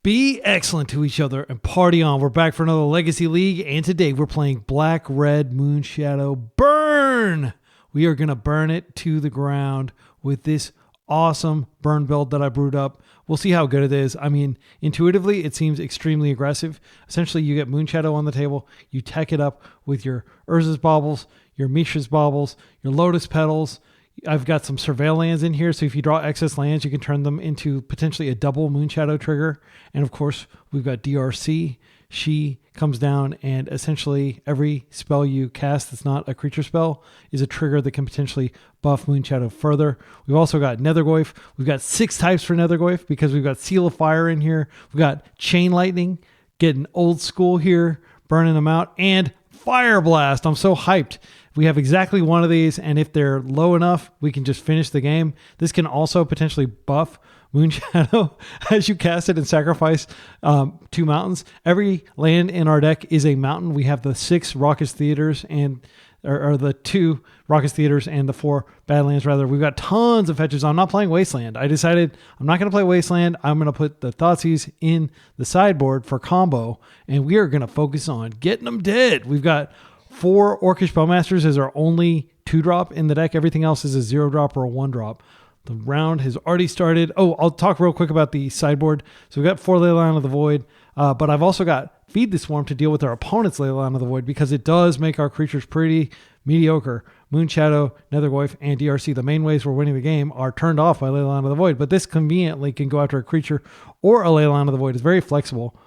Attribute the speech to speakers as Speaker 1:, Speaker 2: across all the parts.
Speaker 1: Be excellent to each other and party on. We're back for another Legacy League, and today we're playing Black Red Moonshadow Burn. We are going to burn it to the ground with this awesome burn build that I brewed up. We'll see how good it is. I mean, intuitively, it seems extremely aggressive. Essentially, you get Moonshadow on the table. You tech it up with your Urza's Baubles, your Mishra's Baubles, your Lotus Petals. I've got some Surveil lands in here, so if you draw excess lands, you can turn them into potentially a double Moonshadow trigger. And of course, we've got DRC. She comes down, and essentially every spell you cast that's not a creature spell is a trigger that can potentially buff Moonshadow further. We've also got Nethergoyf. We've got 6 types for Nethergoyf because we've got Seal of Fire in here. We've got Chain Lightning, getting old school here, burning them out, and Fireblast. I'm so hyped. We have exactly one of these, and if they're low enough, we can just finish the game. This can also potentially buff Moonshadow as you cast it and sacrifice 2 mountains. Every land in our deck is a mountain. We have the 6 Raucous Theaters and or the 2 Raucous Theaters and the 4 Badlands rather. We've got tons of fetches. I'm not playing Wasteland. I decided I'm not going to play Wasteland. I'm going to put the Thoughtseize in the sideboard for combo, and we are going to focus on getting them dead. We've got 4 Orcish Bowmasters as our only 2-drop in the deck. Everything else is a 0-drop or a 1-drop. The round has already started. Oh, I'll talk real quick about the sideboard. So we've got 4 Leyline of the Void, but I've also got Feed the Swarm to deal with our opponent's Leyline of the Void because it does make our creatures pretty mediocre. Moonshadow, Nethergoyf, and DRC, the main ways we're winning the game, are turned off by Leyline of the Void, but this conveniently can go after a creature or a Leyline of the Void. It's very flexible.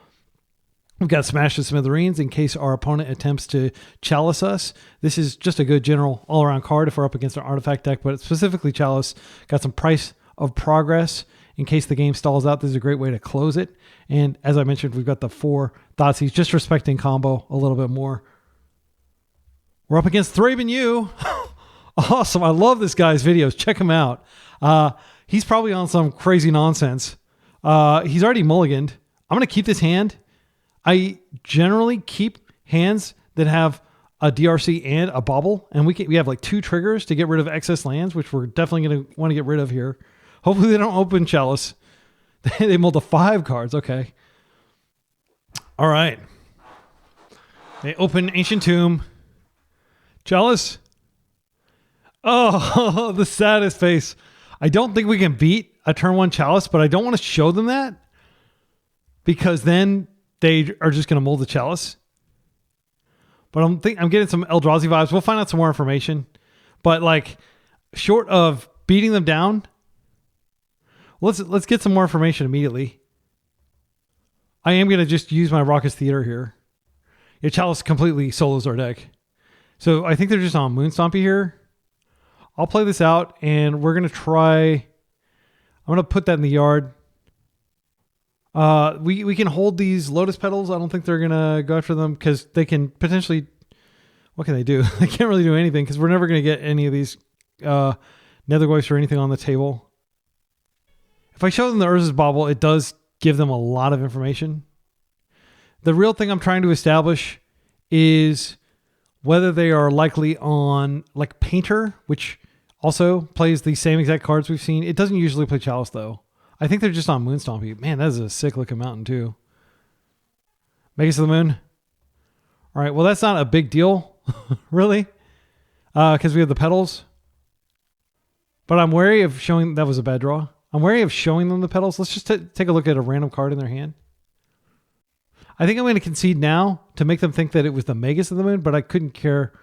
Speaker 1: We've got Smash the Smithereens in case our opponent attempts to Chalice us. This is just a good general all-around card if we're up against an artifact deck, but specifically Chalice. Got some Price of Progress in case the game stalls out. This is a great way to close it. And as I mentioned, we've got the 4 Thoughtseize, just respecting combo a little bit more. We're up against Thraben U. Awesome. I love this guy's videos. Check him out. He's probably on some crazy nonsense. He's already mulliganed. I'm going to keep this hand. I generally keep hands that have a DRC and a bauble, and we have like 2 triggers to get rid of excess lands, which we're definitely going to want to get rid of here. Hopefully they don't open Chalice. They mulled the 5 cards. Okay. All right. They open Ancient Tomb. Chalice. Oh, the saddest face. I don't think we can beat a turn 1 Chalice, but I don't want to show them that because then they are just going to mold the Chalice. But I'm getting some Eldrazi vibes. We'll find out some more information. But like, short of beating them down, let's get some more information immediately. I am going to just use my Raucous Theater here. Yeah, Chalice completely solos our deck. So I think they're just on Moon Stompy here. I'll play this out, and we're going to try... I'm going to put that in the yard. We can hold these Lotus Petals. I don't think they're going to go after them because they can potentially... What can they do? They can't really do anything because we're never going to get any of these Nethergoyfs or anything on the table. If I show them the Urza's Bauble, it does give them a lot of information. The real thing I'm trying to establish is whether they are likely on like Painter, which also plays the same exact cards we've seen. It doesn't usually play Chalice though. I think they're just on Moon Stompy. Man, that is a sick looking mountain too. Magus of the Moon. All right, well that's not a big deal, really, because we have the petals. But I'm wary of showing... That was a bad draw. I'm wary of showing them the petals. Let's just take a look at a random card in their hand. I think I'm going to concede now to make them think that it was the Magus of the Moon, but I couldn't care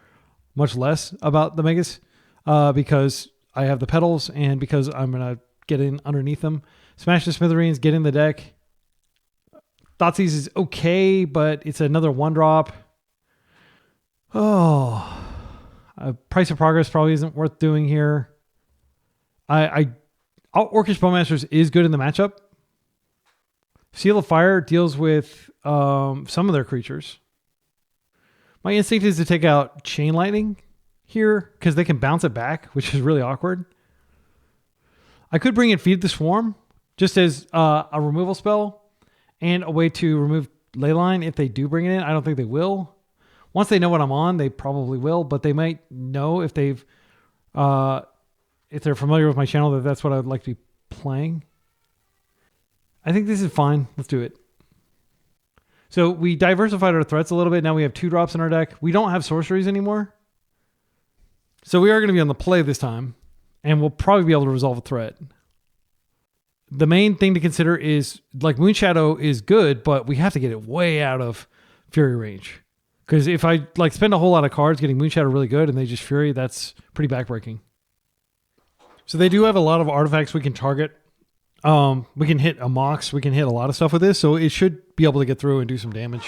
Speaker 1: much less about the Magus because I have the petals and because I'm going to get in underneath them. Smash the Smithereens, get in the deck. Thoughtseize is okay, but it's another 1-drop. Oh, Price of Progress probably isn't worth doing here. Orcish Bowmasters is good in the matchup. Seal of Fire deals with some of their creatures. My instinct is to take out Chain Lightning here because they can bounce it back, which is really awkward. I could bring in Feed the Swarm just as a removal spell and a way to remove Leyline if they do bring it in. I don't think they will. Once they know what I'm on, they probably will, but they might know if they've if they're familiar with my channel that that's what I'd like to be playing. I think this is fine. Let's do it. So we diversified our threats a little bit. Now we have 2-drops in our deck. We don't have sorceries anymore. So we are going to be on the play this time. And we'll probably be able to resolve a threat. The main thing to consider is, like, Moonshadow is good, but we have to get it way out of Fury range. Because if I like spend a whole lot of cards getting Moonshadow really good and they just Fury, that's pretty backbreaking. So they do have a lot of artifacts we can target. We can hit a Mox. We can hit a lot of stuff with this. So it should be able to get through and do some damage.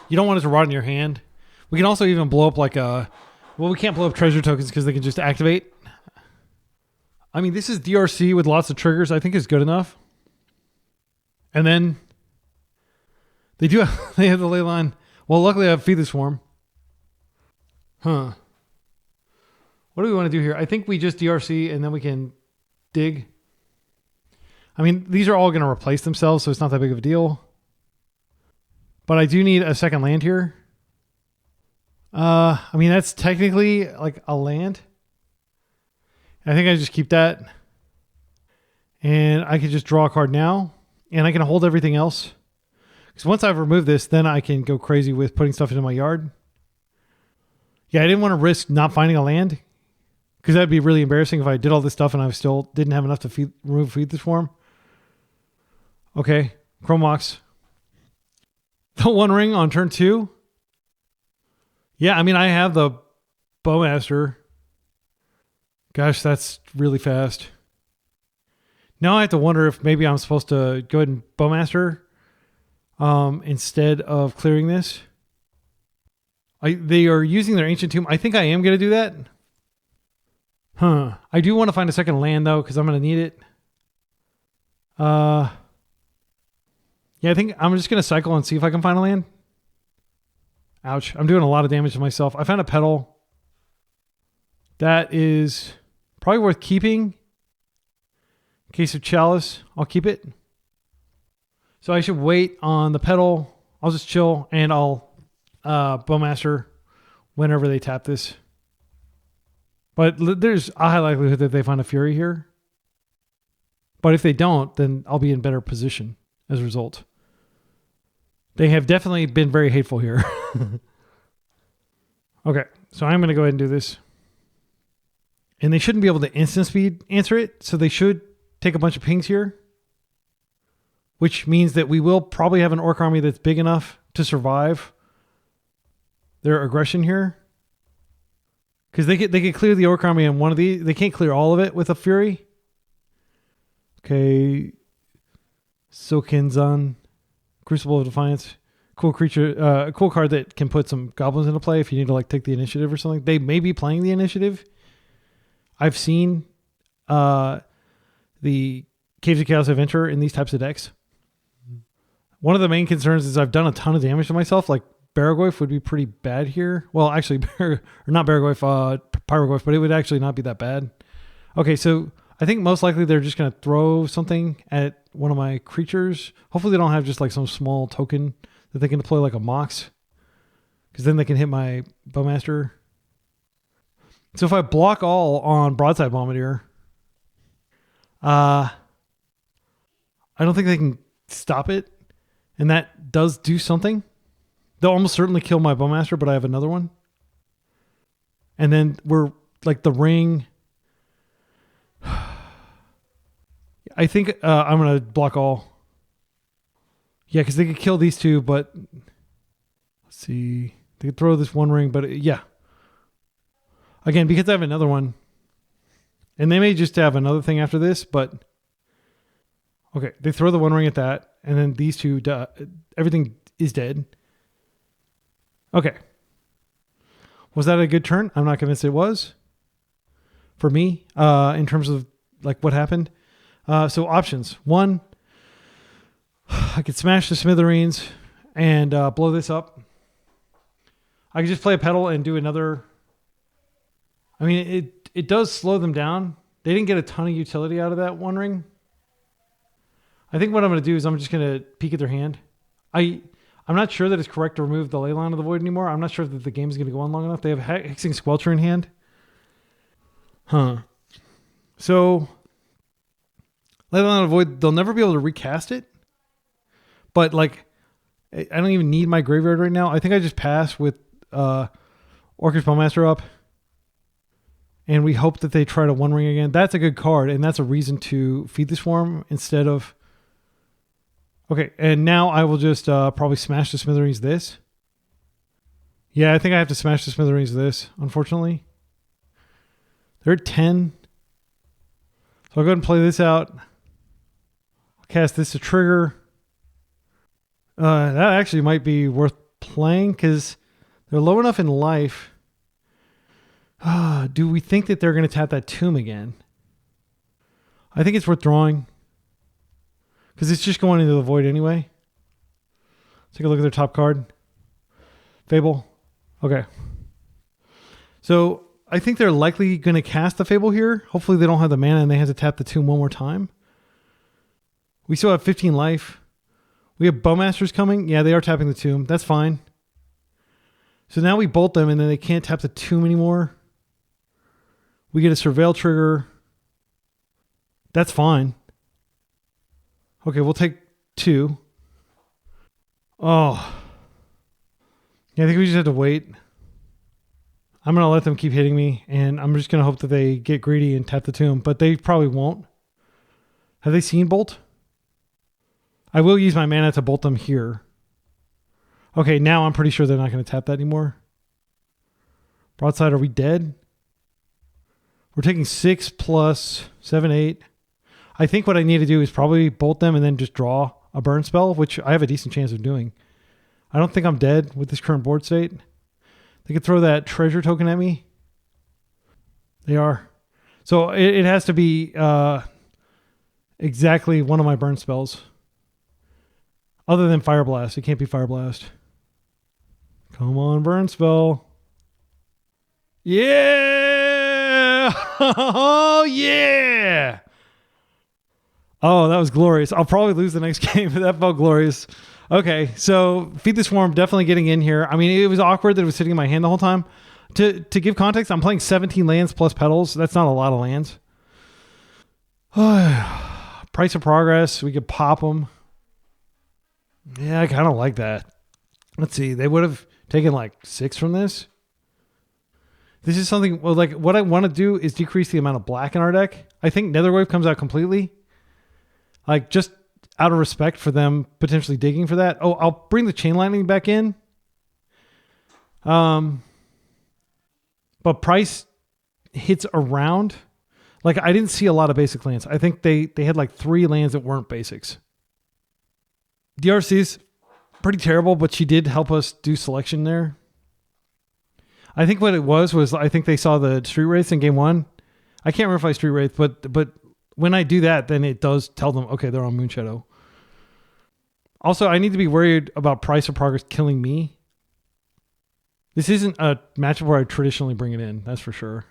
Speaker 1: You don't want it to rot in your hand. We can also even blow up like a... Well, we can't blow up treasure tokens because they can just activate. I mean, this is DRC with lots of triggers. I think is good enough. And then they do have, they have the ley line. Well, luckily I have Feed the Swarm. Huh. What do we want to do here? I think we just DRC and then we can dig. I mean, these are all going to replace themselves, so it's not that big of a deal. But I do need a second land here. I mean, that's technically like a land. I think I just keep that. And I can just draw a card now. And I can hold everything else. Because once I've removed this, then I can go crazy with putting stuff into my yard. Yeah, I didn't want to risk not finding a land. Because that'd be really embarrassing if I did all this stuff and I still didn't have enough to feed the swarm. Okay, Chromox. The One Ring on turn 2. Yeah, I mean, I have the Bowmaster. Gosh, that's really fast. Now I have to wonder if maybe I'm supposed to go ahead and Bowmaster instead of clearing this. They are using their Ancient Tomb. I think I am going to do that. Huh. I do want to find a second land, though, because I'm going to need it. Yeah, I think I'm just going to cycle and see if I can find a land. Ouch. I'm doing a lot of damage to myself. I found a Petal. That is probably worth keeping. In case of Chalice, I'll keep it. So I should wait on the Petal. I'll just chill and I'll Bowmaster whenever they tap this. But there's a high likelihood that they find a Fury here. But if they don't, then I'll be in better position as a result. They have definitely been very hateful here. Okay, so I'm going to go ahead and do this. And they shouldn't be able to instant speed answer it, so they should take a bunch of pings here. Which means that we will probably have an Orc army that's big enough to survive their aggression here. Because they could clear the Orc army in one of these. They can't clear all of it with a Fury. Okay. Sokenzan. Crucible of Defiance. Cool creature. Cool card that can put some goblins into play if you need to like take the initiative or something. They may be playing the initiative. I've seen the Caves of Chaos Adventure in these types of decks. One of the main concerns is I've done a ton of damage to myself. Like Baragorf would be pretty bad here. Well, actually, or not Baragorf, Pyrogorf, but it would actually not be that bad. Okay, so I think most likely they're just going to throw something at one of my creatures. Hopefully they don't have just like some small token that they can deploy like a Mox. Because then they can hit my Bowmaster. So if I block all on Broadside Bombardier, I don't think they can stop it. And that does do something. They'll almost certainly kill my Bowmaster, but I have another one. And then we're like the ring. I think I'm going to block all. Yeah, because they could kill these two, but let's see. They could throw this one ring, but yeah. Again, because I have another one. And they may just have another thing after this, but okay. They throw the one ring at that, and then these two, everything is dead. Okay. Was that a good turn? I'm not convinced it was. For me, in terms of like what happened. So options. One, I could smash the smithereens and blow this up. I could just play a Petal and do another. I mean, it does slow them down. They didn't get a ton of utility out of that one ring. I think what I'm going to do is I'm just going to peek at their hand. I'm not sure that it's correct to remove the Leyline of the Void anymore. I'm not sure that the game is going to go on long enough. They have Hexing Squelcher in hand. Huh. So, Leyline of the Void, they'll never be able to recast it. But like, I don't even need my graveyard right now. I think I just pass with Orcish Bowmaster up. And we hope that they try to One Ring again. That's a good card, and that's a reason to feed the Swarm instead of... Okay, and now I will just probably smash the Smithereens this. Yeah, I think I have to smash the Smithereens this, unfortunately. They're at 10. So I'll go ahead and play this out. I'll cast this to trigger. That actually might be worth playing because they're low enough in life. Do we think that they're going to tap that Tomb again? I think it's worth drawing. Because it's just going into the void anyway. Take a look at their top card. Fable. Okay. So I think they're likely going to cast the Fable here. Hopefully they don't have the mana and they have to tap the Tomb one more time. We still have 15 life. We have Bowmasters coming. Yeah, they are tapping the Tomb. That's fine. So now we bolt them and then they can't tap the Tomb anymore. We get a Surveil trigger. That's fine. Okay, we'll take 2. Oh. Yeah, I think we just have to wait. I'm going to let them keep hitting me, and I'm just going to hope that they get greedy and tap the Tomb, but they probably won't. Have they seen Bolt? I will use my mana to bolt them here. Okay, now I'm pretty sure they're not going to tap that anymore. Broadside, are we dead? We're taking 6 plus 7, 8. I think what I need to do is probably bolt them and then just draw a burn spell, which I have a decent chance of doing. I don't think I'm dead with this current board state. They could throw that treasure token at me. They are. So it has to be exactly one of my burn spells. Other than Fireblast. It can't be Fireblast. Come on, burn spell. Yeah! Oh, yeah! Oh, that was glorious. I'll probably lose the next game, but that felt glorious. Okay, so Feed the Swarm definitely getting in here. I mean, it was awkward that it was sitting in my hand the whole time. To give context, I'm playing 17 lands plus Petals. That's not a lot of lands. Price of Progress. We could pop them. Yeah, I kind of like that. Let's see. They would have taken like 6 from this. This is something, well, like what I want to do is decrease the amount of black in our deck. I think Netherwave comes out completely. Like just out of respect for them potentially digging for that. Oh, I'll bring the Chain Lightning back in. But price hits around. Like I didn't see a lot of basic lands. I think they had like 3 lands that weren't basics. DRC's pretty terrible, but she did help us do selection there. I think what it was I think they saw the Street Wraiths in game 1. I can't remember if I Street Wraith, but when I do that, then it does tell them, okay, they're on Moonshadow. Also, I need to be worried about Price of Progress killing me. This isn't a matchup where I traditionally bring it in, that's for sure.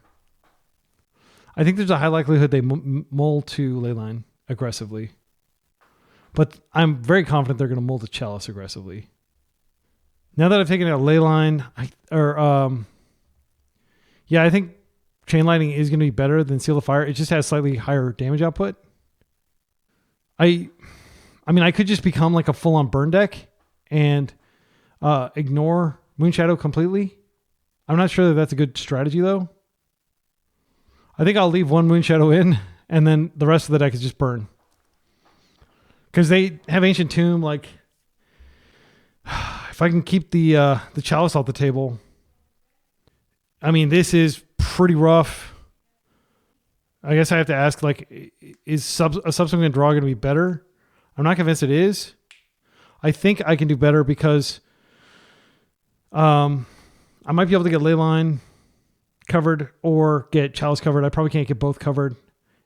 Speaker 1: I think there's a high likelihood they mull to Leyline aggressively. But I'm very confident they're going to mull to Chalice aggressively. Now that I've taken out Leyline, I think Chain Lightning is going to be better than Seal of Fire. It just has slightly higher damage output. I mean, I could just become like a full-on burn deck and ignore Moonshadow completely. I'm not sure that that's a good strategy, though. I think I'll leave one Moonshadow in, and then the rest of the deck is just burn. Because they have Ancient Tomb, like... If I can keep the Chalice off the table... I mean, this is pretty rough. I guess I have to ask, like, is a subsequent draw going to be better? I'm not convinced it is. I think I can do better because I might be able to get Leyline covered or get Chalice covered. I probably can't get both covered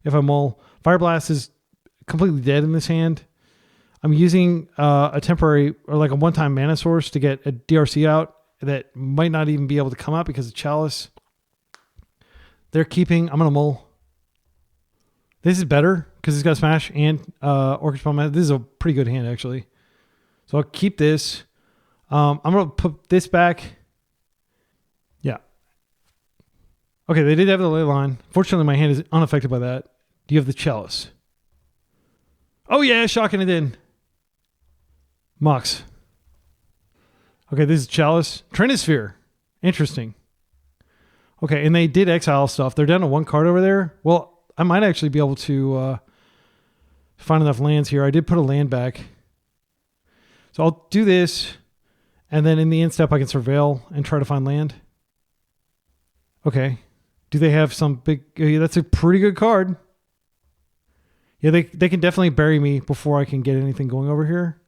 Speaker 1: if I mull. Fireblast is completely dead in this hand. I'm using a temporary or like a one-time mana source to get a DRC out that might not even be able to come out because of Chalice. They're keeping... I'm going to mull. This is better because it's got Smash and Orcish Bowmaster. This is a pretty good hand, actually. So I'll keep this. I'm going to put this back. Yeah. Okay, they did have the Leyline. Fortunately, my hand is unaffected by that. Do you have the Chalice? Oh, yeah, shocking it in. Mox. Okay, this is Chalice. Trinisphere. Interesting. Okay, and they did exile stuff. They're down to 1 card over there. Well, I might actually be able to find enough lands here. I did put a land back. So I'll do this, and then in the end step I can surveil and try to find land. Okay. Do they have some big... Yeah, that's a pretty good card. Yeah, they can definitely bury me before I can get anything going over here.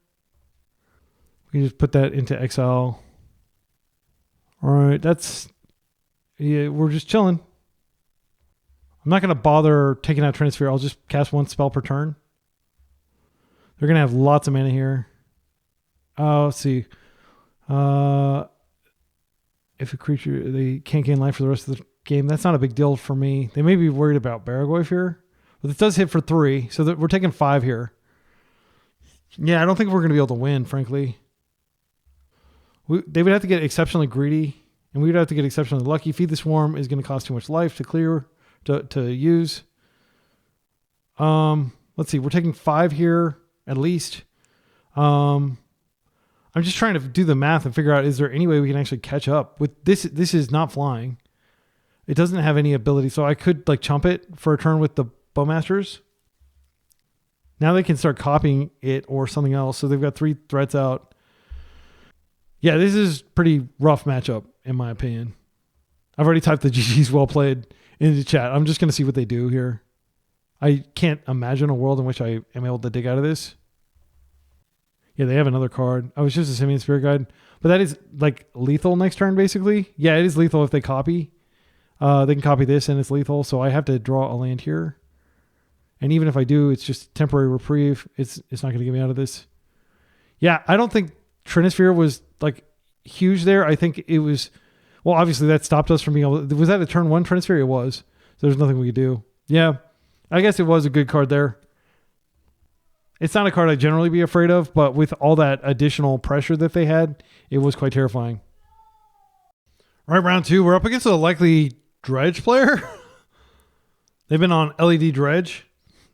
Speaker 1: We can just put that into exile. All right, that's... Yeah, we're just chilling. I'm not going to bother taking out Trinisphere. I'll just cast 1 spell per turn. They're going to have lots of mana here. Let's see. If a creature... They can't gain life for the rest of the game. That's not a big deal for me. They may be worried about Baragoi here. But it does hit for 3. So that we're taking 5 here. Yeah, I don't think we're going to be able to win, frankly. They would have to get exceptionally greedy. And we would have to get exceptionally lucky. Feed the Swarm is going to cost too much life to clear, to use. Let's see. We're taking 5 here, at least. I'm just trying to do the math and figure out, is there any way we can actually catch up? With this is not flying. It doesn't have any ability. So I could like chump it for a turn with the Bowmasters. Now they can start copying it or something else. So they've got 3 threats out. Yeah, this is pretty rough matchup, in my opinion. I've already typed the GG's well played into chat. I'm just going to see what they do here. I can't imagine a world in which I am able to dig out of this. Yeah, they have another card. I was just a Simian Spirit Guide. But that is like lethal next turn, basically. Yeah, it is lethal if they copy. They can copy this and it's lethal. So I have to draw a land here. And even if I do, it's just temporary reprieve. It's not going to get me out of this. Yeah, I don't think Trinisphere was like huge there. I think it was, well, obviously that stopped us from being able to, was that a turn 1 Trinisphere? It was. So there's nothing we could do. Yeah, I guess it was a good card there. It's not a card I'd generally be afraid of, but with all that additional pressure that they had, it was quite terrifying. All right, round 2. We're up against a likely Dredge player. They've been on LED Dredge.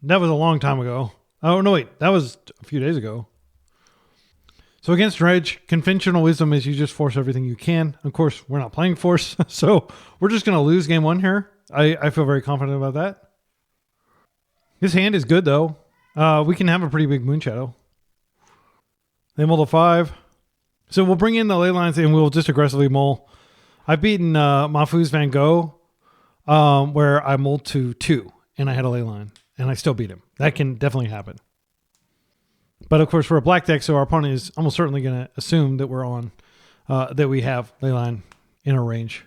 Speaker 1: That was a long time ago. Oh, no, wait. That was a few days ago. So against Dredge, conventional wisdom is you just force everything you can. Of course, we're not playing force, so we're just going to lose game 1 here. I feel very confident about that. This hand is good, though. We can have a pretty big Moonshadow. They mull to 5. So we'll bring in the ley lines and we'll just aggressively mull. I've beaten Mafu's Van Gogh, where I mulled to 2 and I had a ley line and I still beat him. That can definitely happen. But of course, we're a black deck, so our opponent is almost certainly going to assume that we're on, that we have leyline in our range.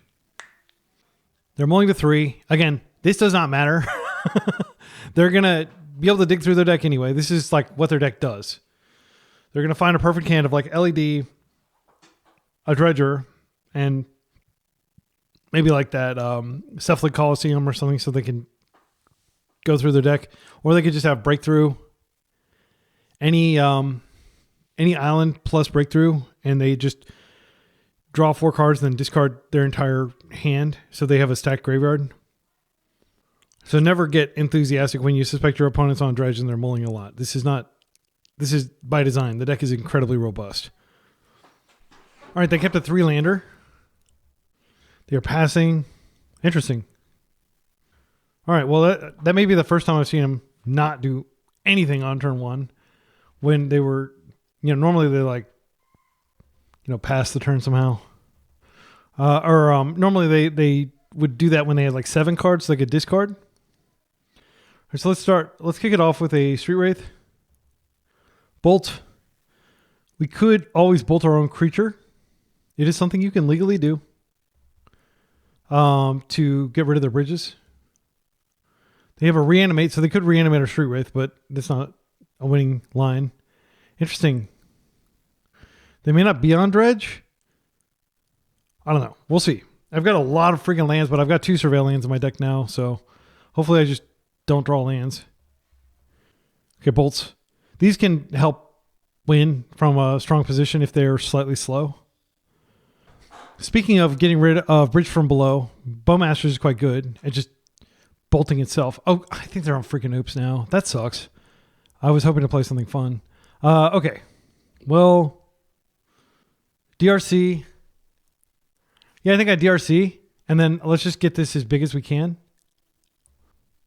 Speaker 1: They're mulling to 3. Again, this does not matter. They're going to be able to dig through their deck anyway. This is like what their deck does. They're going to find a perfect hand of like LED, a Dredger, and maybe like that Cephalid Coliseum or something so they can go through their deck. Or they could just have Breakthrough. Any island plus Breakthrough, and they just draw 4 cards, then discard their entire hand, so they have a stacked graveyard. So never get enthusiastic when you suspect your opponent's on Dredge and they're mulling a lot. This is by design. The deck is incredibly robust. All right, they kept a 3-lander. They're passing. Interesting. All right, well, that may be the first time I've seen them not do anything on turn 1. When they were, normally they like, pass the turn somehow. Normally they would do that when they had like 7 cards, so they could discard. All right, so let's kick it off with a Street Wraith. Bolt. We could always bolt our own creature. It is something you can legally do to get rid of their bridges. They have a Reanimate, so they could reanimate our Street Wraith, but that's not a winning line. Interesting. They may not be on Dredge. I don't know. We'll see. I've got a lot of freaking lands, but I've got 2 Surveil lands in my deck now, so hopefully I just don't draw lands. Okay, bolts. These can help win from a strong position if they're slightly slow. Speaking of getting rid of Bridge from Below, Bowmasters is quite good at just bolting itself. Oh, I think they're on freaking oops now. That sucks. I was hoping to play something fun. Okay. Well, DRC. Yeah, I think I DRC. And then let's just get this as big as we can.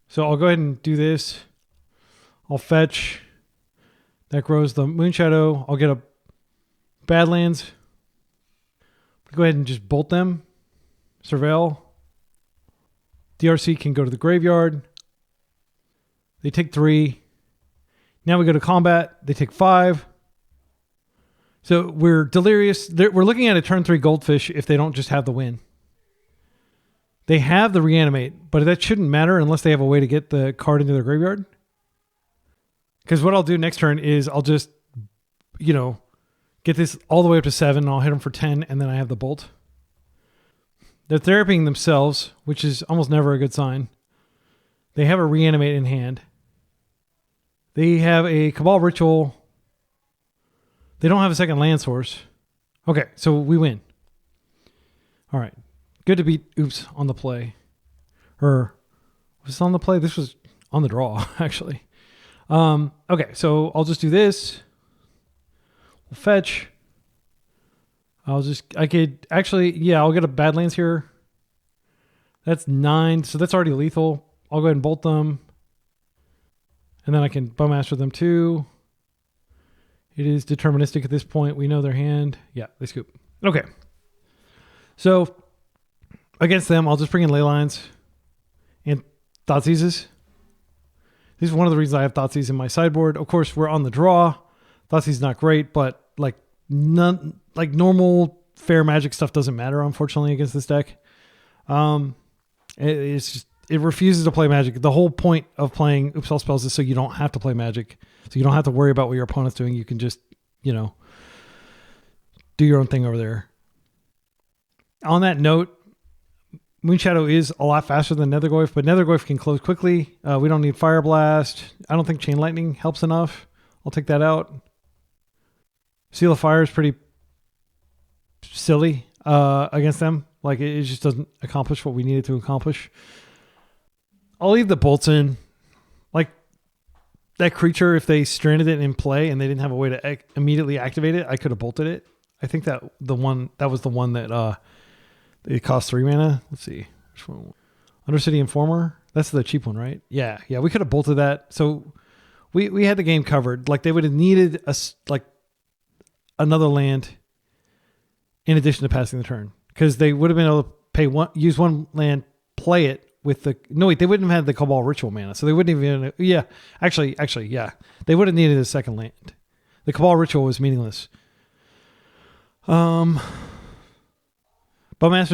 Speaker 1: So I'll go ahead and do this. I'll fetch. That grows the Moonshadow. I'll get a Badlands. Go ahead and just bolt them. Surveil. DRC can go to the graveyard. They take 3. Now we go to combat. They take 5. So we're delirious. We're looking at a turn 3 goldfish if they don't just have the win. They have the reanimate, but that shouldn't matter unless they have a way to get the card into their graveyard. Because what I'll do next turn is I'll just, get this all the way up to 7. And I'll hit them for 10, and then I have the bolt. They're therapying themselves, which is almost never a good sign. They have a reanimate in hand. They have a Cabal Ritual. They don't have a second land source. Okay, so we win. All right. Good to beat Oops on the play. Or was this on the play? This was on the draw, actually. Okay, so I'll just do this. We'll fetch. I'll get a Badlands here. That's 9, so that's already lethal. I'll go ahead and bolt them. And then I can Bowmaster them too. It is deterministic at this point. We know their hand. Yeah, they scoop. Okay. So against them, I'll just bring in Leylines and Thoughtseizes. This is one of the reasons I have Thoughtseize in my sideboard. Of course, we're on the draw. Thoughtseize is not great, but normal fair Magic stuff doesn't matter, unfortunately, against this deck. It refuses to play Magic. The whole point of playing Oops All Spells is so you don't have to play Magic. So you don't have to worry about what your opponent's doing. You can just, do your own thing over there. On that note, Moonshadow is a lot faster than Nethergoyf, but Nethergoyf can close quickly. We don't need Fireblast. I don't think Chain Lightning helps enough. I'll take that out. Seal of Fire is pretty silly against them. Like, it just doesn't accomplish what we needed to accomplish. I'll leave the bolts in. Like, that creature, if they stranded it in play and they didn't have a way to immediately activate it, I could have bolted it. I think that was the one that it cost 3 mana. Let's see. Which one? Undercity Informer. That's the cheap one, right? Yeah. We could have bolted that. So we had the game covered. Like, they would have needed another land in addition to passing the turn, because they would have been able to use one land, play it with they wouldn't have had the Cabal Ritual mana, so they wouldn't even. Yeah, actually, yeah, they would have needed a second land. The Cabal Ritual was meaningless. Bowmasters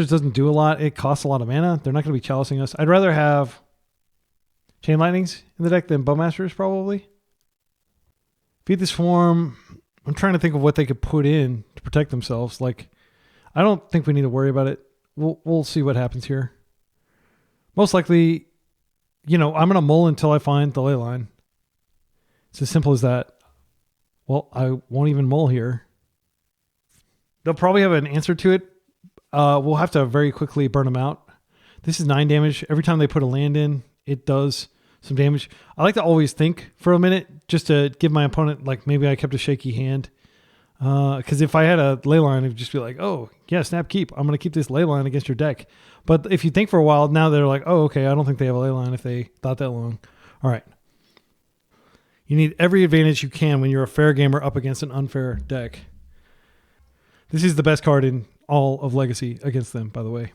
Speaker 1: doesn't do a lot. It costs a lot of mana. They're not going to be chalicing us. I'd rather have Chain Lightnings in the deck than Bowmasters, probably. Feed the Swarm. I'm trying to think of what they could put in to protect themselves. Like, I don't think we need to worry about it. We'll see what happens here. Most likely, I'm going to mull until I find the Leyline. It's as simple as that. Well, I won't even mull here. They'll probably have an answer to it. We'll have to very quickly burn them out. This is 9 damage. Every time they put a land in, it does some damage. I like to always think for a minute just to give my opponent, like, maybe I kept a shaky hand. Because if I had a Leyline, it would just be like, oh, yeah, snap keep. I'm going to keep this Leyline against your deck. But if you think for a while, now they're like, oh, okay, I don't think they have a Leyline if they thought that long. All right. You need every advantage you can when you're a fair gamer up against an unfair deck. This is the best card in all of Legacy against them, by the way.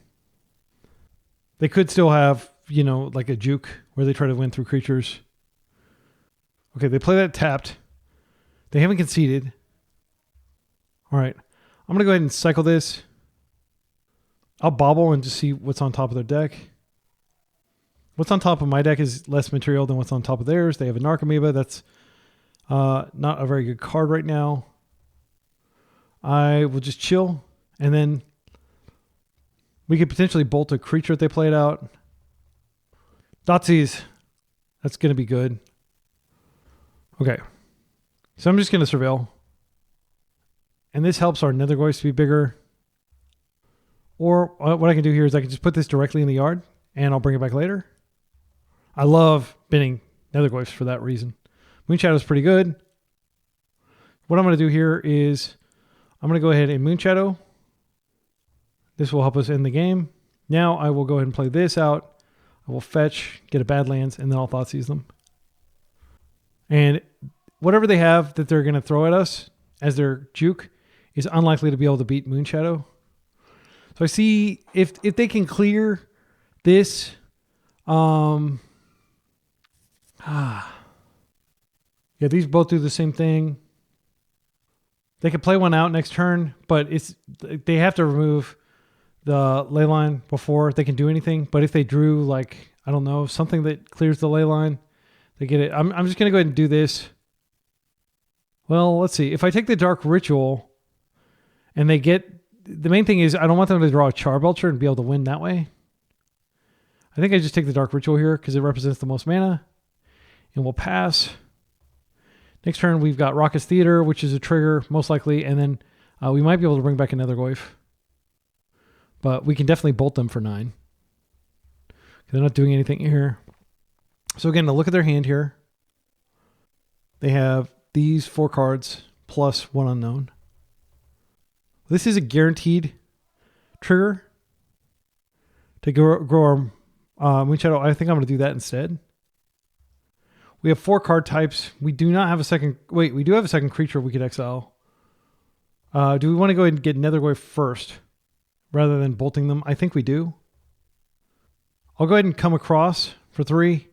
Speaker 1: They could still have, like a juke where they try to win through creatures. Okay, they play that tapped. They haven't conceded. All right. I'm going to go ahead and cycle this. I'll bobble and just see what's on top of their deck. What's on top of my deck is less material than what's on top of theirs. They have a Narcomoeba. That's not a very good card right now. I will just chill, and then we could potentially bolt a creature if they play it out. Thoughtseize. That's going to be good. Okay. So I'm just going to surveil. And this helps our Nethergoyfs to be bigger. Or what I can do here is I can just put this directly in the yard, and I'll bring it back later. I love binning Nethergoyfs for that reason. Moonshadow is pretty good. what I'm going to do here is I'm going to go ahead and Moonshadow. This will help us end the game. Now I will go ahead and play this out. I will fetch, get a Badlands, and then I'll Thoughtseize them. And whatever they have that they're going to throw at us as their juke is unlikely to be able to beat Moonshadow. So I see if they can clear this. Yeah, these both do the same thing. They could play one out next turn, but they have to remove the ley line before they can do anything. But if they drew, like, I don't know, something that clears the ley line, they get it. I'm just going to go ahead and do this. Well, let's see. If I take the Dark Ritual and they get... The main thing is I don't want them to draw a Charbelcher and be able to win that way. I think I just take the Dark Ritual here because it represents the most mana. And we'll pass. Next turn, we've got Raucous Theater, which is a trigger, most likely. And then we might be able to bring back another Goyf. But we can definitely bolt them for 9. They're not doing anything here. So again, to look at their hand here, they have these 4 cards plus 1 unknown. This is a guaranteed trigger to grow our Moonshadow. I think I'm going to do that instead. We have 4 card types. We do not have a second... Wait, we do have a second creature we could exile. Do we want to go ahead and get Nethergoyf first rather than bolting them? I think we do. I'll go ahead and come across for 3.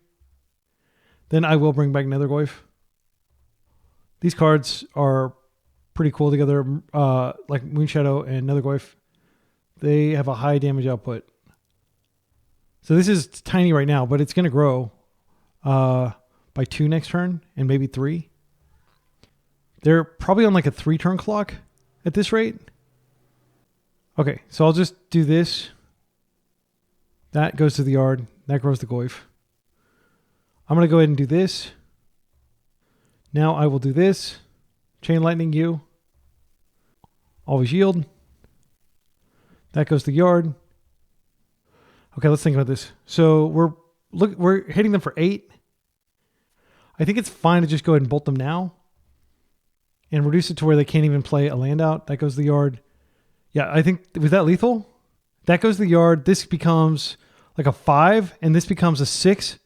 Speaker 1: Then I will bring back Nethergoyf. These cards are pretty cool together, like Moonshadow and Nethergoyf. They have a high damage output. So this is tiny right now, but it's going to grow by 2 next turn and maybe 3. They're probably on like a 3-turn clock at this rate. Okay, so I'll just do this. That goes to the yard. That grows the Goyf. I'm going to go ahead and do this. Now I will do this. Chain Lightning you. Always yield. That goes to the yard. Okay, let's think about this. So we're hitting them for 8. I think it's fine to just go ahead and bolt them now and reduce it to where they can't even play a land out. That goes to the yard. Yeah, I think, was that lethal? That goes to the yard. This becomes like a 5 and this becomes a 6.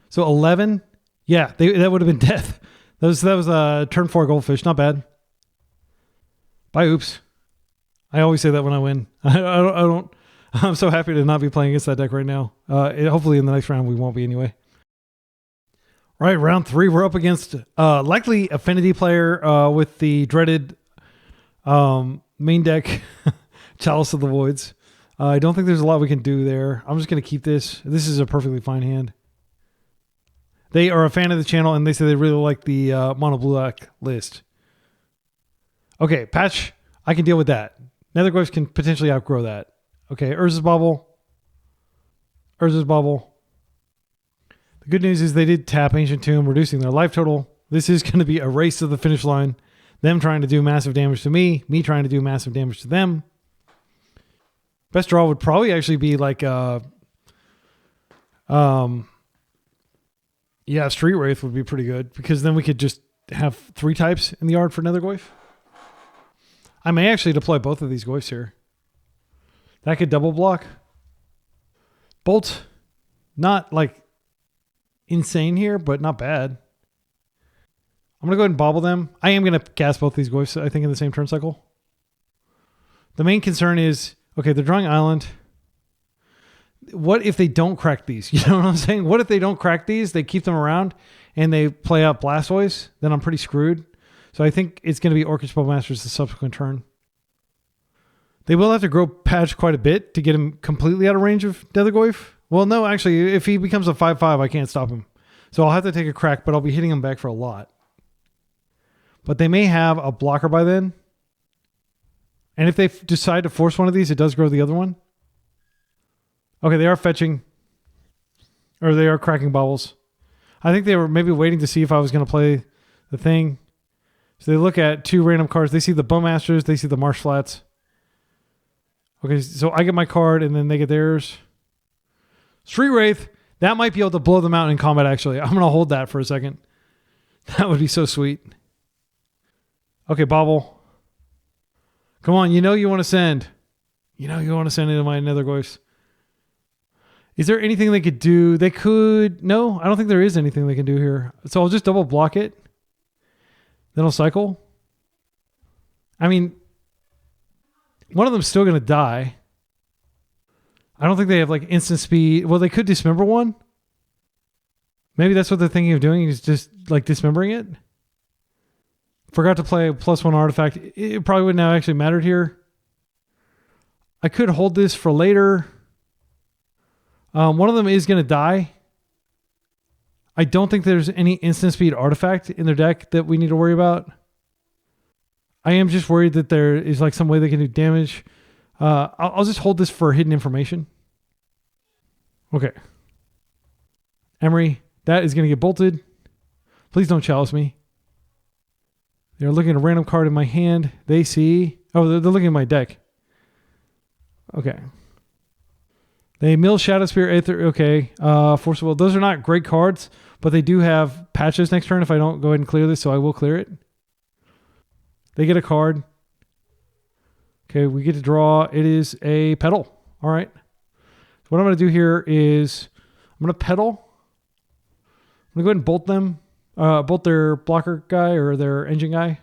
Speaker 1: So 11. Yeah, that would have been death. That was a turn 4 goldfish. Not bad. Bye, oops. I always say that when I win. I'm so happy to not be playing against that deck right now. Hopefully in the next round we won't be anyway. Right, round 3. We're up against likely Affinity player with the dreaded main deck Chalice of the Voids. I don't think there's a lot we can do there. I'm just going to keep this. This is a perfectly fine hand. They are a fan of the channel, and they say they really like the mono blue black list. Okay, patch. I can deal with that. Nethergoyfs can potentially outgrow that. Okay, Urza's Bauble. Urza's Bauble. The good news is they did tap Ancient Tomb, reducing their life total. This is going to be a race to the finish line. Them trying to do massive damage to me trying to do massive damage to them. Best draw would probably actually be like yeah, Street Wraith would be pretty good because then we could just have 3 types in the yard for Nethergoyf. I may actually deploy both of these Goyfs here. That could double block. Bolt, not like insane here, but not bad. I'm going to go ahead and bobble them. I am going to cast both these Goyfs, I think, in the same turn cycle. The main concern is, okay, they're drawing Island. What if they don't crack these? You know what I'm saying? What if they don't crack these? They keep them around and they play out Blastoise? Then I'm pretty screwed. So I think it's going to be Orchid Spellmasters the subsequent turn. They will have to grow patch quite a bit to get him completely out of range of Nethergoyf. Well, no, actually, if he becomes a 5/5, I can't stop him. So I'll have to take a crack, but I'll be hitting him back for a lot. But they may have a blocker by then. And if they decide to force one of these, it does grow the other one. Okay, they are fetching. Or they are cracking bubbles. I think they were maybe waiting to see if I was going to play the thing. So they look at 2 random cards. They see the Bowmasters. They see the Marsh Flats. Okay, so I get my card and then they get theirs. Street Wraith. That might be able to blow them out in combat, actually. I'm going to hold that for a second. That would be so sweet. Okay, Bobble. Come on, you know you want to send. You know you want to send into my nether glyphs. Is there anything they could do? They could... No, I don't think there is anything they can do here. So I'll just double block it. Then I'll cycle. I mean, one of them's still going to die. I don't think they have like instant speed. Well, they could dismember one. Maybe that's what they're thinking of doing, is just like dismembering it. Forgot to play a +1 artifact. It probably wouldn't have actually mattered here. I could hold this for later. One of them is going to die. I don't think there's any instant speed artifact in their deck that we need to worry about. I am just worried that there is like some way they can do damage. I'll just hold this for hidden information. Okay. Emery, that is going to get bolted. Please don't chalice me. They're looking at a random card in my hand. They see... Oh, they're looking at my deck. Okay. They mill Shadow Spear, Aether... Okay. Force of Will. Those are not great cards, but they do have patches next turn if I don't go ahead and clear this, so I will clear it. They get a card. Okay, we get to draw. It is a Petal. All right. So what I'm going to do here is I'm going to Petal. I'm going to go ahead and bolt them. Bolt their blocker guy or their engine guy.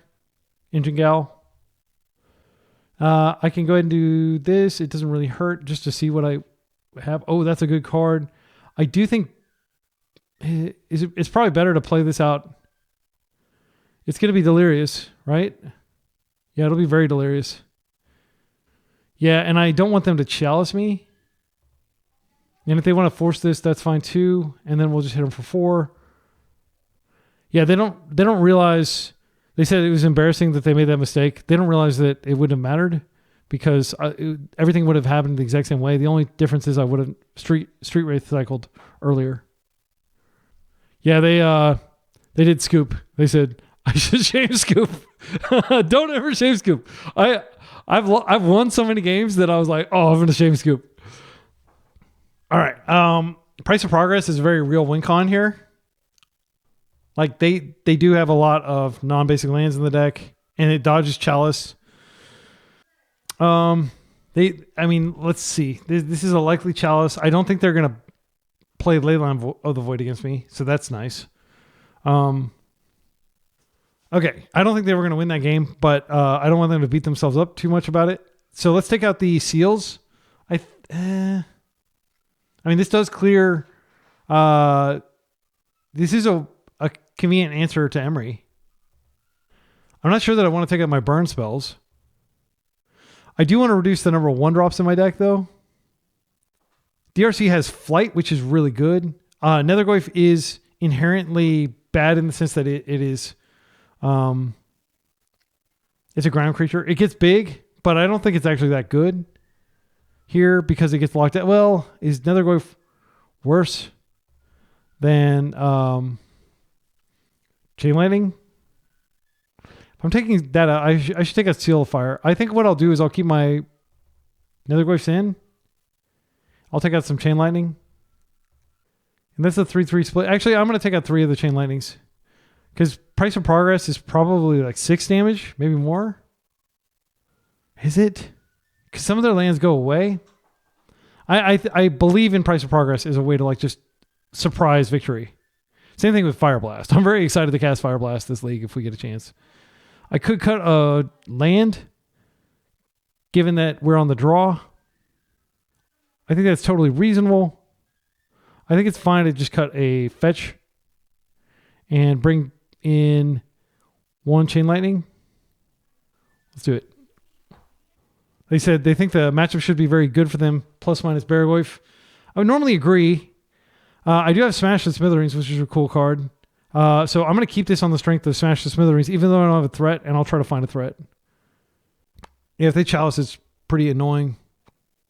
Speaker 1: Engine gal. I can go ahead and do this. It doesn't really hurt just to see what I have. Oh, that's a good card. I do think it's probably better to play this out. It's going to be Delirious, right? Yeah, it'll be very Delirious. Yeah, and I don't want them to chalice me. And if they want to force this, that's fine too. And then we'll just hit them for 4. Yeah, they don't realize... They said it was embarrassing that they made that mistake. They don't realize that it wouldn't have mattered because everything would have happened the exact same way. The only difference is I would have Street Wraith cycled earlier. Yeah, they did scoop. They said, I should shame scoop. Don't ever shame scoop. I've won so many games that I was like, oh, I'm going to shame scoop. All right. Price of Progress is a very real win con here. Like they do have a lot of non-basic lands in the deck, and it dodges Chalice. Let's see. This is a likely Chalice. I don't think they're gonna play Leyline of the Void against me, so that's nice. Okay, I don't think they were gonna win that game, but I don't want them to beat themselves up too much about it. So let's take out the seals. This does clear. This is a convenient answer to Emery. I'm not sure that I want to take out my burn spells. I do want to reduce the number of 1-drops in my deck, though. DRC has Flight, which is really good. Netherglyph is inherently bad in the sense that it is... it's a ground creature. It gets big, but I don't think it's actually that good here because it gets locked out. Well, is Netherglyph worse than... Chain Lightning? If I'm taking that out, I should take a Seal of Fire. I think what I'll do is I'll keep my Netherglyphs in. I'll take out some Chain Lightning. And that's a 3-3 split. Actually, I'm going to take out 3 of the Chain Lightnings. Because Price of Progress is probably like 6 damage, maybe more. Is it? Because some of their lands go away. I believe in Price of Progress as a way to like just surprise victory. Same thing with Fireblast. I'm very excited to cast Fireblast this league if we get a chance. I could cut a land, given that we're on the draw. I think that's totally reasonable. I think it's fine to just cut a fetch and bring in 1 Chain Lightning. Let's do it. They said they think the matchup should be very good for them, plus minus Baraglyph. I would normally agree. I do have Smash the Smithereens, which is a cool card. So I'm going to keep this on the strength of Smash the Smithereens, even though I don't have a threat, and I'll try to find a threat. Yeah, if they Chalice, it's pretty annoying.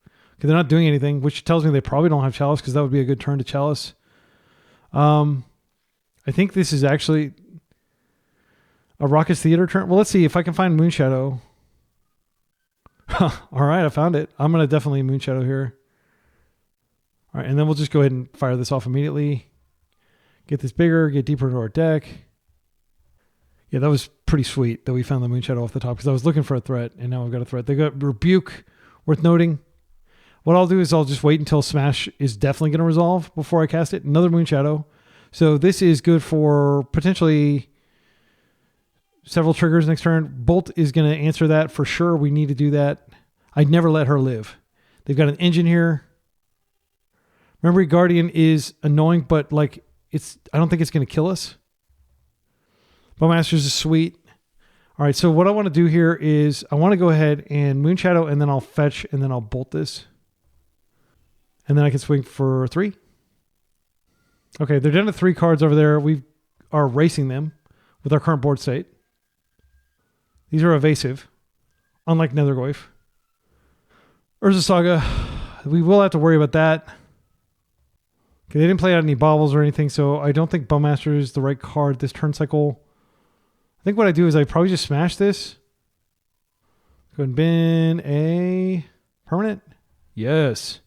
Speaker 1: Because they're not doing anything, which tells me they probably don't have Chalice, because that would be a good turn to Chalice. I think this is actually a Raucous Theater turn. Well, let's see if I can find Moonshadow. All right, I found it. I'm going to definitely Moonshadow here. All right, and then we'll just go ahead and fire this off immediately. Get this bigger, get deeper into our deck. Yeah, that was pretty sweet that we found the Moonshadow off the top because I was looking for a threat, and now I've got a threat. They got Rebuke, worth noting. What I'll do is I'll just wait until Smash is definitely going to resolve before I cast it. Another Moonshadow. So this is good for potentially several triggers next turn. Bolt is going to answer that for sure. We need to do that. I'd never let her live. They've got an engine here. Memory Guardian is annoying, but like I don't think it's going to kill us. Bowmasters is sweet. All right, so what I want to do here is I want to go ahead and Moonshadow, and then I'll fetch, and then I'll bolt this. And then I can swing for 3. Okay, they're down to 3 cards over there. We are racing them with our current board state. These are evasive, unlike Nethergoyf. Urza Saga, we will have to worry about that. Okay, they didn't play out any baubles or anything, so I don't think Bowmaster is the right card this turn cycle. I think what I do is I probably just smash this. Go and bin a permanent. Yes.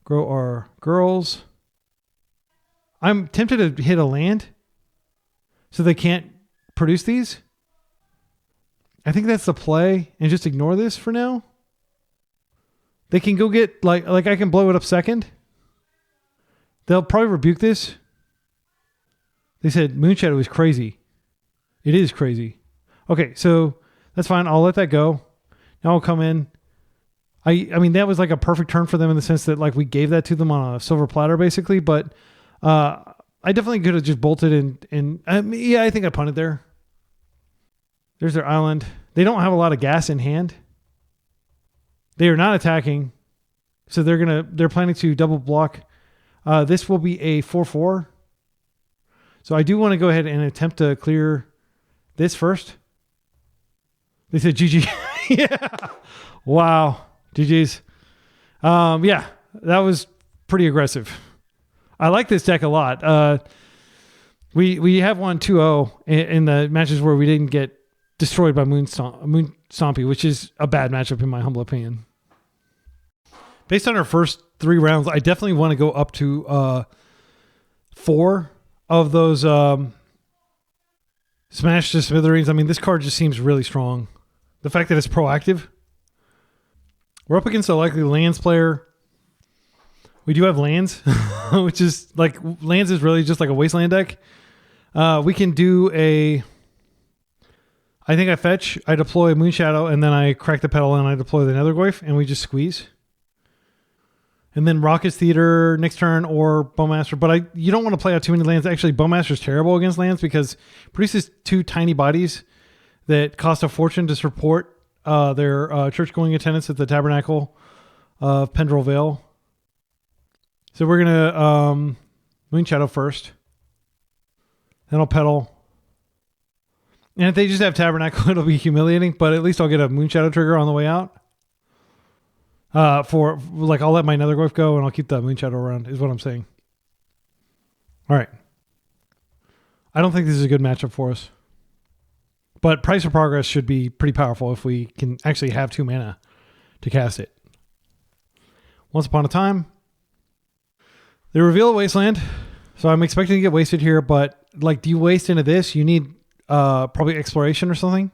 Speaker 1: Grow our girls. I'm tempted to hit a land so they can't produce these. I think that's the play, and just ignore this for now. They can go get, like I can blow it up second. They'll probably rebuke this. They said Moonshadow is crazy. It is crazy. Okay, so that's fine. I'll let that go. Now I'll come in. I mean, that was like a perfect turn for them in the sense that like we gave that to them on a silver platter basically, but I definitely could have just bolted and yeah, I think I punted there. There's their island. They don't have a lot of gas in hand. They are not attacking, so they're planning to double block. This will be a 4/4. So I do want to go ahead and attempt to clear this first. They said GG. Yeah. Wow. GG's. Yeah, that was pretty aggressive. I like this deck a lot. We have won 2-0 in the matches where we didn't get destroyed by Stompy, which is a bad matchup in my humble opinion. Based on our first 3 rounds, I definitely want to go up to 4 of those Smash to Smithereens. I mean, this card just seems really strong. The fact that it's proactive. We're up against a likely lands player. We do have lands, which is like, lands is really just like a Wasteland deck. We can do I think I fetch, I deploy Moonshadow, and then I crack the pedal and I deploy the Nethergoyf, and we just squeeze. And then Rockets Theater next turn or Bowmaster. But you don't want to play out too many lands. Actually, Bowmaster is terrible against lands because it produces 2 tiny bodies that cost a fortune to support their church-going attendance at the Tabernacle of Pendrell Vale. So we're going to Moonshadow first. Then I'll pedal. And if they just have Tabernacle, it'll be humiliating. But at least I'll get a Moonshadow trigger on the way out. For like, I'll let my Nethergoyf go and I'll keep the Moonshadow around, is what I'm saying. All right. I don't think this is a good matchup for us. But Price of Progress should be pretty powerful if we can actually have 2 mana to cast it. Once upon a time, they reveal a Wasteland. So I'm expecting to get wasted here, but like, do you waste into this? You need probably Exploration or something.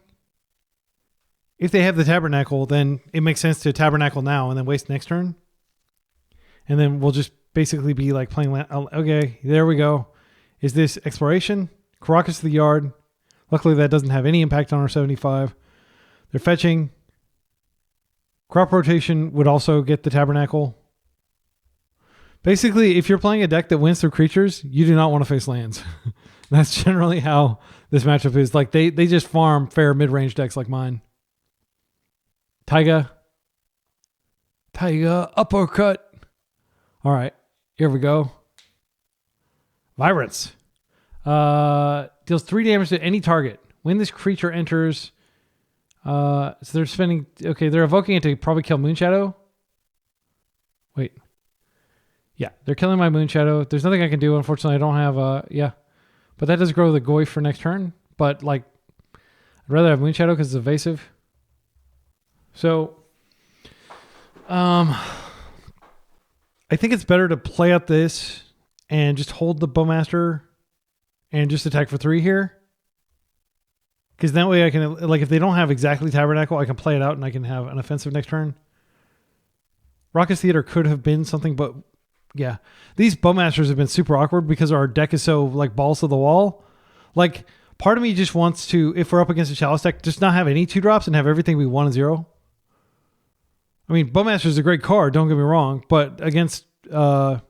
Speaker 1: If they have the Tabernacle, then it makes sense to Tabernacle now and then waste next turn. And then we'll just basically be like playing land. Okay, there we go. Is this Exploration? Caracas to the yard. Luckily, that doesn't have any impact on our 75. They're fetching. Crop Rotation would also get the Tabernacle. Basically, if you're playing a deck that wins through creatures, you do not want to face lands. That's generally how this matchup is. Like, they just farm fair mid-range decks like mine. Taiga, uppercut. All right, here we go. Vibrance. Deals 3 damage to any target. When this creature enters, so they're spending, okay, they're evoking it to probably kill Moonshadow. Wait. Yeah, they're killing my Moonshadow. There's nothing I can do. Unfortunately, I don't have, yeah. But that does grow the Goy for next turn. But, like, I'd rather have Moonshadow because it's evasive. So, I think it's better to play out this and just hold the Bowmaster and just attack for 3 here. Because that way I can, like, if they don't have exactly Tabernacle, I can play it out and I can have an offensive next turn. Raucous Theater could have been something, but yeah. These Bowmasters have been super awkward because our deck is so, like, balls to the wall. Like, part of me just wants to, if we're up against a Chalice deck, just not have any 2-drops and have everything be 1 and 0. I mean, Bowmaster is a great card, don't get me wrong, but against, okay,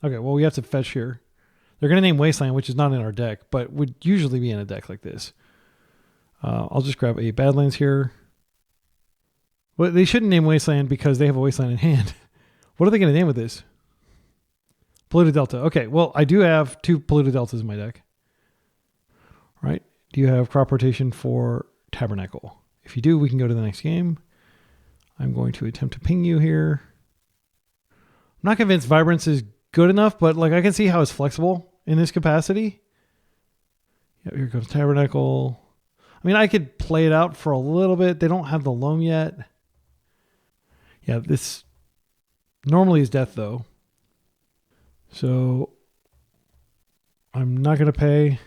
Speaker 1: well, we have to fetch here. They're going to name Wasteland, which is not in our deck, but would usually be in a deck like this. I'll just grab a Badlands here. Well, they shouldn't name Wasteland because they have a Wasteland in hand. What are they going to name with this? Polluted Delta. Okay, well, I do have 2 Polluted Deltas in my deck. Right? Do you have crop rotation for Tabernacle? If you do, we can go to the next game. I'm going to attempt to ping you here. I'm not convinced Vibrance is good enough, but like I can see how it's flexible in this capacity. Yeah, here comes Tabernacle. I mean, I could play it out for a little bit. They don't have the loam yet. Yeah, this normally is death though. So I'm not going to pay.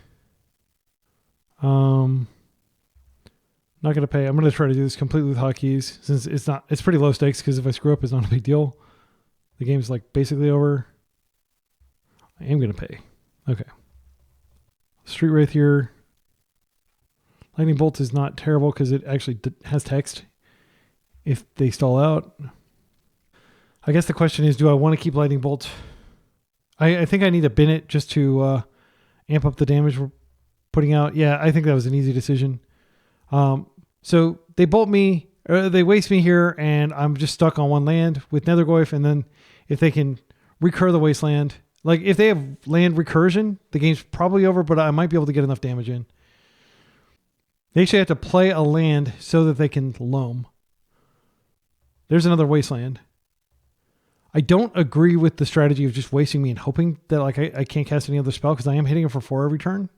Speaker 1: Not going to pay. I'm going to try to do this completely with hotkeys since it's pretty low stakes because if I screw up, it's not a big deal. The game's like basically over. I am going to pay. Okay. Street Wraith here. Lightning Bolt is not terrible because it actually has text if they stall out. I guess the question is, do I want to keep Lightning Bolt? I think I need to bin it just to amp up the damage we're putting out. Yeah, I think that was an easy decision. So they bolt me, or they waste me here, and I'm just stuck on 1 land with Nethergoyf, and then if they can recur the Wasteland, like if they have land recursion, the game's probably over, but I might be able to get enough damage in. They actually have to play a land so that they can loam. There's another Wasteland. I don't agree with the strategy of just wasting me and hoping that like I can't cast any other spell because I am hitting them for 4 every turn.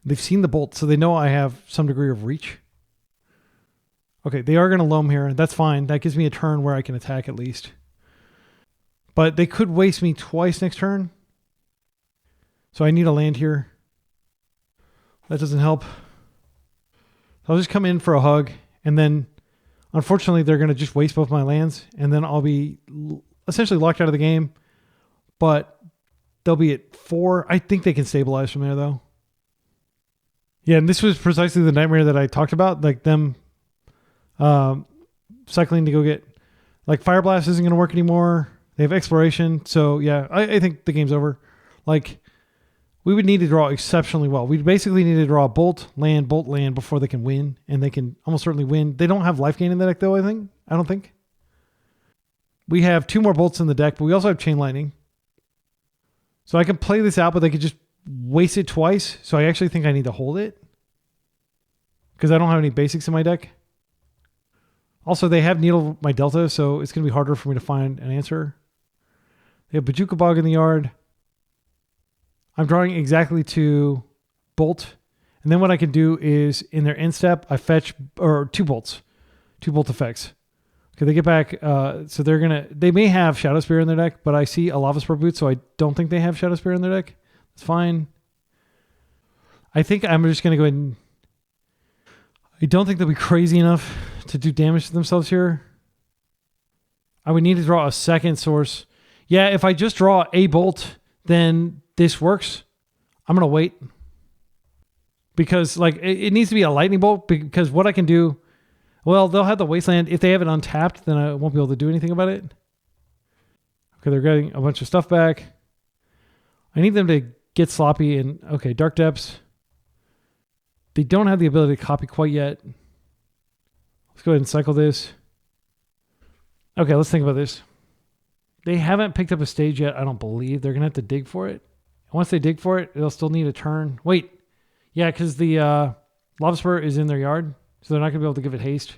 Speaker 1: They've seen the bolt, so they know I have some degree of reach. Okay, they are going to loam here. That's fine. That gives me a turn where I can attack at least. But they could waste me twice next turn. So I need a land here. That doesn't help. I'll just come in for a hug, and then unfortunately they're going to just waste both my lands, and then I'll be essentially locked out of the game. But they'll be at 4. I think they can stabilize from there, though. Yeah, and this was precisely the nightmare that I talked about, like them cycling to go get... Like, Fireblast isn't going to work anymore. They have Exploration, so yeah, I think the game's over. Like, we would need to draw exceptionally well. We basically need to draw bolt, land before they can win, and they can almost certainly win. They don't have life gain in the deck, though, I don't think. We have 2 more bolts in the deck, but we also have Chain Lightning. So I can play this out, but they could just waste it twice. So I actually think I need to hold it because I don't have any basics in my deck. Also, they have Needle my Delta, so it's going to be harder for me to find an answer. They have Bajuka Bog in the yard. I'm drawing exactly to bolt. And then what I can do is in their end step, I fetch, or 2 bolts, 2 bolt effects. Okay, they get back. So they may have Shadow Spear in their deck, but I see a Lava Spur Boot, so I don't think they have Shadow Spear in their deck. It's fine. I think I'm just going to go ahead and... I don't think they'll be crazy enough to do damage to themselves here. I would need to draw a second source. Yeah, if I just draw a bolt, then this works. I'm going to wait. Because like it needs to be a lightning bolt, because what I can do... Well, they'll have the Wasteland. If they have it untapped, then I won't be able to do anything about it. Okay, they're getting a bunch of stuff back. I need them to get sloppy and... Okay, Dark Depths. They don't have the ability to copy quite yet. Let's go ahead and cycle this. Okay, let's think about this. They haven't picked up a stage yet, I don't believe. They're going to have to dig for it. Once they dig for it, they'll still need a turn. Wait. Yeah, because the Lava Spur is in their yard, so they're not going to be able to give it haste.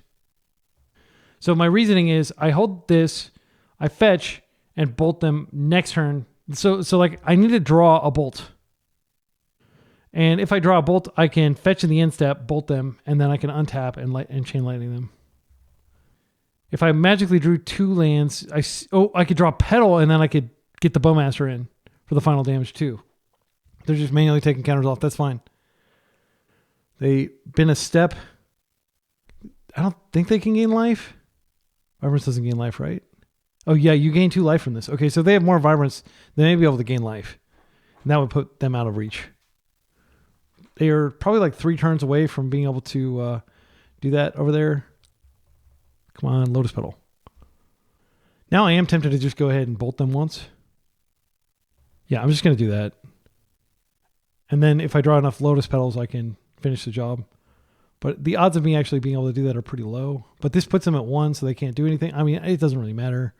Speaker 1: So my reasoning is I hold this, I fetch, and bolt them next turn. So like I need to draw a bolt. And if I draw a bolt, I can fetch in the end step, bolt them, and then I can untap and chain lightning them. If I magically drew 2 lands, I could draw Petal, and then I could get the Bowmaster in for the final damage too. They're just manually taking counters off. That's fine. They've been a step. I don't think they can gain life. Vibrance doesn't gain life, right? Oh, yeah, you gain 2 life from this. Okay, so they have more Vibrance. They may be able to gain life. And that would put them out of reach. They are probably like 3 turns away from being able to do that over there. Come on, Lotus Petal. Now I am tempted to just go ahead and bolt them once. Yeah, I'm just going to do that. And then if I draw enough Lotus Petals, I can finish the job. But the odds of me actually being able to do that are pretty low. But this puts them at 1, so they can't do anything. I mean, it doesn't really matter.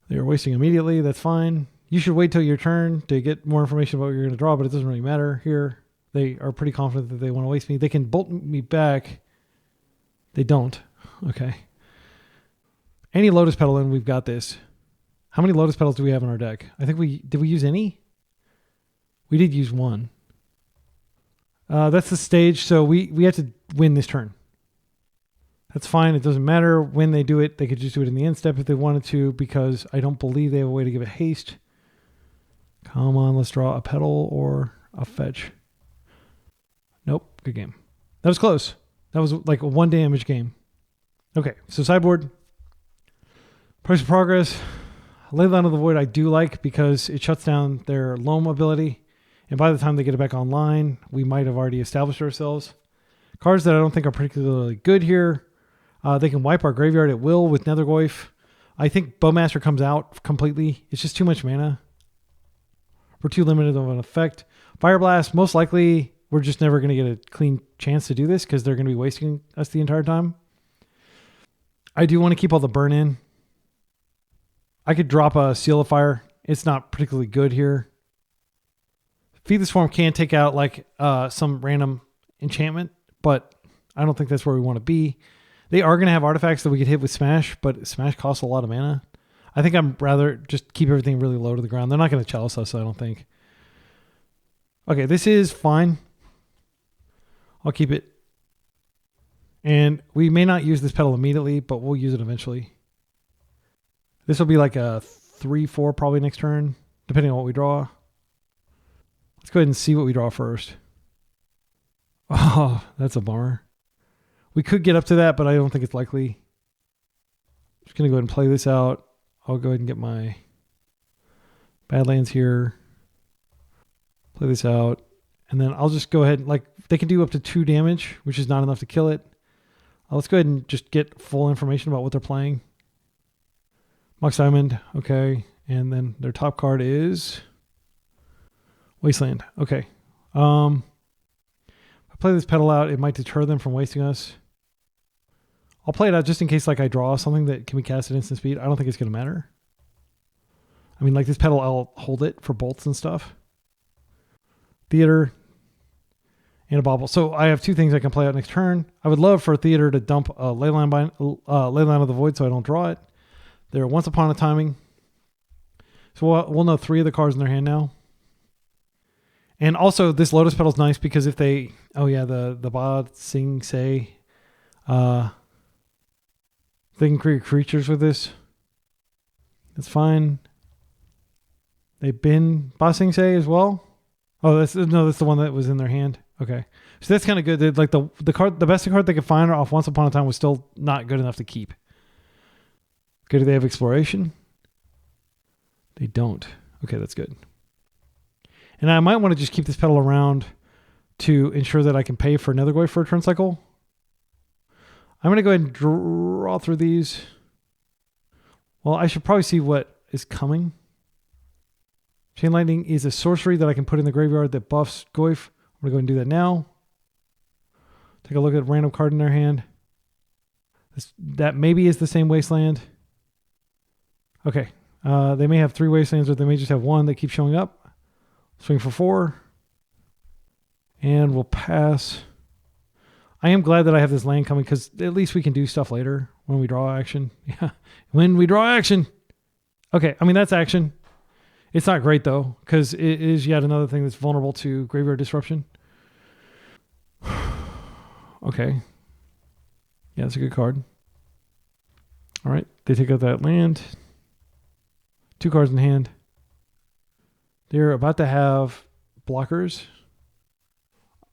Speaker 1: They're wasting immediately. That's fine. You should wait till your turn to get more information about what you're going to draw, but it doesn't really matter here. They are pretty confident that they want to waste me. They can bolt me back. They don't. Okay. Any Lotus Petal and we've got this. How many Lotus Petals do we have in our deck? I think did we use any? We did use 1. That's the stage, so we have to win this turn. That's fine. It doesn't matter when they do it. They could just do it in the end step if they wanted to, because I don't believe they have a way to give it haste. Come on, let's draw a petal or a fetch. Nope, good game. That was close. That was like a 1 damage game. Okay, so sideboard. Price of Progress. Leyline of the Void I do like because it shuts down their loam ability. And by the time they get it back online, we might have already established ourselves. Cards that I don't think are particularly good here. They can wipe our graveyard at will with Nethergoyf. I think Bowmaster comes out completely. It's just too much mana. We're too limited of an effect. Fireblast, most likely we're just never going to get a clean chance to do this because they're going to be wasting us the entire time. I do want to keep all the burn in. I could drop a Seal of Fire. It's not particularly good here. Feed the Swarm can take out like some random enchantment, but I don't think that's where we want to be. They are going to have artifacts that we could hit with Smash, but Smash costs a lot of mana. I think I'm rather just keep everything really low to the ground. They're not going to chalice us, I don't think. Okay, this is fine. I'll keep it. And we may not use this petal immediately, but we'll use it eventually. This will be like a 3-4 probably next turn, depending on what we draw. Let's go ahead and see what we draw first. Oh, that's a bummer. We could get up to that, but I don't think it's likely. Just going to go ahead and play this out. I'll go ahead and get my Badlands here. Play this out. And then I'll just go ahead, like they can do up to 2 damage, which is not enough to kill it. Let's go ahead and just get full information about what they're playing. Mox Diamond, okay. And then their top card is Wasteland. Okay. If I play this petal out, it might deter them from wasting us. I'll play it out just in case like I draw something that can be cast at instant speed. I don't think it's going to matter. I mean, like this petal, I'll hold it for bolts and stuff. Theater and a bauble. So I have 2 things I can play out next turn. I would love for a Theater to dump a Leyline of the Void so I don't draw it. They're Once Upon a Timing. So we'll know 3 of the cards in their hand now. And also this Lotus Petal's nice because if they, oh yeah, the Ba Sing Se, they can create creatures with this. That's fine. They've been Ba Sing Se as well. Oh, that's the one that was in their hand. Okay, so that's kind of good. They're like the best card they could find off Once Upon a Time was still not good enough to keep. Okay, do they have Exploration? They don't. Okay, that's good. And I might want to just keep this petal around to ensure that I can pay for Nethergoyf for a turn cycle. I'm going to go ahead and draw through these. Well, I should probably see what is coming. Chain Lightning is a sorcery that I can put in the graveyard that buffs Goyf. I'm going to go ahead and do that now. Take a look at a random card in their hand. That maybe is the same Wasteland. Okay. They may have 3 Wastelands or they may just have 1 that keeps showing up. Swing for 4. And we'll pass. I am glad that I have this land coming because at least we can do stuff later when we draw action. Yeah, when we draw action. Okay, I mean, that's action. It's not great, though, because it is yet another thing that's vulnerable to graveyard disruption. Okay. Yeah, that's a good card. All right, they take out that land. 2 cards in hand. They're about to have blockers.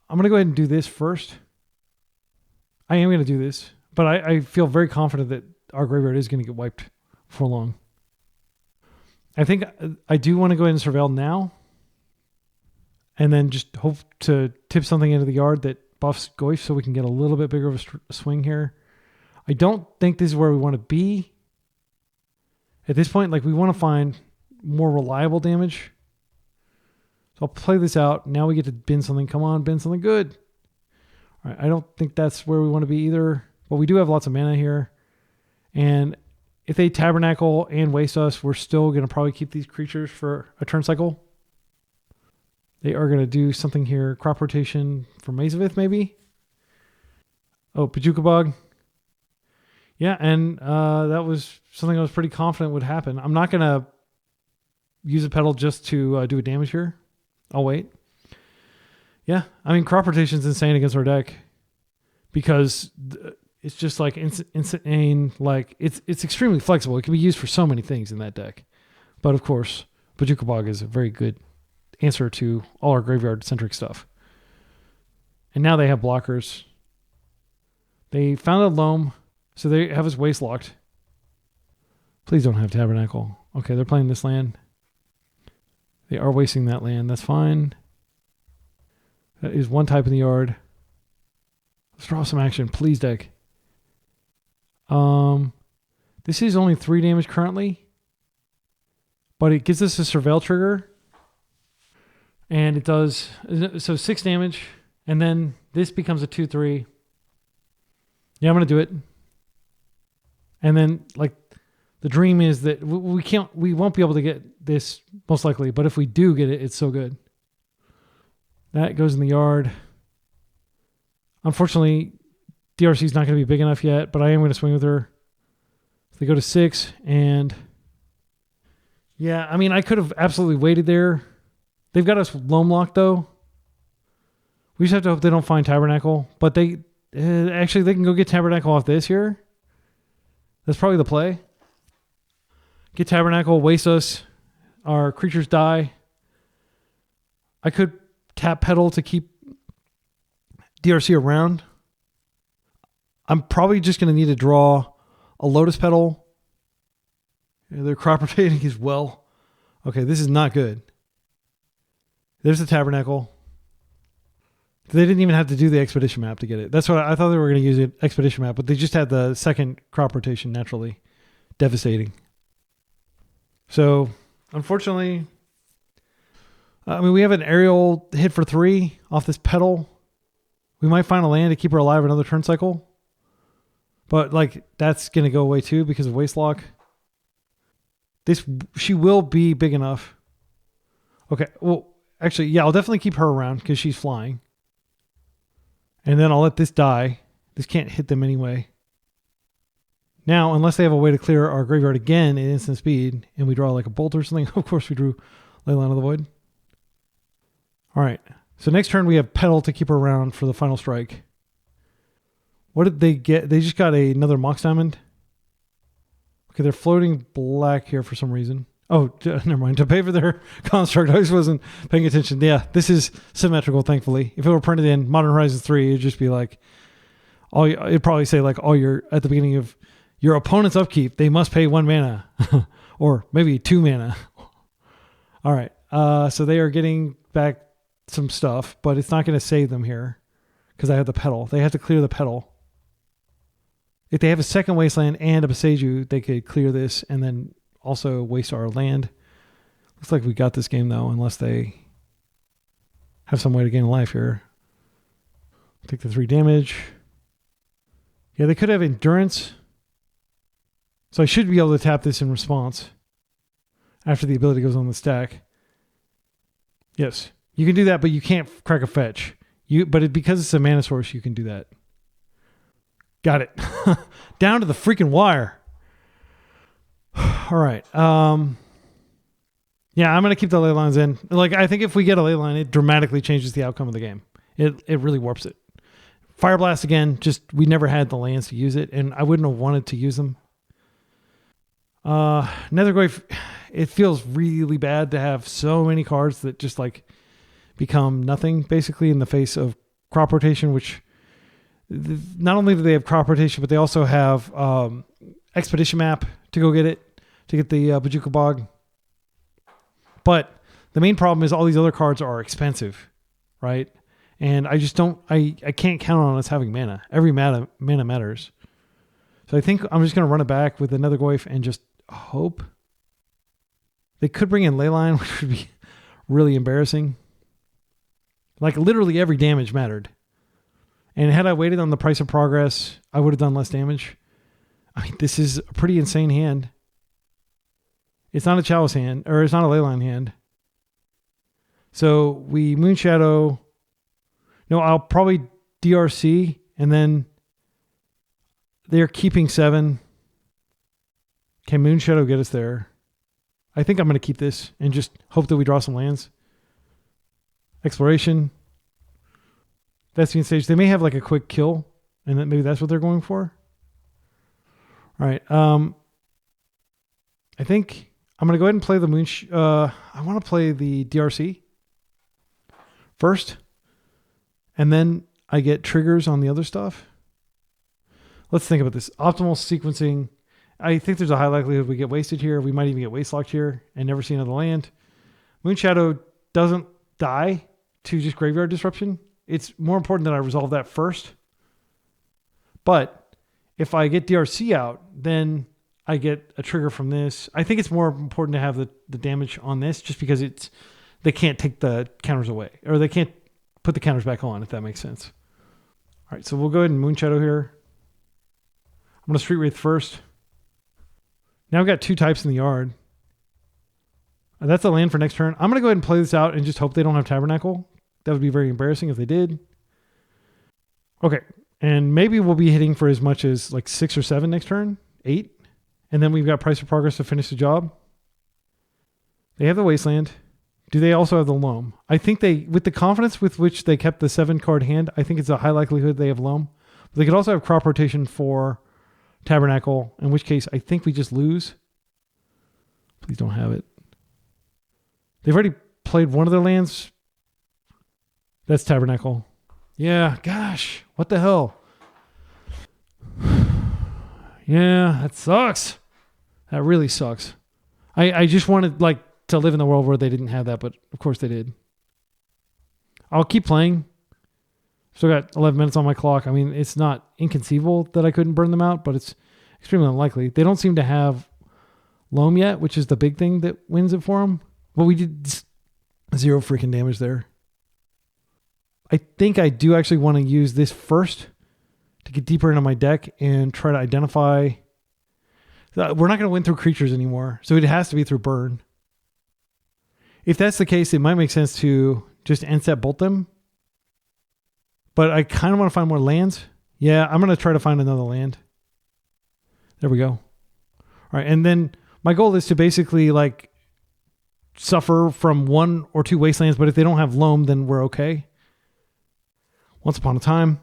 Speaker 1: I'm going to go ahead and do this first. I am going to do this, but I feel very confident that our graveyard is going to get wiped for long. I think I do want to go ahead and surveil now, and then just hope to tip something into the yard that buffs Goyf so we can get a little bit bigger of a swing here. I don't think this is where we want to be. At this point, like, we want to find more reliable damage. So I'll play this out. Now we get to bin something. Come on, bin something good. All right, I don't think that's where we want to be either. But we do have lots of mana here. And if they tabernacle and waste us, we're still going to probably keep these creatures for a turn cycle. They are going to do something here. Crop rotation for Mazavith, maybe? Oh, Pajuka Bog. Yeah, and that was something I was pretty confident would happen. I'm not going to use a pedal just to do a damage here. I'll wait. Yeah, I mean, crop rotation is insane against our deck because it's just like insane. Like, it's extremely flexible. It can be used for so many things in that deck. But of course, Pajuka Bog is a very good answer to all our graveyard-centric stuff. And now they have blockers. They found a loam, so they have us waste locked. Please don't have Tabernacle. Okay, they're playing this land. They are wasting that land. That's fine. That is one type in the yard. Let's draw some action, please, deck. This is only 3 damage currently, but it gives us a surveil trigger. And it does, so 6 damage, and then this becomes a 2/3. Yeah, I'm going to do it. And then, like, the dream is that we won't be able to get this, most likely, but if we do get it, it's so good. That goes in the yard. Unfortunately, DRC is not going to be big enough yet, but I am going to swing with her. So they go to 6, and yeah, I mean, I could have absolutely waited there. They've got us loam locked, though. We just have to hope they don't find Tabernacle. But they actually, they can go get Tabernacle off this here. That's probably the play. Get Tabernacle, waste us. Our creatures die. I could tap pedal to keep DRC around. I'm probably just going to need to draw a Lotus Petal. Yeah, they're crop rotating as well. Okay, this is not good. There's the Tabernacle. They didn't even have to do the Expedition map to get it. That's what I thought they were going to use the Expedition map, but they just had the second crop rotation naturally. Devastating. So, unfortunately, I mean, we have an aerial hit for 3 off this pedal. We might find a land to keep her alive another turn cycle. But, like, that's going to go away too because of Wastelock. She will be big enough. Okay, well, actually, yeah, I'll definitely keep her around because she's flying. And then I'll let this die. This can't hit them anyway. Now, unless they have a way to clear our graveyard again in instant speed, and we draw like a bolt or something, of course we drew Leyline of the Void. All right, so next turn we have Petal to keep her around for the final strike. What did they get? They just got another Mox Diamond. Okay, they're floating black here for some reason. Oh, never mind. To pay for their construct, I just wasn't paying attention. Yeah, this is symmetrical, thankfully. If it were printed in Modern Horizons 3, it'd just be like, it'd probably say like, at the beginning of your opponent's upkeep, they must pay 1 mana. Or maybe 2 mana. All right. So they are getting back some stuff, but it's not going to save them here because I have the Petal. They have to clear the Petal. If they have a second Wasteland and a Boseiju, they could clear this and then also waste our land. Looks like we got this game though, unless they have some way to gain a life here. Take the 3 damage. Yeah, they could have Endurance. So I should be able to tap this in response after the ability goes on the stack. Yes, you can do that, but you can't crack a fetch. Because it's a mana source, you can do that. Got it. Down to the freaking wire. All right. Yeah, I'm going to keep the ley lines in. Like, I think if we get a ley line, it dramatically changes the outcome of the game. It really warps it. Fireblast, again, we never had the lands to use it, and I wouldn't have wanted to use them. Nethergrave, it feels really bad to have so many cards that just, like, become nothing, basically, in the face of crop rotation, which not only do they have crop rotation, but they also have expedition map to go get it, to get the Bajuka Bog. But the main problem is all these other cards are expensive, right? And I just don't, I can't count on us having mana. Every mana matters. So I think I'm just going to run it back with another Goyf and just hope. They could bring in Leyline, which would be really embarrassing. Like literally every damage mattered. And had I waited on the Price of Progress, I would have done less damage. I mean, this is a pretty insane hand. It's not a Chalice hand, or it's not a Leyline hand. So we Moonshadow. No, I'll probably DRC, and then they're keeping 7. Can Moonshadow get us there? I think I'm going to keep this and just hope that we draw some lands. Exploration. That's the stage. They may have like a quick kill, and then maybe that's what they're going for. All right. I think I'm going to go ahead and play the I want to play the DRC first, and then I get triggers on the other stuff. Let's think about this. Optimal sequencing. I think there's a high likelihood we get wasted here. We might even get wastelocked here and never see another land. Moonshadow doesn't die to just graveyard disruption. It's more important that I resolve that first. But if I get DRC out, then I get a trigger from this. I think it's more important to have the damage on this just because they can't take the counters away, or they can't put the counters back on, if that makes sense. All right, so we'll go ahead and Moonshadow here. I'm going to Street Wraith first. Now I've got 2 types in the yard. That's a land for next turn. I'm going to go ahead and play this out and just hope they don't have Tabernacle. That would be very embarrassing if they did. Okay, and maybe we'll be hitting for as much as like 6 or 7 next turn. 8. And then we've got Price of Progress to finish the job. They have the Wasteland. Do they also have the Loam? I think with the confidence with which they kept the 7-card hand, I think it's a high likelihood they have Loam. But they could also have crop rotation for Tabernacle, in which case I think we just lose. Please don't have it. They've already played one of their lands. That's Tabernacle. Yeah, gosh, what the hell? Yeah, that sucks. That really sucks. I just wanted to live in the world where they didn't have that, but of course they did. I'll keep playing. Still got 11 minutes on my clock. I mean, it's not inconceivable that I couldn't burn them out, but it's extremely unlikely. They don't seem to have Loam yet, which is the big thing that wins it for them. Well, we did 0 freaking damage there. I think I do actually want to use this first to get deeper into my deck and try to identify. We're not going to win through creatures anymore, so it has to be through burn. If that's the case, it might make sense to just end step bolt them. But I kind of want to find more lands. Yeah, I'm going to try to find another land. There we go. All right, and then my goal is to basically suffer from 1 or 2 wastelands, but if they don't have Loam, then we're okay. Once upon a time.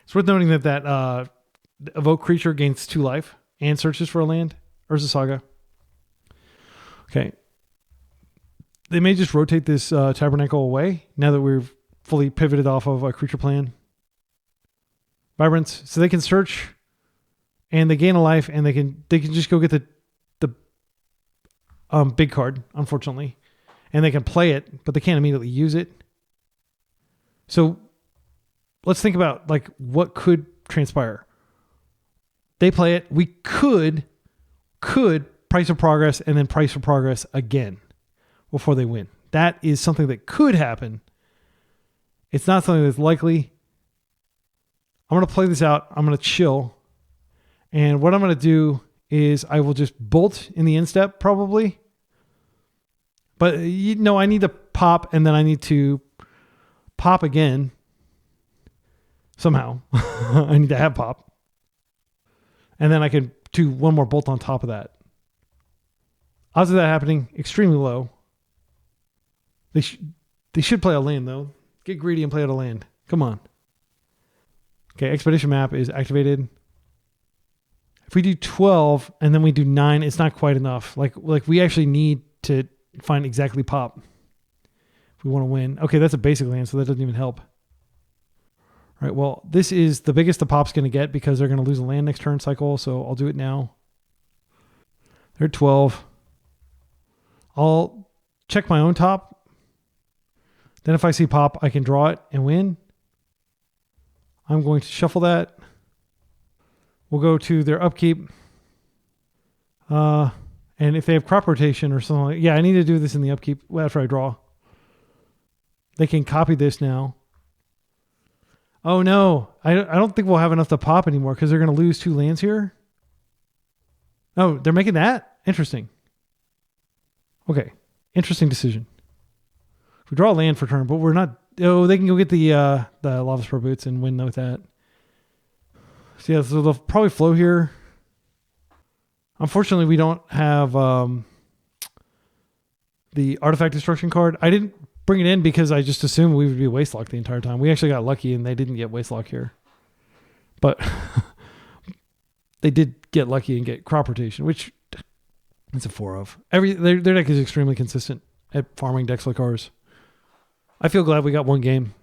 Speaker 1: It's worth noting that evoke creature gains 2 life and searches for a land. Urza Saga. Okay. They may just rotate this Tabernacle away now that we've fully pivoted off of a creature plan. Vibrance. So they can search and they gain a life and they can just go get the big card, unfortunately. And they can play it, but they can't immediately use it. So let's think about what could transpire. They play it. We could Price of Progress and then Price of Progress again before they win. That is something that could happen. It's not something that's likely. I'm going to play this out. I'm going to chill. And what I'm going to do is I will just bolt in the instep probably. But I need to pop and then I need to pop again. Somehow. I need to have pop. And then I can do one more bolt on top of that. Odds of that happening, extremely low. They should play a land though. Get greedy and play out a land. Come on. Okay, Expedition Map is activated. If we do 12 and then we do 9, it's not quite enough. Like we actually need to find exactly pop if we want to win. Okay, that's a basic land, so that doesn't even help. All right, well, this is the biggest the pop's going to get because they're going to lose a land next turn cycle, so I'll do it now. They're at 12. I'll check my own top. Then if I see pop, I can draw it and win. I'm going to shuffle that. We'll go to their upkeep. And if they have crop rotation or something like, yeah, I need to do this in the upkeep after I draw. They can copy this now. Oh no, I don't think we'll have enough to pop anymore because they're going to lose 2 lands here. Oh, they're making that? Interesting. Okay, interesting decision. We draw a land for turn, but we're not. Oh, they can go get the Lava Spur Boots and win with that. So yeah, so they'll probably flow here. Unfortunately, we don't have the Artifact Destruction card. I didn't bring it in because I just assumed we would be Wastelock the entire time. We actually got lucky and they didn't get Wastelock here. But they did get lucky and get crop rotation, which it's a 4 of. Their deck is extremely consistent at farming decks like ours. I feel glad we got one game.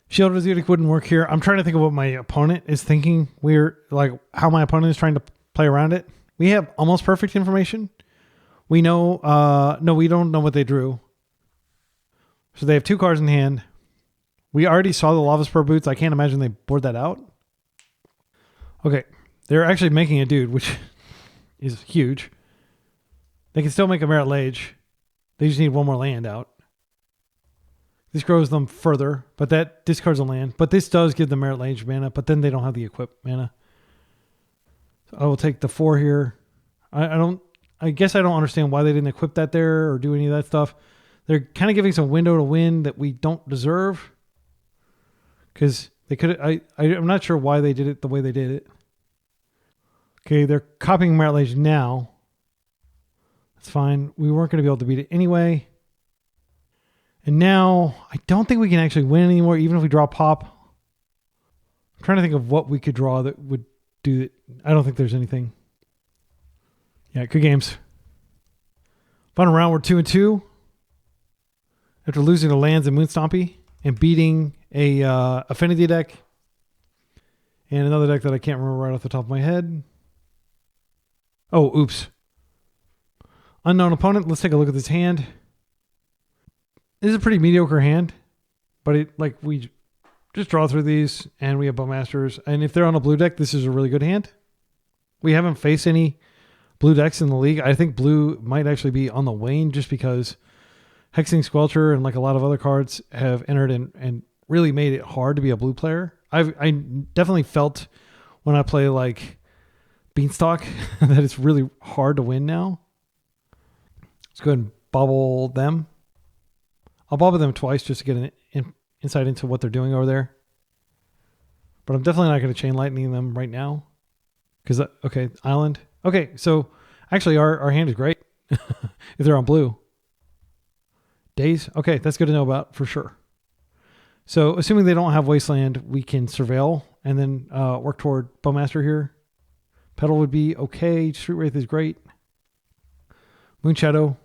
Speaker 1: Shield of Zodiac wouldn't work here. I'm trying to think of what my opponent is thinking. How my opponent is trying to play around it. We have almost perfect information. We know, no, we don't know what they drew. So they have 2 cards in hand. We already saw the Lava Spur Boots. I can't imagine they board that out. Okay. They're actually making a dude, which is huge. They can still make a Merit Lage. They just need 1 more land out. This grows them further, but that discards a land. But this does give them Merit Lage mana, but then they don't have the equip mana. So I will take the 4 here. I guess I don't understand why they didn't equip that there or do any of that stuff. They're kind of giving some window to win that we don't deserve. Because they could. I'm not sure why they did it the way they did it. Okay, they're copying Merit Lage now. That's fine. We weren't going to be able to beat it anyway. And now, I don't think we can actually win anymore, even if we draw pop. I'm trying to think of what we could draw that would do it. I don't think there's anything. Yeah, good games. Final round, we're 2-2. After losing to lands and Moonstompy and beating a Affinity deck and another deck that I can't remember right off the top of my head. Oh, oops. Unknown opponent. Let's take a look at this hand. This is a pretty mediocre hand, but we just draw through these and we have Bowmasters. And if they're on a blue deck, this is a really good hand. We haven't faced any blue decks in the league. I think blue might actually be on the wane just because Hexing Squelcher and a lot of other cards have entered and really made it hard to be a blue player. I definitely felt when I play Beanstalk that it's really hard to win now. Let's go ahead and bubble them. I'll bubble them twice just to get an insight into what they're doing over there. But I'm definitely not going to chain lightning them right now. Okay, island. Okay, so actually our hand is great if they're on blue. Days. Okay, that's good to know about for sure. So assuming they don't have Wasteland, we can surveil and then work toward Bowmaster here. Petal would be okay. Street Wraith is great. Moonshadow. All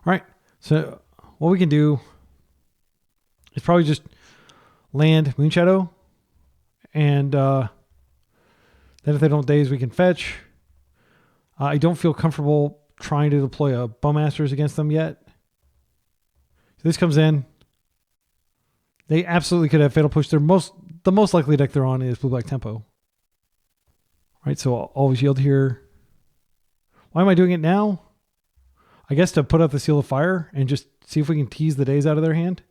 Speaker 1: right, so what we can do is probably just land Moonshadow. And then if they don't daze, we can fetch. I don't feel comfortable trying to deploy a Bowmasters against them yet. So this comes in. They absolutely could have Fatal Push. The most likely deck they're on is Blue-Black Tempo. All right, so I'll always yield here. Why am I doing it now? I guess to put out the Seal of Fire and just see if we can tease the days out of their hand.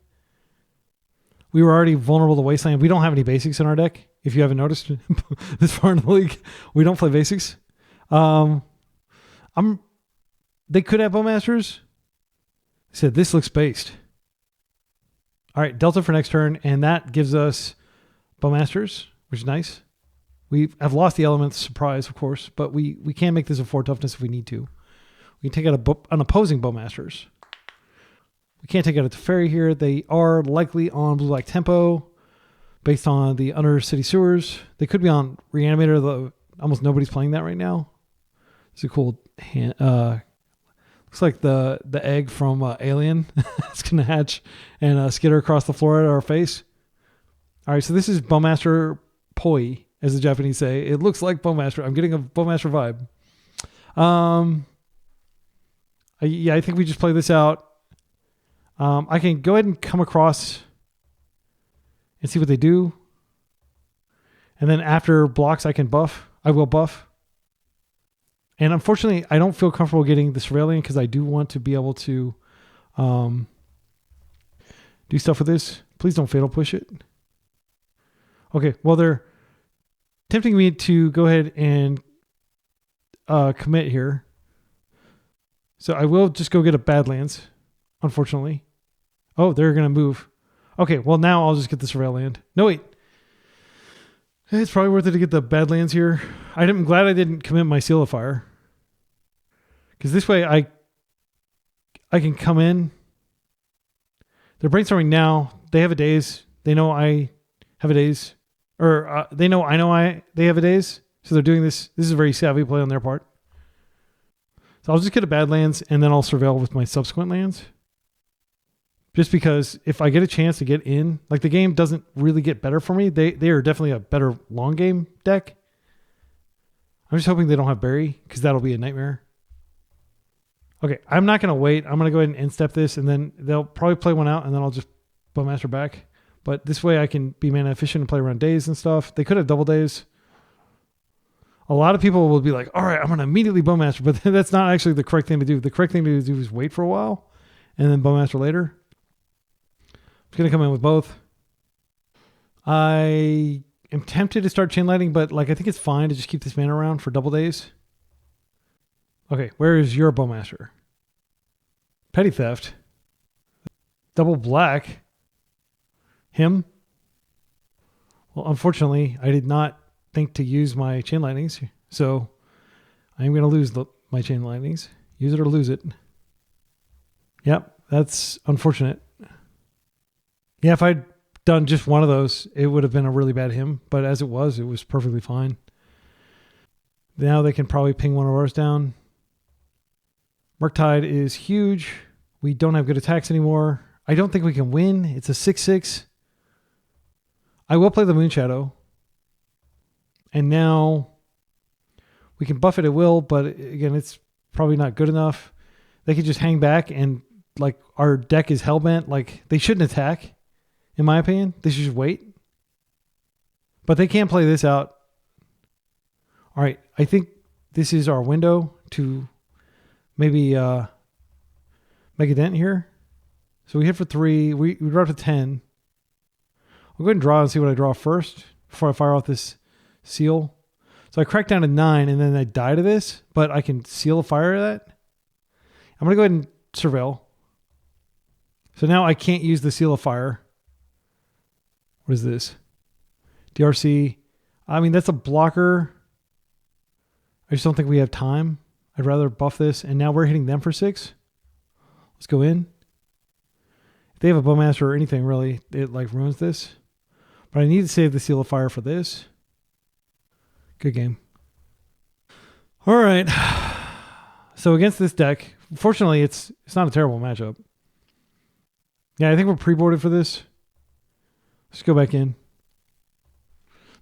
Speaker 1: We were already vulnerable to Wasteland. We don't have any basics in our deck. If you haven't noticed this far in the league, we don't play basics. They could have Bowmasters. I said this looks based. All right, Delta for next turn, and that gives us Bowmasters, which is nice. We have lost the Elements, surprise, of course, but we can make this a 4 toughness if we need to. We can take out an opposing Bowmasters. We can't take out a Teferi here. They are likely on Blue-Black Tempo based on the Undercity Sewers. They could be on Reanimator, though almost nobody's playing that right now. It's a cool hand. Looks like the egg from Alien. It's going to hatch and skitter across the floor at our face. All right, so this is Bowmaster Poi, as the Japanese say. It looks like Bowmaster. I'm getting a Bowmaster vibe. Yeah, I think we just play this out. I can go ahead and come across and see what they do. And then after blocks, I can buff. I will buff. And unfortunately, I don't feel comfortable getting the Surveillant because I do want to be able to do stuff with this. Please don't fatal push it. Okay, well, they're tempting me to go ahead and commit here. So I will just go get a Badlands, unfortunately. Oh, they're going to move. Okay, well, now I'll just get the Surveillant. No, wait. It's probably worth it to get the Badlands here. I'm glad I didn't commit my Seal of Fire. Because this way I can come in. They're brainstorming now. They have a daze. They know I have a daze. Or they know they have a daze. So they're doing this. This is a very savvy play on their part. So I'll just get a Badlands and then I'll surveil with my subsequent lands. Just because if I get a chance to get in, like the game doesn't really get better for me. They are definitely a better long game deck. I'm just hoping they don't have Bury because that'll be a nightmare. Okay, I'm not going to wait. I'm going to go ahead and end step this and then they'll probably play one out and then I'll just Bowmaster back. But this way I can be mana efficient and play around days and stuff. They could have double days. A lot of people will be like, all right, I'm going to immediately Bowmaster, but that's not actually the correct thing to do. The correct thing to do is wait for a while and then Bowmaster later. I'm going to come in with both. I am tempted to start chain lightning, but like I think it's fine to just keep this mana around for double days. Okay, where is your Bowmaster? Petty Theft. Double black. Him. Well, unfortunately, I did not think to use my chain lightnings, so I am going to lose my chain lightnings. Use it or lose it. Yep, that's unfortunate. Yeah, if I'd done just one of those, it would have been a really bad him. But as it was perfectly fine. Now they can probably ping one of ours down. Murktide is huge. We don't have good attacks anymore. I don't think we can win. It's a 6/6. I will play the Moonshadow. And now we can buff it at will, but again, it's probably not good enough. They could just hang back and like our deck is hellbent. Like they shouldn't attack. In my opinion, they should just wait. But they can't play this out. All right, I think this is our window to maybe make a dent here. So we hit for 3. We draw to 10. I'll go ahead and draw and see what I draw first before I fire off this seal. So I crack down to 9 and then I die to this, but I can seal a fire that. I'm going to go ahead and surveil. So now I can't use the seal of fire. What is this? DRC. I mean, that's a blocker. I just don't think we have time. I'd rather buff this. And now we're hitting them for 6. Let's go in. If they have a Bowmaster or anything, really, it like ruins this. But I need to save the Seal of Fire for this. Good game. All right. So against this deck, fortunately, it's not a terrible matchup. Yeah, I think we're pre-boarded for this. Let's go back in.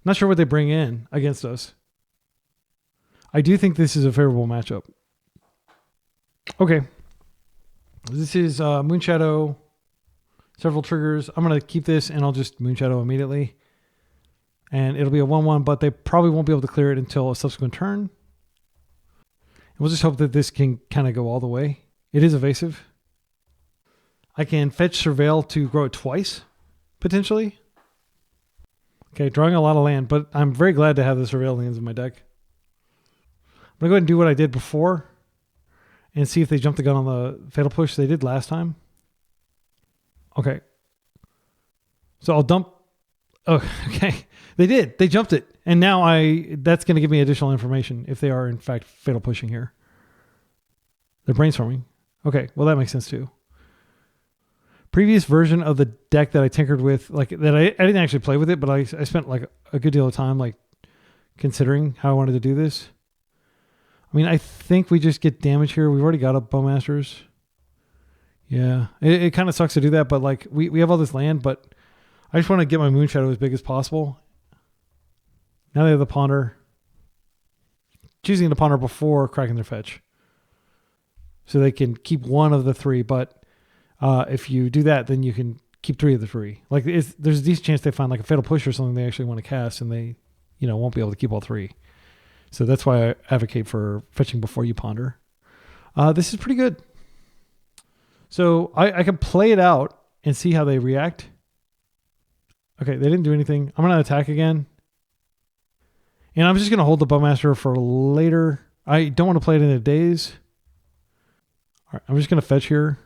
Speaker 1: Not sure what they bring in against us. I do think this is a favorable matchup. Okay. This is Moonshadow. Several triggers. I'm going to keep this and I'll just Moonshadow immediately. And it'll be a 1/1, but they probably won't be able to clear it until a subsequent turn. And we'll just hope that this can kind of go all the way. It is evasive. I can fetch Surveil to grow it twice, potentially. Okay, drawing a lot of land, but I'm very glad to have the Surveil lands in my deck. I'm going to go ahead and do what I did before and see if they jump the gun on the Fatal Push they did last time. Okay. So I'll dump. Oh, okay. They did. They jumped it. And now that's going to give me additional information if they are in fact Fatal Pushing here. They're brainstorming. Okay, well that makes sense too. Previous version of the deck that I tinkered with, like that I didn't actually play with it, but I spent like a good deal of time like considering how I wanted to do this. I mean, I think we just get damage here. We've already got a Bowmasters. Yeah, it kind of sucks to do that, but like we have all this land, but I just want to get my Moonshadow as big as possible. Now they have the Ponder. Choosing the Ponder before cracking their fetch. So they can keep one of the 3, but if you do that, then you can keep 3 of the 3. Like there's a decent chance they find like a Fatal Push or something they actually want to cast, and they, won't be able to keep all 3. So that's why I advocate for fetching before you Ponder. This is pretty good. So I can play it out and see how they react. Okay, they didn't do anything. I'm going to attack again. And I'm just going to hold the Bowmaster for later. I don't want to play it in a daze. All right, I'm just going to fetch here.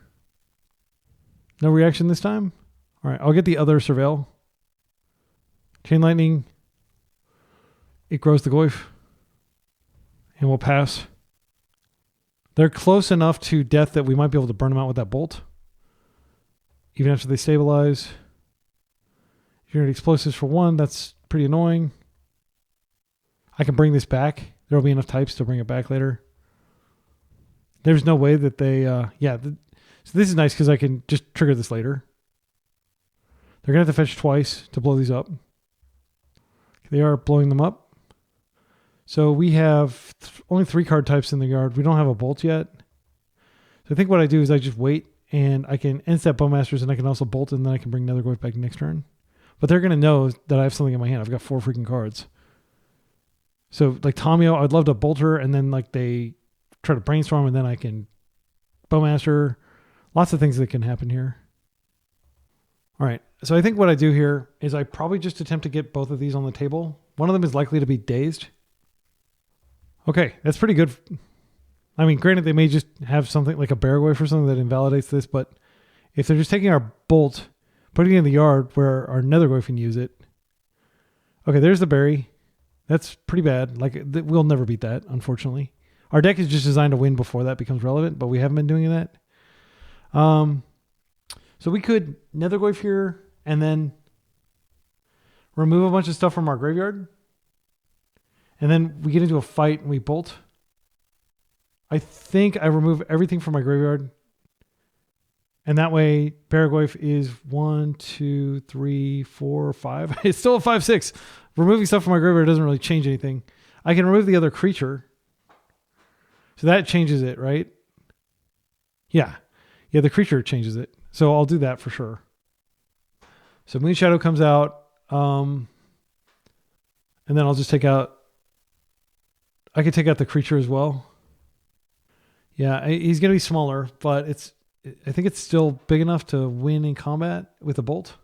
Speaker 1: No reaction this time. All right, I'll get the other Surveil. Chain Lightning. It grows the Goyf. And we'll pass. They're close enough to death that we might be able to burn them out with that bolt. Even after they stabilize. Generate explosives for 1. That's pretty annoying. I can bring this back. There will be enough types to bring it back later. There's no way that they... so this is nice because I can just trigger this later. They're going to have to fetch twice to blow these up. They are blowing them up. So we have only 3 card types in the yard. We don't have a bolt yet. So I think what I do is I just wait, and I can end step Bowmasters, and I can also bolt, and then I can bring another Goyf back next turn. But they're going to know that I have something in my hand. I've got 4 freaking cards. So like Tomio, I'd love to bolt her, and then like they try to brainstorm, and then I can Bowmaster. Lots of things that can happen here. All right. So I think what I do here is I probably just attempt to get both of these on the table. One of them is likely to be dazed. Okay, that's pretty good. I mean, granted, they may just have something like a BREW or something that invalidates this, but if they're just taking our bolt, putting it in the yard where our Nether Goyf can use it. Okay, there's the berry. That's pretty bad. Like, we'll never beat that, unfortunately. Our deck is just designed to win before that becomes relevant, but we haven't been doing that. So we could Nether Goyf here and then remove a bunch of stuff from our graveyard. And then we get into a fight and we bolt. I think I remove everything from my graveyard. And that way, BREW is 1, 2, 3, 4, 5. It's still a 5, 6. Removing stuff from my graveyard doesn't really change anything. I can remove the other creature. So that changes it, right? Yeah. Yeah, the creature changes it. So I'll do that for sure. So Moonshadow comes out. And then I'll just take out... I could take out the creature as well. Yeah, he's going to be smaller, but I think it's still big enough to win in combat with a bolt.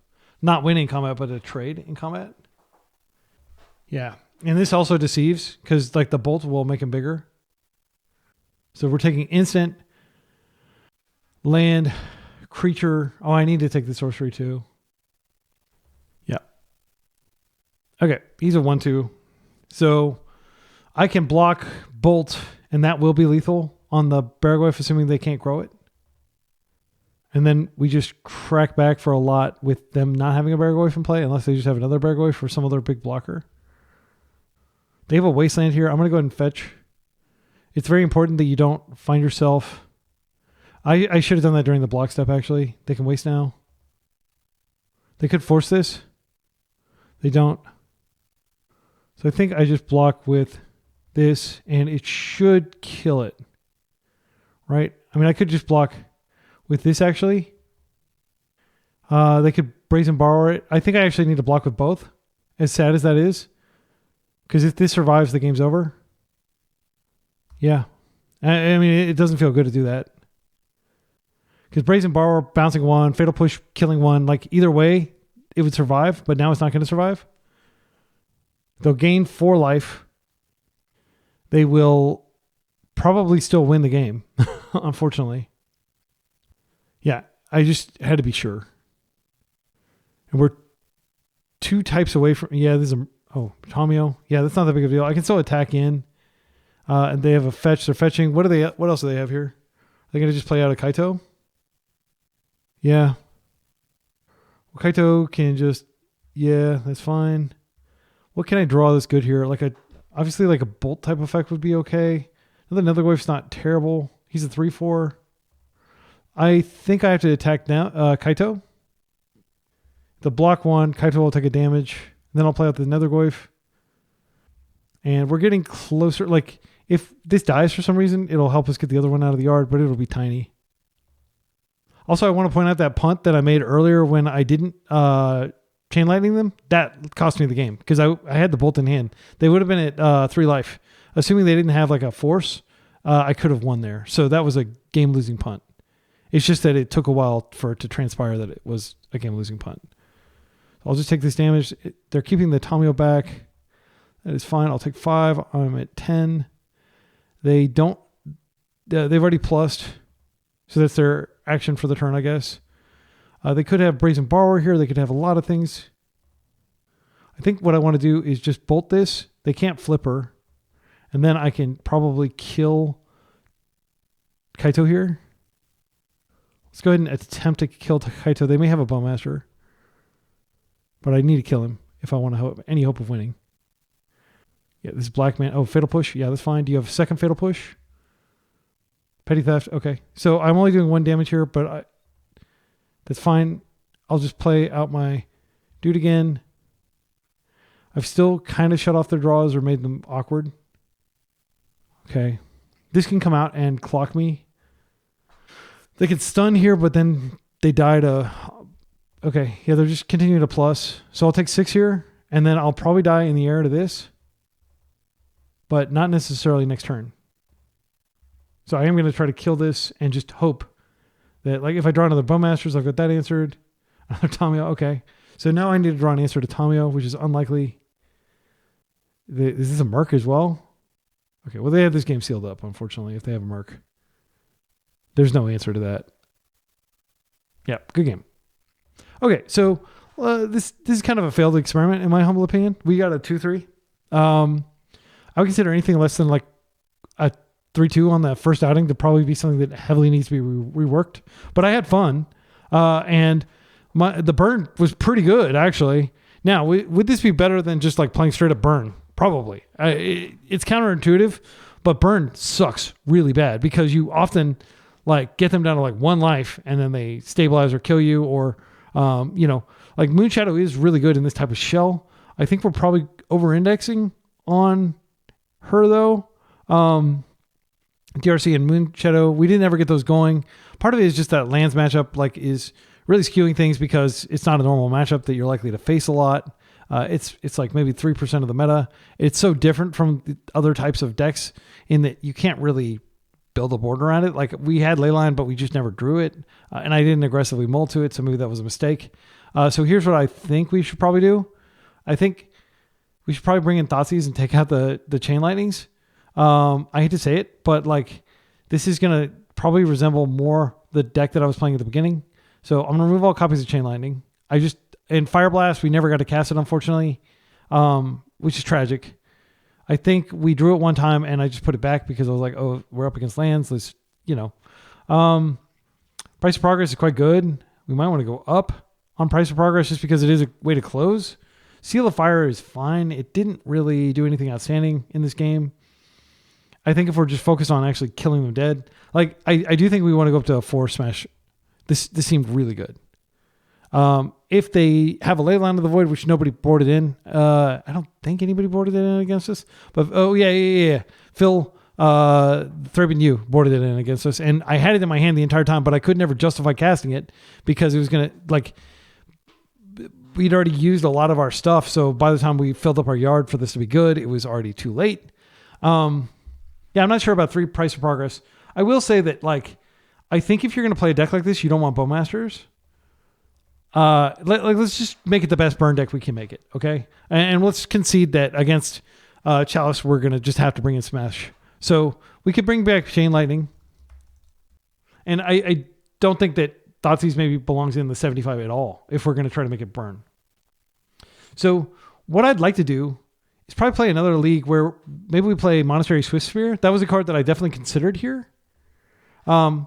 Speaker 1: Not win in combat, but a trade in combat. Yeah. And this also deceives because like the bolt will make him bigger. So we're taking instant, land, creature. Oh, I need to take the sorcery too. Yeah. Okay. He's a 1/2. So I can block bolt and that will be lethal on the BREW, assuming they can't grow it. And then we just crack back for a lot with them not having a BREW in play, unless they just have another BREW for some other big blocker. They have a Wasteland here. I'm going to go ahead and fetch. It's very important that you don't find yourself... I should have done that during the block step, actually. They can waste now. They could force this. They don't. So I think I just block with this, and it should kill it. Right? I mean, I could just block... with this, actually. They could Brazen Borrower it. I think I actually need to block with both, as sad as that is. Because if this survives, the game's over. Yeah. I mean, it doesn't feel good to do that. Because Brazen Borrower, bouncing 1, Fatal Push, killing 1. Like, either way, it would survive, but now it's not going to survive. They'll gain 4 life. They will probably still win the game, unfortunately. Yeah, I just had to be sure. And we're 2 types away from... Yeah, this is a... Oh, Tomio. Yeah, that's not that big of a deal. I can still attack in. And they have a fetch. They're fetching. What else do they have here? Are they going to just play out a Kaito? Yeah. Well, Kaito can just... Yeah, that's fine. What can I draw that's good here? Obviously, like a bolt type effect would be okay. Another Goyf's not terrible. He's a 3/4. I think I have to attack now, Kaito. The block one, Kaito will take a damage. Then I'll play out the Nethergoyf. And we're getting closer. Like, if this dies for some reason, it'll help us get the other one out of the yard, but it'll be tiny. Also, I want to point out that punt that I made earlier when I didn't chain lightning them. That cost me the game because I had the bolt in hand. They would have been at 3 life. Assuming they didn't have like a force, I could have won there. So that was a game-losing punt. It's just that it took a while for it to transpire that it was a game-losing punt. I'll just take this damage. They're keeping the Tamio back. That is fine. I'll take 5. I'm at 10. They don't... They've already plussed. So that's their action for the turn, I guess. They could have Brazen Borrower here. They could have a lot of things. I think what I want to do is just bolt this. They can't flip her. And then I can probably kill Kaito here. Let's go ahead and attempt to kill Kaito. They may have a Bowmaster. But I need to kill him if I want to have any hope of winning. Yeah, this black man. Oh, Fatal Push. Yeah, that's fine. Do you have a second Fatal Push? Petty Theft. Okay. So I'm only doing 1 damage here, but that's fine. I'll just play out my dude again. I've still kind of shut off their draws or made them awkward. Okay. This can come out and clock me. They could stun here, but then they die to... Okay, yeah, they're just continuing to plus. So I'll take 6 here, and then I'll probably die in the air to this. But not necessarily next turn. So I am going to try to kill this and just hope that, like, if I draw another Bowmasters, I've got that answered. Another Tamio, okay. So now I need to draw an answer to Tamio, which is unlikely. Is this a Merc as well? Okay, well, they have this game sealed up, unfortunately, if they have a Merc. There's no answer to that. Yeah, good game. Okay, so this is kind of a failed experiment, in my humble opinion. We got a 2-3. I would consider anything less than like a 3-2 on the first outing to probably be something that heavily needs to be reworked. But I had fun, and the burn was pretty good, actually. Now, would this be better than just like playing straight up burn? Probably. It's counterintuitive, but burn sucks really bad because you often like get them down to like 1 life and then they stabilize or kill you, or like Moonshadow is really good in this type of shell. I think we're probably over-indexing on her though. DRC and Moonshadow, we didn't ever get those going. Part of it is just that lands matchup like is really skewing things because it's not a normal matchup that you're likely to face a lot. It's like maybe 3% of the meta. It's so different from the other types of decks in that you can't really build a board around it. Like we had Leyline, but we just never drew it. And I didn't aggressively mold to it. So maybe that was a mistake. So here's what I think we should probably do. I think we should probably bring in Thoughtseize and take out the Chain Lightnings. I hate to say it, but like this is going to probably resemble more the deck that I was playing at the beginning. So I'm going to remove all copies of Chain Lightning. In Fireblast, we never got to cast it, unfortunately, which is tragic. I think we drew it one time and I just put it back because I was like, oh, we're up against lands. Let's, Price of Progress is quite good. We might want to go up on Price of Progress just because it is a way to close. Seal of Fire is fine. It didn't really do anything outstanding in this game. I think if we're just focused on actually killing them dead, like I do think we want to go up to a 4 smash. This seemed really good. If they have a Leyline of the Void, which nobody boarded in, I don't think anybody boarded it in against us. But yeah. Phil, Thraben U boarded it in against us, and I had it in my hand the entire time, but I could never justify casting it because it was gonna we'd already used a lot of our stuff. So by the time we filled up our yard for this to be good, it was already too late. Yeah, I'm not sure about 3 Price of Progress. I will say that I think if you're gonna play a deck like this, you don't want Bowmasters. Let's just make it the best burn deck we can make it, okay? And let's concede that against Chalice, we're going to just have to bring in Smash. So we could bring back Chain Lightning. And I don't think that Thoughtseize maybe belongs in the 75 at all if we're going to try to make it burn. So what I'd like to do is probably play another league where maybe we play Monastery Swift Sphere. That was a card that I definitely considered here. And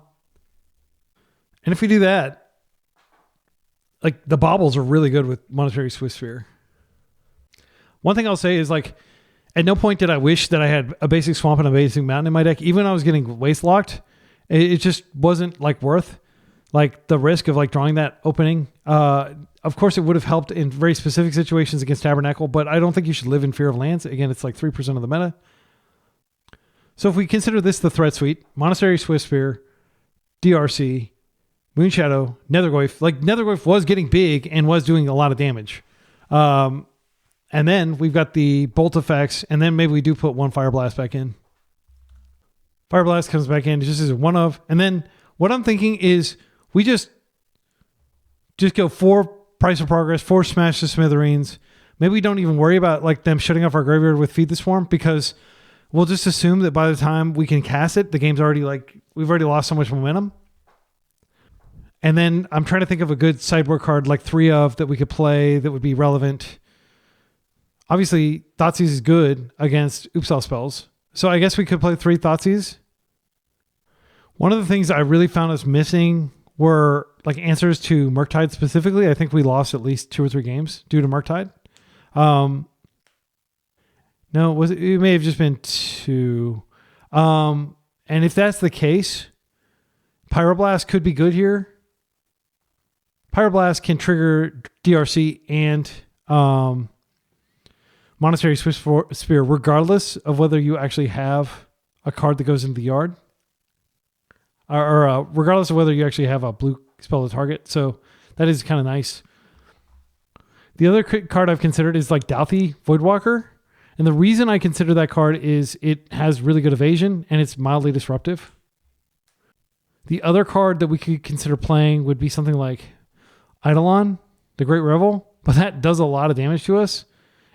Speaker 1: if we do that, like the baubles are really good with Monastery Swift Sphere. One thing I'll say is at no point did I wish that I had a basic swamp and a basic mountain in my deck. Even when I was getting waste locked, it just wasn't worth like the risk of like drawing that opening. Of course, it would have helped in very specific situations against Tabernacle, but I don't think you should live in fear of lands. Again, it's like 3% of the meta. So if we consider this the threat suite, Monastery Swiftspear, DRC, Moonshadow, Nethergoyf, like Nethergoyf was getting big and was doing a lot of damage. And then we've got the bolt effects, and then maybe we do put one Fireblast back in. Fireblast comes back in just as a one of, and then what I'm thinking is we just go 4 Price of Progress, 4 Smash to Smithereens. Maybe we don't even worry about like them shutting off our graveyard with Feed the Swarm, because we'll just assume that by the time we can cast it, the game's already like, we've already lost so much momentum. And then I'm trying to think of a good sideboard card like 3 of that we could play that would be relevant. Obviously, Thoughtseize is good against Oopsal spells. So I guess we could play 3 Thoughtseize. One of the things I really found us missing were like answers to Murktide specifically. I think we lost at least 2 or 3 games due to Murktide. No, it may have just been 2. And if that's the case, Pyroblast could be good here. Pyroblast can trigger DRC and Monastery Swiftspear regardless of whether you actually have a card that goes into the yard. Or regardless of whether you actually have a blue spell to target. So that is kind of nice. The other card I've considered is like Dauthi Voidwalker. And the reason I consider that card is it has really good evasion and it's mildly disruptive. The other card that we could consider playing would be something like Eidolon, the Great Revel. But that does a lot of damage to us.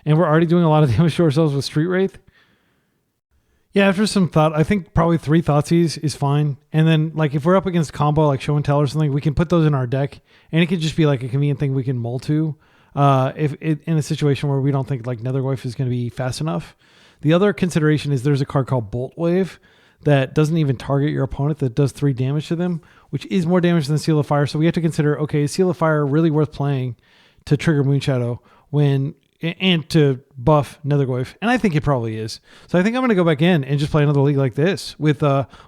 Speaker 1: And we're already doing a lot of damage to ourselves with Street Wraith. Yeah, after some thought, I think probably 3 Thoughtseize is fine. And then, like, if we're up against combo like Show and Tell or something, we can put those in our deck, and it could just be like a convenient thing we can mull to. If it, in a situation where we don't think like Nethergoyf is going to be fast enough. The other consideration is there's a card called Bolt Wave that doesn't even target your opponent, that does 3 damage to them, which is more damage than Seal of Fire. So we have to consider, okay, is Seal of Fire really worth playing to trigger Moonshadow and to buff Nethergoyf? And I think it probably is. So I think I'm going to go back in and just play another league like this with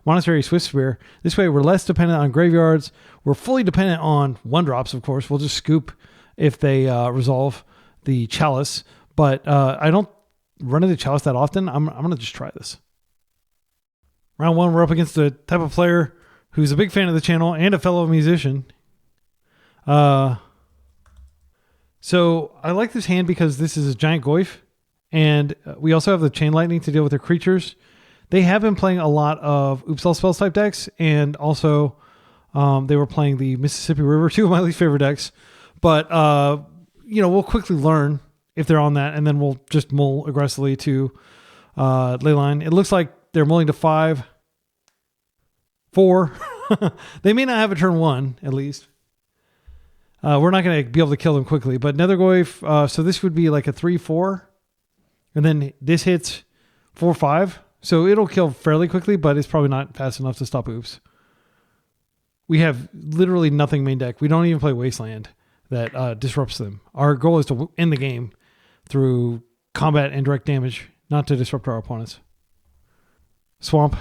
Speaker 1: Monastery Swiftspear. This way we're less dependent on graveyards. We're fully dependent on 1-drops, of course. We'll just scoop if they resolve the Chalice. But I don't run into Chalice that often. I'm going to just try this. Round 1, we're up against a type of player who's a big fan of the channel and a fellow musician. So I like this hand because this is a giant Goyf, and we also have the Chain Lightning to deal with their creatures. They have been playing a lot of Oopsal spells type decks, and also they were playing the Mississippi River, 2 of my least favorite decks. But we'll quickly learn if they're on that, and then we'll just mull aggressively to Leyline. It looks like they're mulling to 5, 4. They may not have a turn 1 at least. We're not going to be able to kill them quickly, but Nethergoyf, so this would be like a 3-4, and then this hits 4-5, so it'll kill fairly quickly, but it's probably not fast enough to stop Oops. We have literally nothing main deck. We don't even play Wasteland that disrupts them. Our goal is to end the game through combat and direct damage, not to disrupt our opponents. Swamp.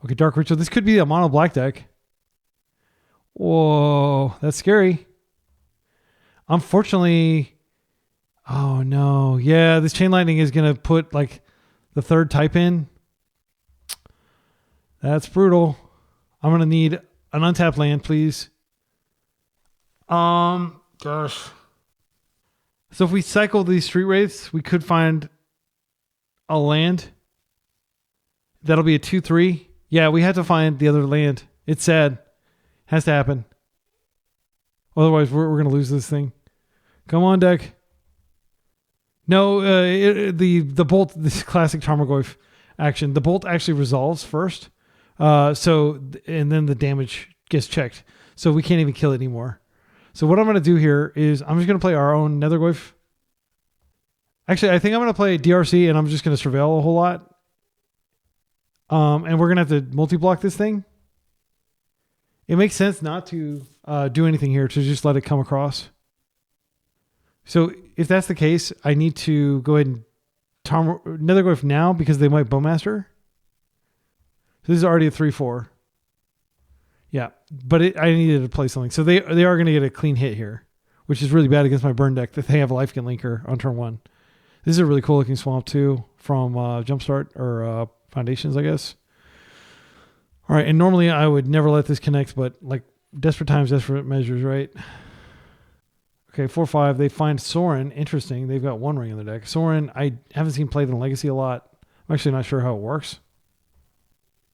Speaker 1: Okay, Dark Ritual. This could be a mono black deck. Whoa, that's scary. Unfortunately, oh no. Yeah, this Chain Lightning is going to put like the 3rd type in. That's brutal. I'm going to need an untapped land, please. Gosh. So if we cycle these Street Wraiths, we could find a land. That'll be a 2-3. Yeah, we had to find the other land. It's sad. Has to happen. Otherwise, we're going to lose this thing. Come on, deck. No, the bolt, this classic Tarmogoyf action, the bolt actually resolves first. And then the damage gets checked. So we can't even kill it anymore. So what I'm going to do here is I'm just going to play our own Nethergoyf. Actually, I think I'm going to play DRC and I'm just going to surveil a whole lot. And we're going to have to multi-block this thing. It makes sense not to do anything here, to just let it come across. So if that's the case, I need to go ahead and Nethergoyf now because they might Bowmaster. So this is already a 3-4. Yeah, but I needed to play something. So they are going to get a clean hit here, which is really bad against my burn deck that they have a life gain linker on turn 1. This is a really cool looking swamp too from Jumpstart or Foundations, I guess. All right, and normally I would never let this connect, but like desperate times, desperate measures, right? Okay, 4/5. They find Sorin. Interesting. They've got 1 ring in their deck. Sorin, I haven't seen played in Legacy a lot. I'm actually not sure how it works.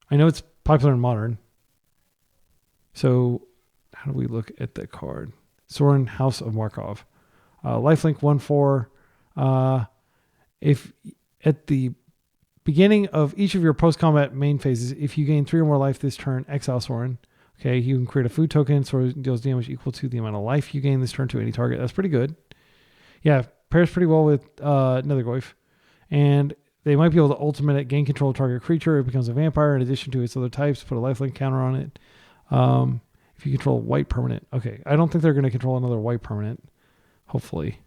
Speaker 1: I know it's popular in Modern. So how do we look at the card? Sorin, House of Markov. Lifelink 1/4. If at the beginning of each of your post-combat main phases, if you gain 3 or more life this turn, exile Sorin. Okay, you can create a food token, so it deals damage equal to the amount of life you gain this turn to any target. That's pretty good. Yeah, pairs pretty well with Nethergoyf. And they might be able to ultimate it, gain control of target creature. It becomes a vampire in addition to its other types. Put a lifelink counter on it. If you control white permanent. Okay, I don't think they're going to control another white permanent. Hopefully.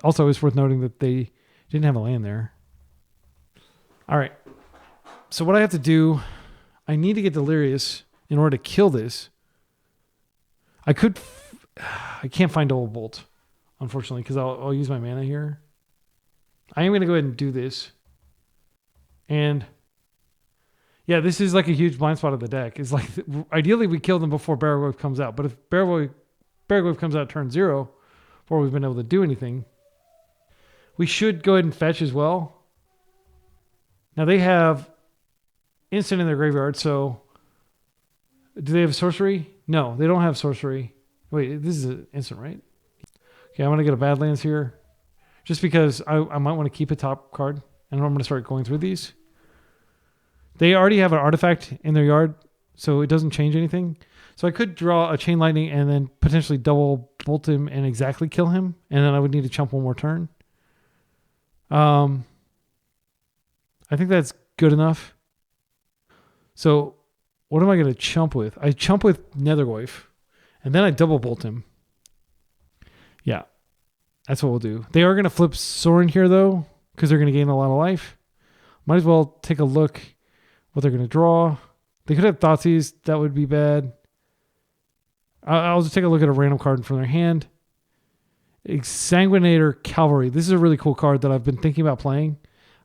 Speaker 1: Also, it's worth noting that they didn't have a land there. All right. So what I have to do, I need to get Delirious in order to kill this. I can't find Double Bolt, unfortunately, because I'll use my mana here. I am going to go ahead and do this. And yeah, this is like a huge blind spot of the deck. It's like, ideally we kill them before Barrowwolf comes out. But if Barrowwolf comes out turn 0, before we've been able to do anything, we should go ahead and fetch as well. Now they have instant in their graveyard, so do they have sorcery? No, they don't have sorcery. Wait, this is an instant, right? Okay, I'm going to get a Badlands here. Just because I might want to keep a top card. And I'm going to start going through these. They already have an artifact in their yard, so it doesn't change anything. So I could draw a Chain Lightning and then potentially double bolt him and exactly kill him. And then I would need to chump 1 more turn. I think that's good enough. So what am I going to chump with? I chump with Nethergoyf, and then I double bolt him. Yeah, that's what we'll do. They are going to flip Sorin here, though, because they're going to gain a lot of life. Might as well take a look what they're going to draw. They could have Thoughtseize. That would be bad. I'll just take a look at a random card from their hand. Exsanguinator Cavalry. This is a really cool card that I've been thinking about playing,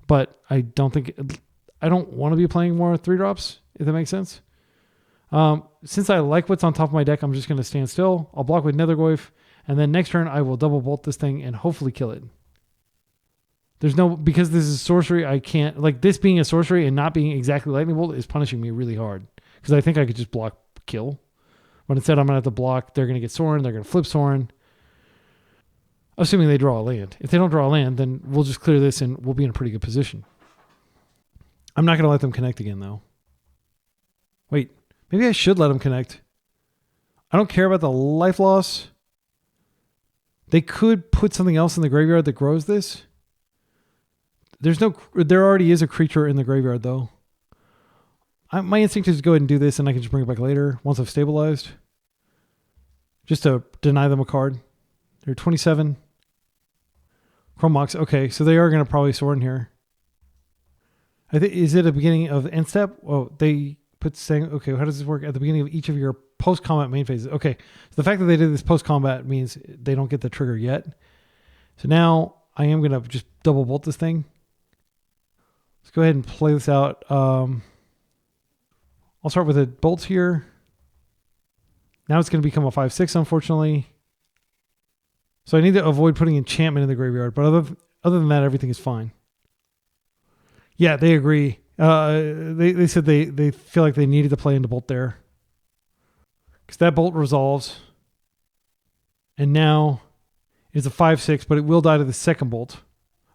Speaker 1: but I don't want to be playing more 3-drops, if that makes sense. Since I like what's on top of my deck, I'm just going to stand still. I'll block with Nethergoyf, and then next turn I will double bolt this thing and hopefully kill it. Because this is sorcery, I can't, like this being a sorcery and not being exactly lightning bolt is punishing me really hard. Because I think I could just block kill. But instead I'm going to have to block, they're going to get Sorin, they're going to flip Sorin. Assuming they draw a land. If they don't draw a land, then we'll just clear this and we'll be in a pretty good position. I'm not going to let them connect again, though. Wait, maybe I should let them connect. I don't care about the life loss. They could put something else in the graveyard that grows this. There already is a creature in the graveyard, though. My instinct is to go ahead and do this, and I can just bring it back later once I've stabilized. Just to deny them a card. They're 27. Chrome Mox. Okay, so they are going to probably Sorin here. I think is it a beginning of end step? Oh, they put saying, okay, how does this work? At the beginning of each of your post-combat main phases. Okay, so the fact that they did this post-combat means they don't get the trigger yet. So now I am going to just double bolt this thing. Let's go ahead and play this out. I'll start with a bolt here. Now it's going to become a 5/6, unfortunately. So I need to avoid putting enchantment in the graveyard, but other than that, everything is fine. Yeah, they agree. They said they feel like they needed to play into bolt there. Because that bolt resolves. And now it's a 5/6, but it will die to the second bolt.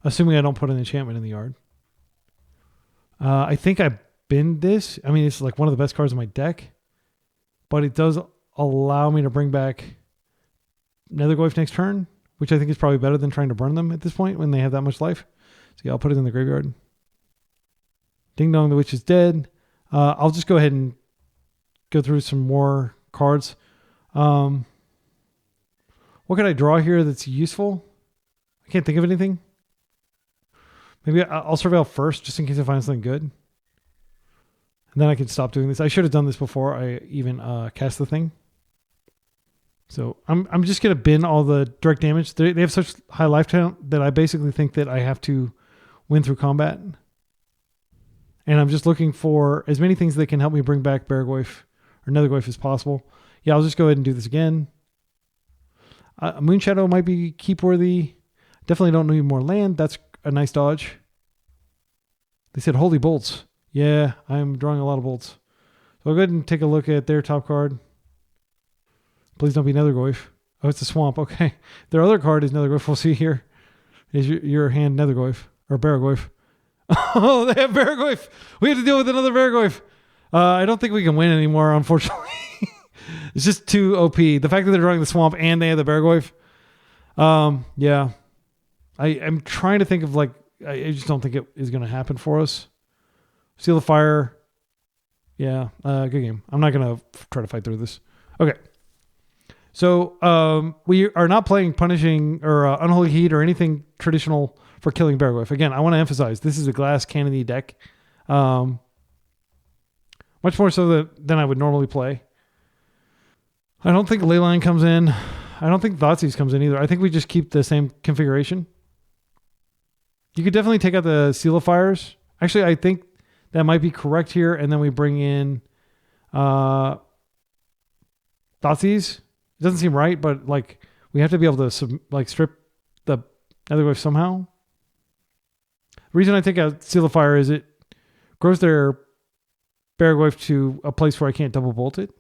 Speaker 1: Assuming I don't put an enchantment in the yard. I think I binned this. I mean, it's like one of the best cards in my deck. But it does allow me to bring back Nethergoyf next turn, which I think is probably better than trying to burn them at this point when they have that much life. So yeah, I'll put it in the graveyard. Ding Dong, the Witch is dead. I'll just go ahead and go through some more cards. What can I draw here that's useful? I can't think of anything. Maybe I'll surveil first just in case I find something good. And And then I can stop doing this. I should have done this before I even cast the thing. So I'm just going to bin all the direct damage. They have such high life count that I basically think that I have to win through combat. And I'm just looking for as many things that can help me bring back Beargoyf or Nethergoyf as possible. Yeah, I'll just go ahead and do this again. Moonshadow might be keep worthy. Definitely don't need more land. That's a nice dodge. They said holy bolts. Yeah, I'm drawing a lot of bolts. So I'll go ahead and take a look at their top card. Please don't be Nethergoyf. Oh, it's a swamp. Okay. Their other card is Nethergoyf. We'll see here. Is your hand Nethergoyf or Beargoyf? Oh, they have Beargoyf. We have to deal with another Beargoyf. I don't think we can win anymore, unfortunately. It's just too OP. The fact that they're drawing the swamp and they have the Beargoyf. Yeah. I'm trying to think of I just don't think it is going to happen for us. Seal of Fire. Yeah. Good game. I'm not going to try to fight through this. Okay. So we are not playing Punishing or Unholy Heat or anything traditional for killing Beargoyf. Again, I want to emphasize this is a glass cannony deck. Much more so than I would normally play. I don't think Leyline comes in. I don't think Thoughtseize comes in either. I think we just keep the same configuration. You could definitely take out the Seal of Fires. Actually, I think that might be correct here. And then we bring in Thoughtseize. It doesn't seem right, but we have to be able to strip the Nethergoyf somehow. The reason I take out Seal of Fire is it grows their Beargoyf to a place where I can't double bolt it.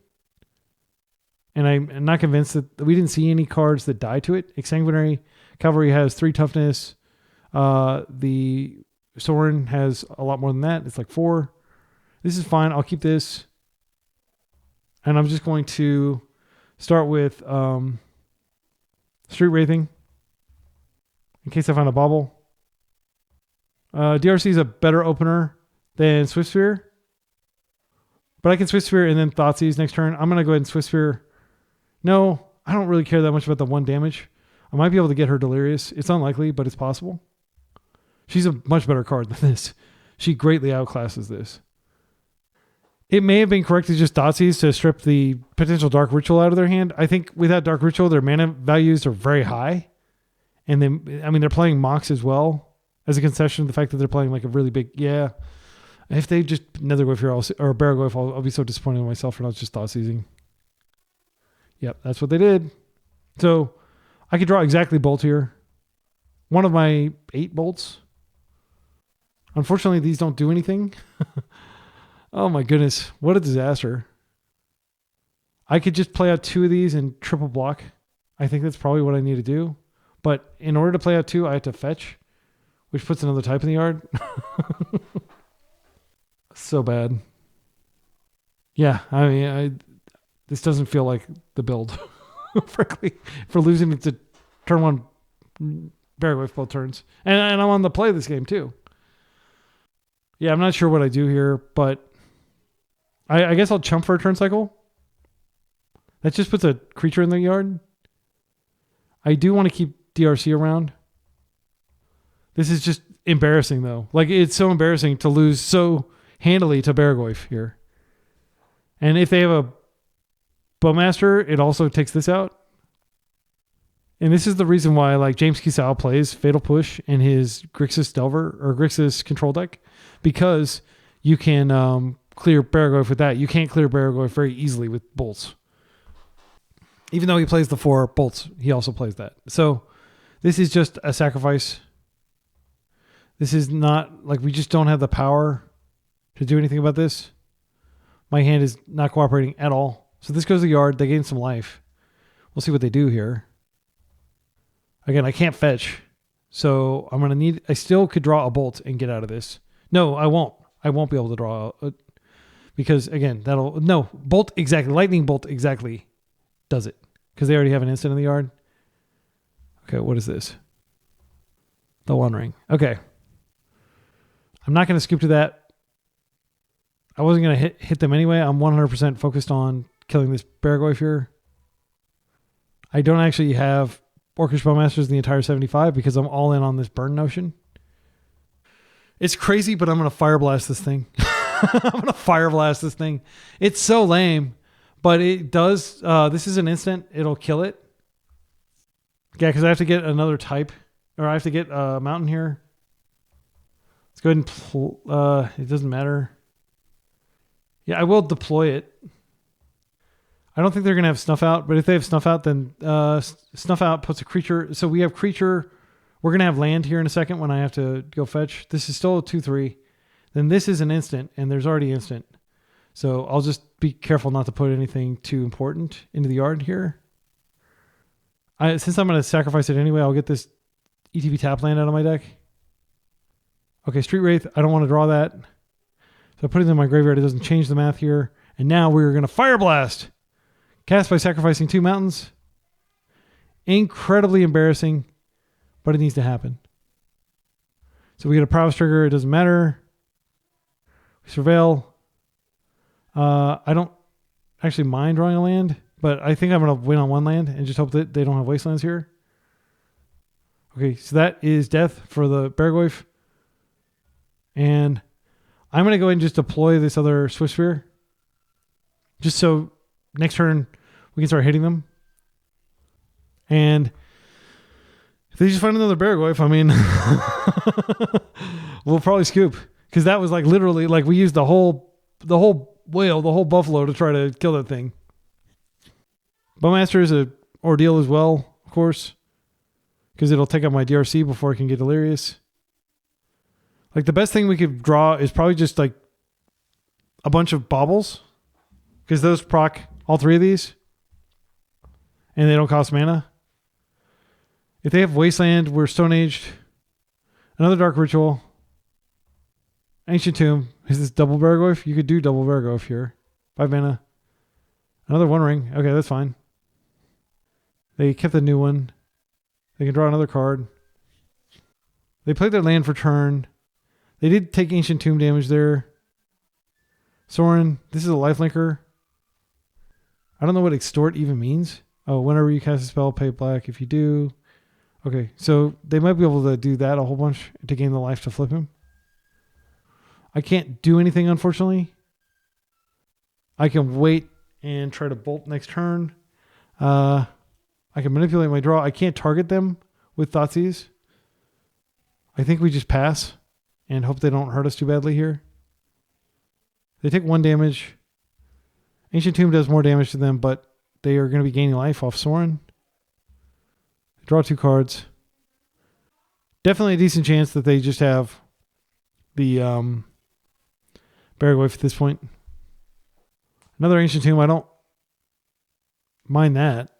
Speaker 1: And I'm not convinced that we didn't see any cards that die to it. Exsanguinary Cavalry has 3 toughness. The Sorin has a lot more than that. It's 4. This is fine. I'll keep this. And I'm just going to start with Street Wraithing in case I find a bauble. DRC is a better opener than Swift Sphere. But I can Swift Sphere and then Thoughtseize next turn. I'm going to go ahead and Swift Sphere. No, I don't really care that much about the 1 damage. I might be able to get her Delirious. It's unlikely, but it's possible. She's a much better card than this. She greatly outclasses this. It may have been correct to just Thoughtseize to strip the potential Dark Ritual out of their hand. I think without Dark Ritual, their mana values are very high. And they're playing Mox as well as a concession to the fact that they're playing a really big, yeah. If they just Nethergoyf here or Beargoyf, I'll be so disappointed in myself for not just Thoughtseizing. Yep, that's what they did. So I could draw exactly Bolt here. One of my 8 bolts. Unfortunately, these don't do anything. Oh my goodness, what a disaster. I could just play out 2 of these and triple block. I think that's probably what I need to do. But in order to play out 2, I have to fetch, which puts another type in the yard. So bad. Yeah, I mean, this doesn't feel like the build, frankly, for losing it to turn 1 Beargoyf both turns. And I'm on the play this game too. Yeah, I'm not sure what I do here, but I guess I'll chump for a turn cycle. That just puts a creature in the yard. I do want to keep DRC around. This is just embarrassing though. It's so embarrassing to lose so handily to Beargoyf here. And if they have a Bowmaster, it also takes this out. And this is the reason why James Kisao plays Fatal Push in his Grixis Delver or Grixis control deck, because you can clear Beargoyf with that. You can't clear Beargoyf very easily with bolts. Even though he plays the 4 bolts, he also plays that. So this is just a sacrifice. This is not we just don't have the power to do anything about this. My hand is not cooperating at all. So this goes to the yard. They gain some life. We'll see what they do here. Again, I can't fetch. So I'm going to I still could draw a bolt and get out of this. No, I won't. I won't be able to draw because again, bolt exactly. Lightning bolt exactly does it because they already have an instant in the yard. Okay, what is this? The One Ring. Okay. I'm not going to scoop to that. I wasn't going to hit them anyway. I'm 100% focused on killing this Beargoyf here. I don't actually have Orcish Bowmasters in the entire 75 because I'm all in on this burn notion. It's crazy, but I'm going to Fireblast this thing. I'm going to Fireblast this thing. It's so lame, but it does. This is an instant. It'll kill it. Yeah, because I have to get another type. Or I have to get a mountain here. Let's go ahead and... it doesn't matter. Yeah, I will deploy it. I don't think they're going to have Snuff Out, but if they have Snuff Out, then Snuff Out puts a creature. So we have creature. We're going to have land here in a second when I have to go fetch. This is still a 2/3. Then this is an instant, and there's already instant. So I'll just be careful not to put anything too important into the yard here. Since I'm going to sacrifice it anyway, I'll get this ETB tap land out of my deck. Okay, Street Wraith. I don't want to draw that. So I put it in my graveyard. It doesn't change the math here. And now we're going to Fireblast. Cast by sacrificing 2 mountains. Incredibly embarrassing, but it needs to happen. So we get a prowess trigger. It doesn't matter. We surveil. I don't actually mind drawing a land, but I think I'm going to win on 1 land and just hope that they don't have Wastelands here. Okay, so that is death for the BREW. And I'm going to go ahead and just deploy this other Swift Spear. Just so next turn we can start hitting them. And if they just find another BREW, I mean, we'll probably scoop. Because that was like literally, like we used the whole whale, the whole buffalo to try to kill that thing. Bowmaster is an ordeal as well, of course. Because it'll take out my DRC before I can get Delirious. Like the best thing we could draw is probably just like a bunch of baubles. Because those proc all 3 of these. And they don't cost mana. If they have Wasteland, we're Stone Aged. Another Dark Ritual. Ancient Tomb. Is this double BREW? You could do double BREW here. 5 mana. Another One Ring. Okay, that's fine. They kept the new one. They can draw another card. They played their land for turn. They did take Ancient Tomb damage there. Sorin. This is a lifelinker. I don't know what extort even means. Oh, whenever you cast a spell, pay black. If you do... Okay, so they might be able to do that a whole bunch to gain the life to flip him. I can't do anything, unfortunately. I can wait and try to bolt next turn. I can manipulate my draw. I can't target them with Thoughtseize. I think we just pass and hope they don't hurt us too badly here. They take 1 damage. Ancient Tomb does more damage to them, but they are going to be gaining life off Sorin. Draw 2 cards. Definitely a decent chance that they just have the BREW at this point. Another Ancient Tomb. I don't mind that.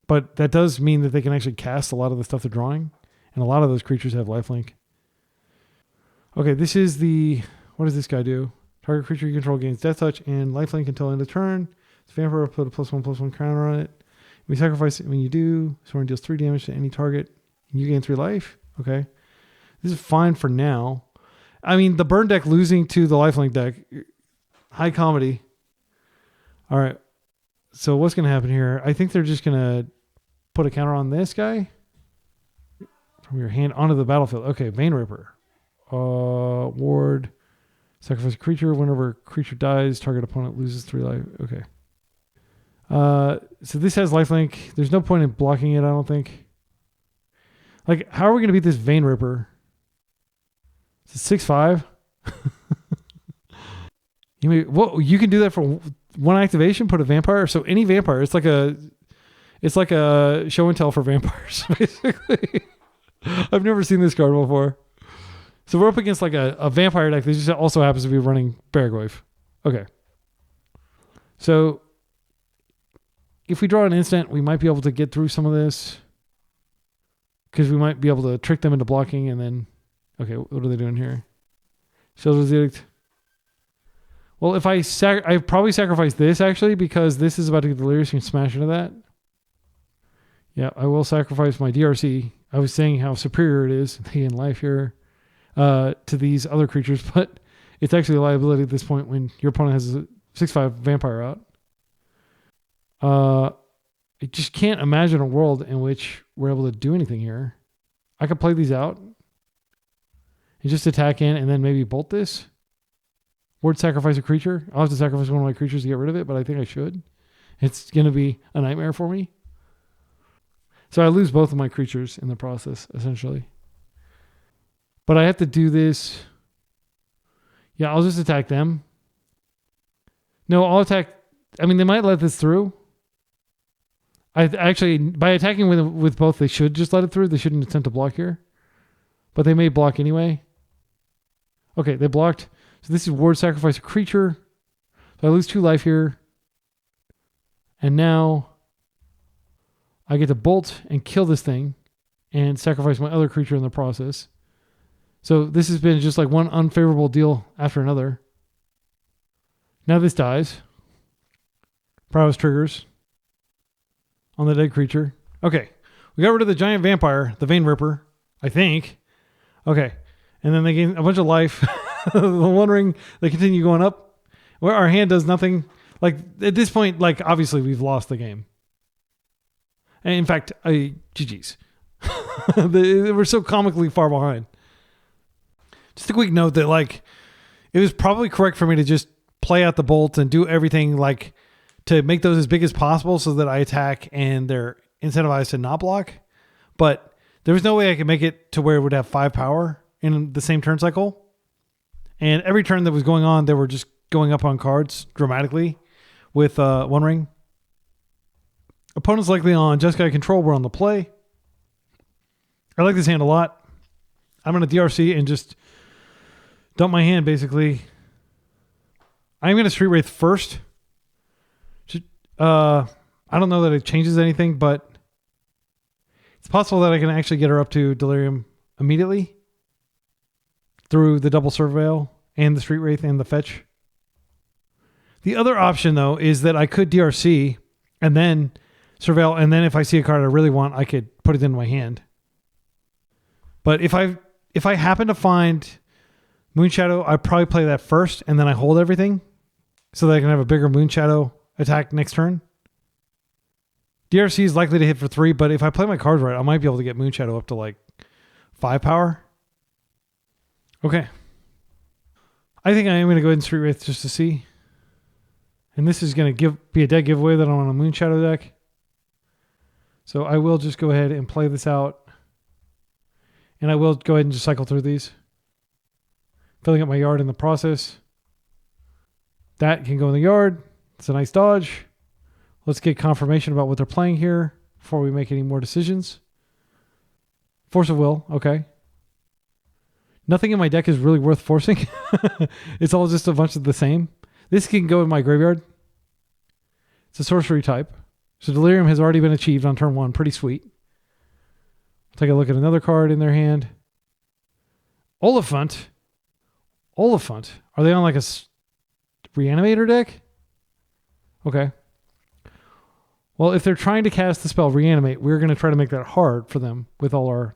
Speaker 1: But that does mean that they can actually cast a lot of the stuff they're drawing. And a lot of those creatures have lifelink. Okay, this is the... What does this guy do? Target creature you control gains Death Touch and lifelink until end of turn. This Vampire will put a +1/+1 counter on it. We sacrifice it when you do. Sorin deals 3 damage to any target. And you gain 3 life. Okay. This is fine for now. I mean, the burn deck losing to the lifelink deck. High comedy. All right. So what's going to happen here? I think they're just going to put a counter on this guy. From your hand onto the battlefield. Okay. Vein Ripper. Ward. Sacrifice a creature. Whenever creature dies, target opponent loses 3 life. Okay. So this has lifelink. There's no point in blocking it, I don't think. Like, how are we going to beat this Vein Ripper? It's a 6/5. You can do that for 1 activation. Put a vampire. So any vampire. It's like a show and tell for vampires, basically. I've never seen this card before. So we're up against like a vampire deck that just also happens to be running BREW. Okay. So if we draw an instant, we might be able to get through some of this. Because we might be able to trick them into blocking and then... Okay, what are they doing here? Shield's Edict. Well, if I probably sacrifice this, actually, because this is about to get Delirious and smash into that. Yeah, I will sacrifice my DRC. I was saying how superior it is in life here to these other creatures, but it's actually a liability at this point when your opponent has a 6/5 vampire out. I just can't imagine a world in which we're able to do anything here. I could play these out and just attack in and then maybe bolt this. Ward sacrifice a creature. I'll have to sacrifice one of my creatures to get rid of it, but I think I should. It's going to be a nightmare for me. So I lose both of my creatures in the process, essentially. But I have to do this. Yeah, I'll just attack them. No, I'll attack. I mean, they might let this through. I actually, by attacking with both, they should just let it through. They shouldn't attempt to block here. But they may block anyway. Okay, they blocked. So this is ward sacrifice a creature. So I lose 2 life here. And now I get to bolt and kill this thing and sacrifice my other creature in the process. So this has been just like one unfavorable deal after another. Now this dies. Prowess triggers on the dead creature. Okay. We got rid of the giant vampire, the Vein Ripper, I think. Okay. And then they gain a bunch of life. The One Ring, they continue going up. Where our hand does nothing. Like, at this point, like, obviously we've lost the game. And in fact, GG's. We're so comically far behind. Just a quick note that, like, it was probably correct for me to just play out the bolt and do everything, like, to make those as big as possible so that I attack and they're incentivized to not block. But there was no way I could make it to where it would have 5 power in the same turn cycle. And every turn that was going on, they were just going up on cards dramatically with One Ring. Opponents likely on Jeskai Control were on the play. I like this hand a lot. I'm going to DRC and just dump my hand, basically. I'm going to Street Wraith first. I don't know that it changes anything, but it's possible that I can actually get her up to Delirium immediately through the double Surveil and the Street Wraith and the fetch. The other option, though, is that I could DRC and then Surveil, and then if I see a card I really want, I could put it in my hand. But if I happen to find Moonshadow, I probably play that first, and then I hold everything so that I can have a bigger Moonshadow attack next turn. DRC is likely to hit for 3, but if I play my cards right, I might be able to get Moonshadow up to like 5 power. Okay. I think I am going to go ahead and Street Wraith just to see. And this is going to be a dead giveaway that I'm on a Moonshadow deck. So I will just go ahead and play this out. And I will go ahead and just cycle through these. Filling up my yard in the process. That can go in the yard. It's a nice dodge. Let's get confirmation about what they're playing here before we make any more decisions. Force of Will. Okay. Nothing in my deck is really worth forcing. It's all just a bunch of the same. This can go in my graveyard. It's a sorcery type. So Delirium has already been achieved on turn 1. Pretty sweet. Take a look at another card in their hand. Oliphant. Oliphant. Are they on like a Reanimator deck? Okay. Well, if they're trying to cast the spell Reanimate, we're going to try to make that hard for them with all our,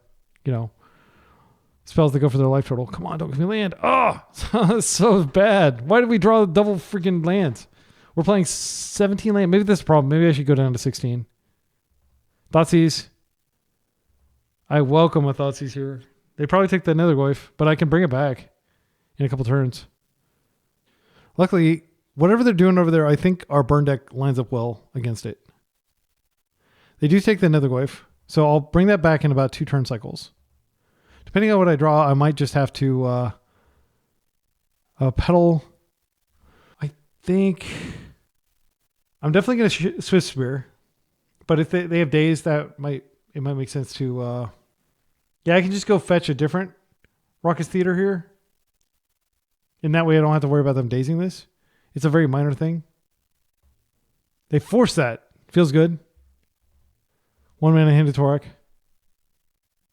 Speaker 1: spells that go for their life total. Come on, don't give me land. Oh, so bad. Why did we draw double freaking lands? We're playing 17 land. Maybe that's a problem. Maybe I should go down to 16. Thoughtseize. I welcome a Thoughtseize here. They probably take the Nethergoyf, but I can bring it back in a couple turns. Luckily, whatever they're doing over there, I think our burn deck lines up well against it. They do take the Nethergoyf, so I'll bring that back in about 2 turn cycles. Depending on what I draw, I might just have to pedal. I think I'm definitely going to Swift Spear, but if they have days, it might make sense to. I can just go fetch a different Raucous Theater here. And that way I don't have to worry about them dazing this. It's a very minor thing. They force that. Feels good. 1 mana Hand of Torek.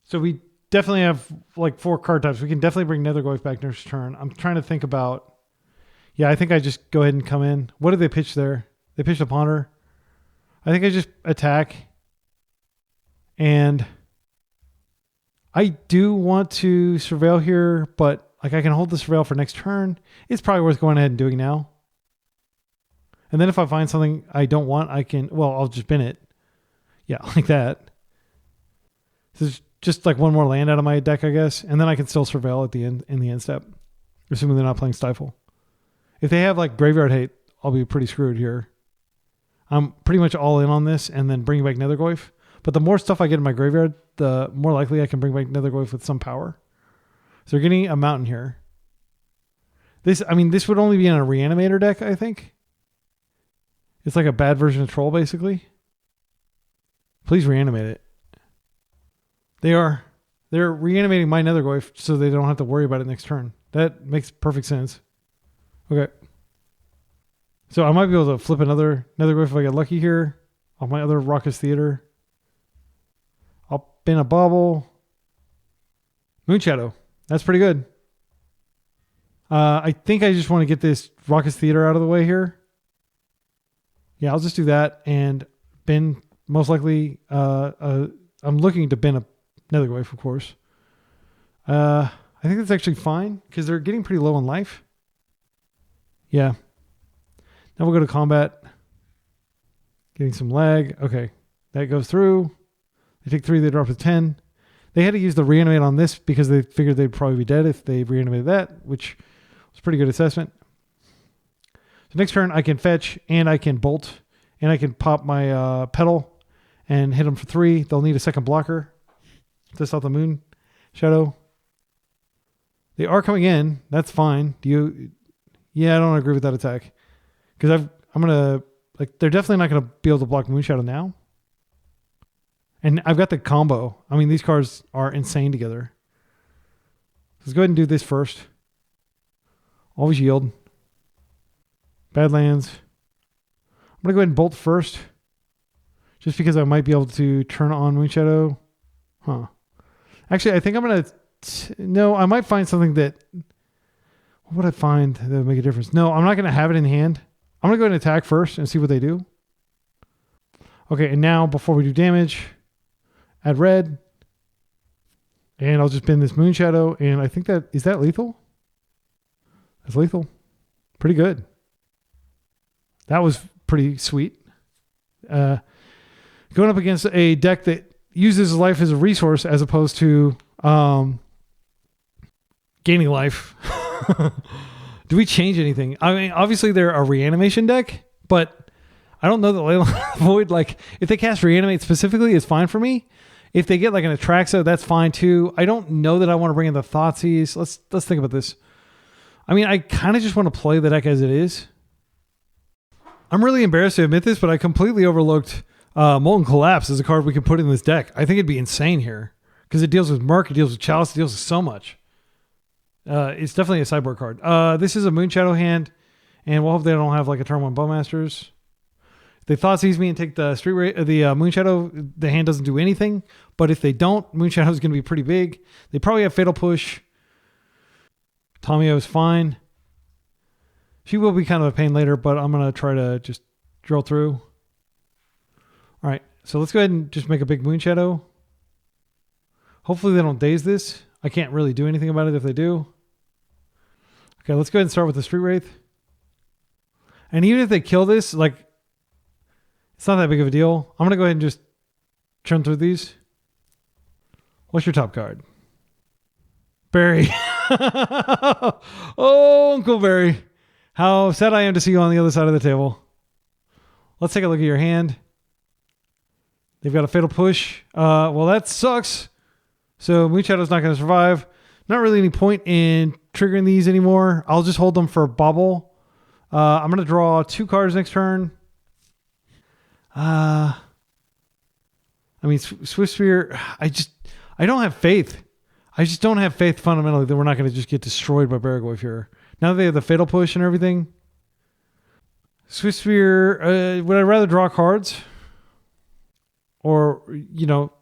Speaker 1: So we definitely have like 4 card types. We can definitely bring Nethergoyf back next turn. I'm trying to think about. Yeah, I think I just go ahead and come in. What did they pitch there? They pitched a Ponder. I think I just attack. And I do want to Surveil here, but like I can hold the Surveil for next turn. It's probably worth going ahead and doing now. And then if I find something I don't want, I'll just bin it. Yeah, like that. This is just like 1 more land out of my deck, I guess. And then I can still Surveil at the end in the end step. Assuming they're not playing Stifle. If they have like graveyard hate, I'll be pretty screwed here. I'm pretty much all in on this and then bring back Nethergoyf. But the more stuff I get in my graveyard, the more likely I can bring back Nethergoyf with some power. So they're getting a mountain here. This would only be in a Reanimator deck, I think. It's like a bad version of Troll, basically. Please reanimate it. They're reanimating my Nethergoyf so they don't have to worry about it next turn. That makes perfect sense. Okay. So I might be able to flip another Nethergoyf if I get lucky here. On my other Raucous Theater. I'll bin a bauble. Moonshadow. That's pretty good. I think I just want to get this Raucous Theater out of the way here. Yeah, I'll just do that and bin, most likely, I'm looking to bin a Nethergoyf, of course. I think that's actually fine because they're getting pretty low on life. Yeah. Now we'll go to combat. Getting some lag. Okay. That goes through. They take 3, they drop to 10. They had to use the reanimate on this because they figured they'd probably be dead if they reanimated that, which was a pretty good assessment. So next turn I can fetch and I can bolt and I can pop my pedal and hit them for 3. They'll need a second blocker. Test out the Moonshadow. They are coming in. That's fine. Yeah, I don't agree with that attack. Because I'm going to, like, they're definitely not going to be able to block Moonshadow now. And I've got the combo. I mean, these cards are insane together. Let's go ahead and do this first. Always yield. Badlands. I'm going to go ahead and bolt first. Just because I might be able to turn on Moonshadow. Huh. Actually, I think I'm going to... No, I might find something that... What would I find that would make a difference? No, I'm not going to have it in hand. I'm going to go ahead and attack first and see what they do. Okay, and now before we do damage, add red. And I'll just bin this Moonshadow. And I think that... Is that lethal? That's lethal. Pretty good. That was pretty sweet. Going up against a deck that uses life as a resource as opposed to gaining life. Do we change anything? I mean, obviously they're a reanimation deck, but I don't know that Leyline Void, like, if they cast reanimate specifically, it's fine for me. If they get like an Atraxa, that's fine too. I don't know that I want to bring in the Thoughtseize. Let's think about this. I mean, I kind of just want to play the deck as it is. I'm really embarrassed to admit this, but I completely overlooked Molten Collapse as a card we could put in this deck. I think it'd be insane here because it deals with Murk, it deals with Chalice, it deals with so much. It's definitely a sideboard card. This is a Moonshadow hand, and we'll hope they don't have like a turn 1 Bowmasters. If they Thoughtseize me and take the Moonshadow, the hand doesn't do anything. But if they don't, Moonshadow is going to be pretty big. They probably have Fatal Push. Tomio is fine. She will be kind of a pain later, but I'm going to try to just drill through. All right, so let's go ahead and just make a big Moonshadow. Hopefully they don't daze this. I can't really do anything about it if they do. Okay, let's go ahead and start with the Street Wraith. And even if they kill this, like, it's not that big of a deal. I'm going to go ahead and just churn through these. What's your top card? Barry. Oh, Uncle Barry. How sad I am to see you on the other side of the table. Let's take a look at your hand. They've got a Fatal Push. Well, that sucks. So Moonshadow's not going to survive. Not really any point in triggering these anymore. I'll just hold them for Bobble. I'm going to draw 2 cards next turn. I mean, Swift Spear, I don't have faith. I just don't have faith fundamentally that we're not going to just get destroyed by Baragoyf here. Now that they have the Fatal Push and everything. Swift Spear, would I rather draw cards? Or, you know,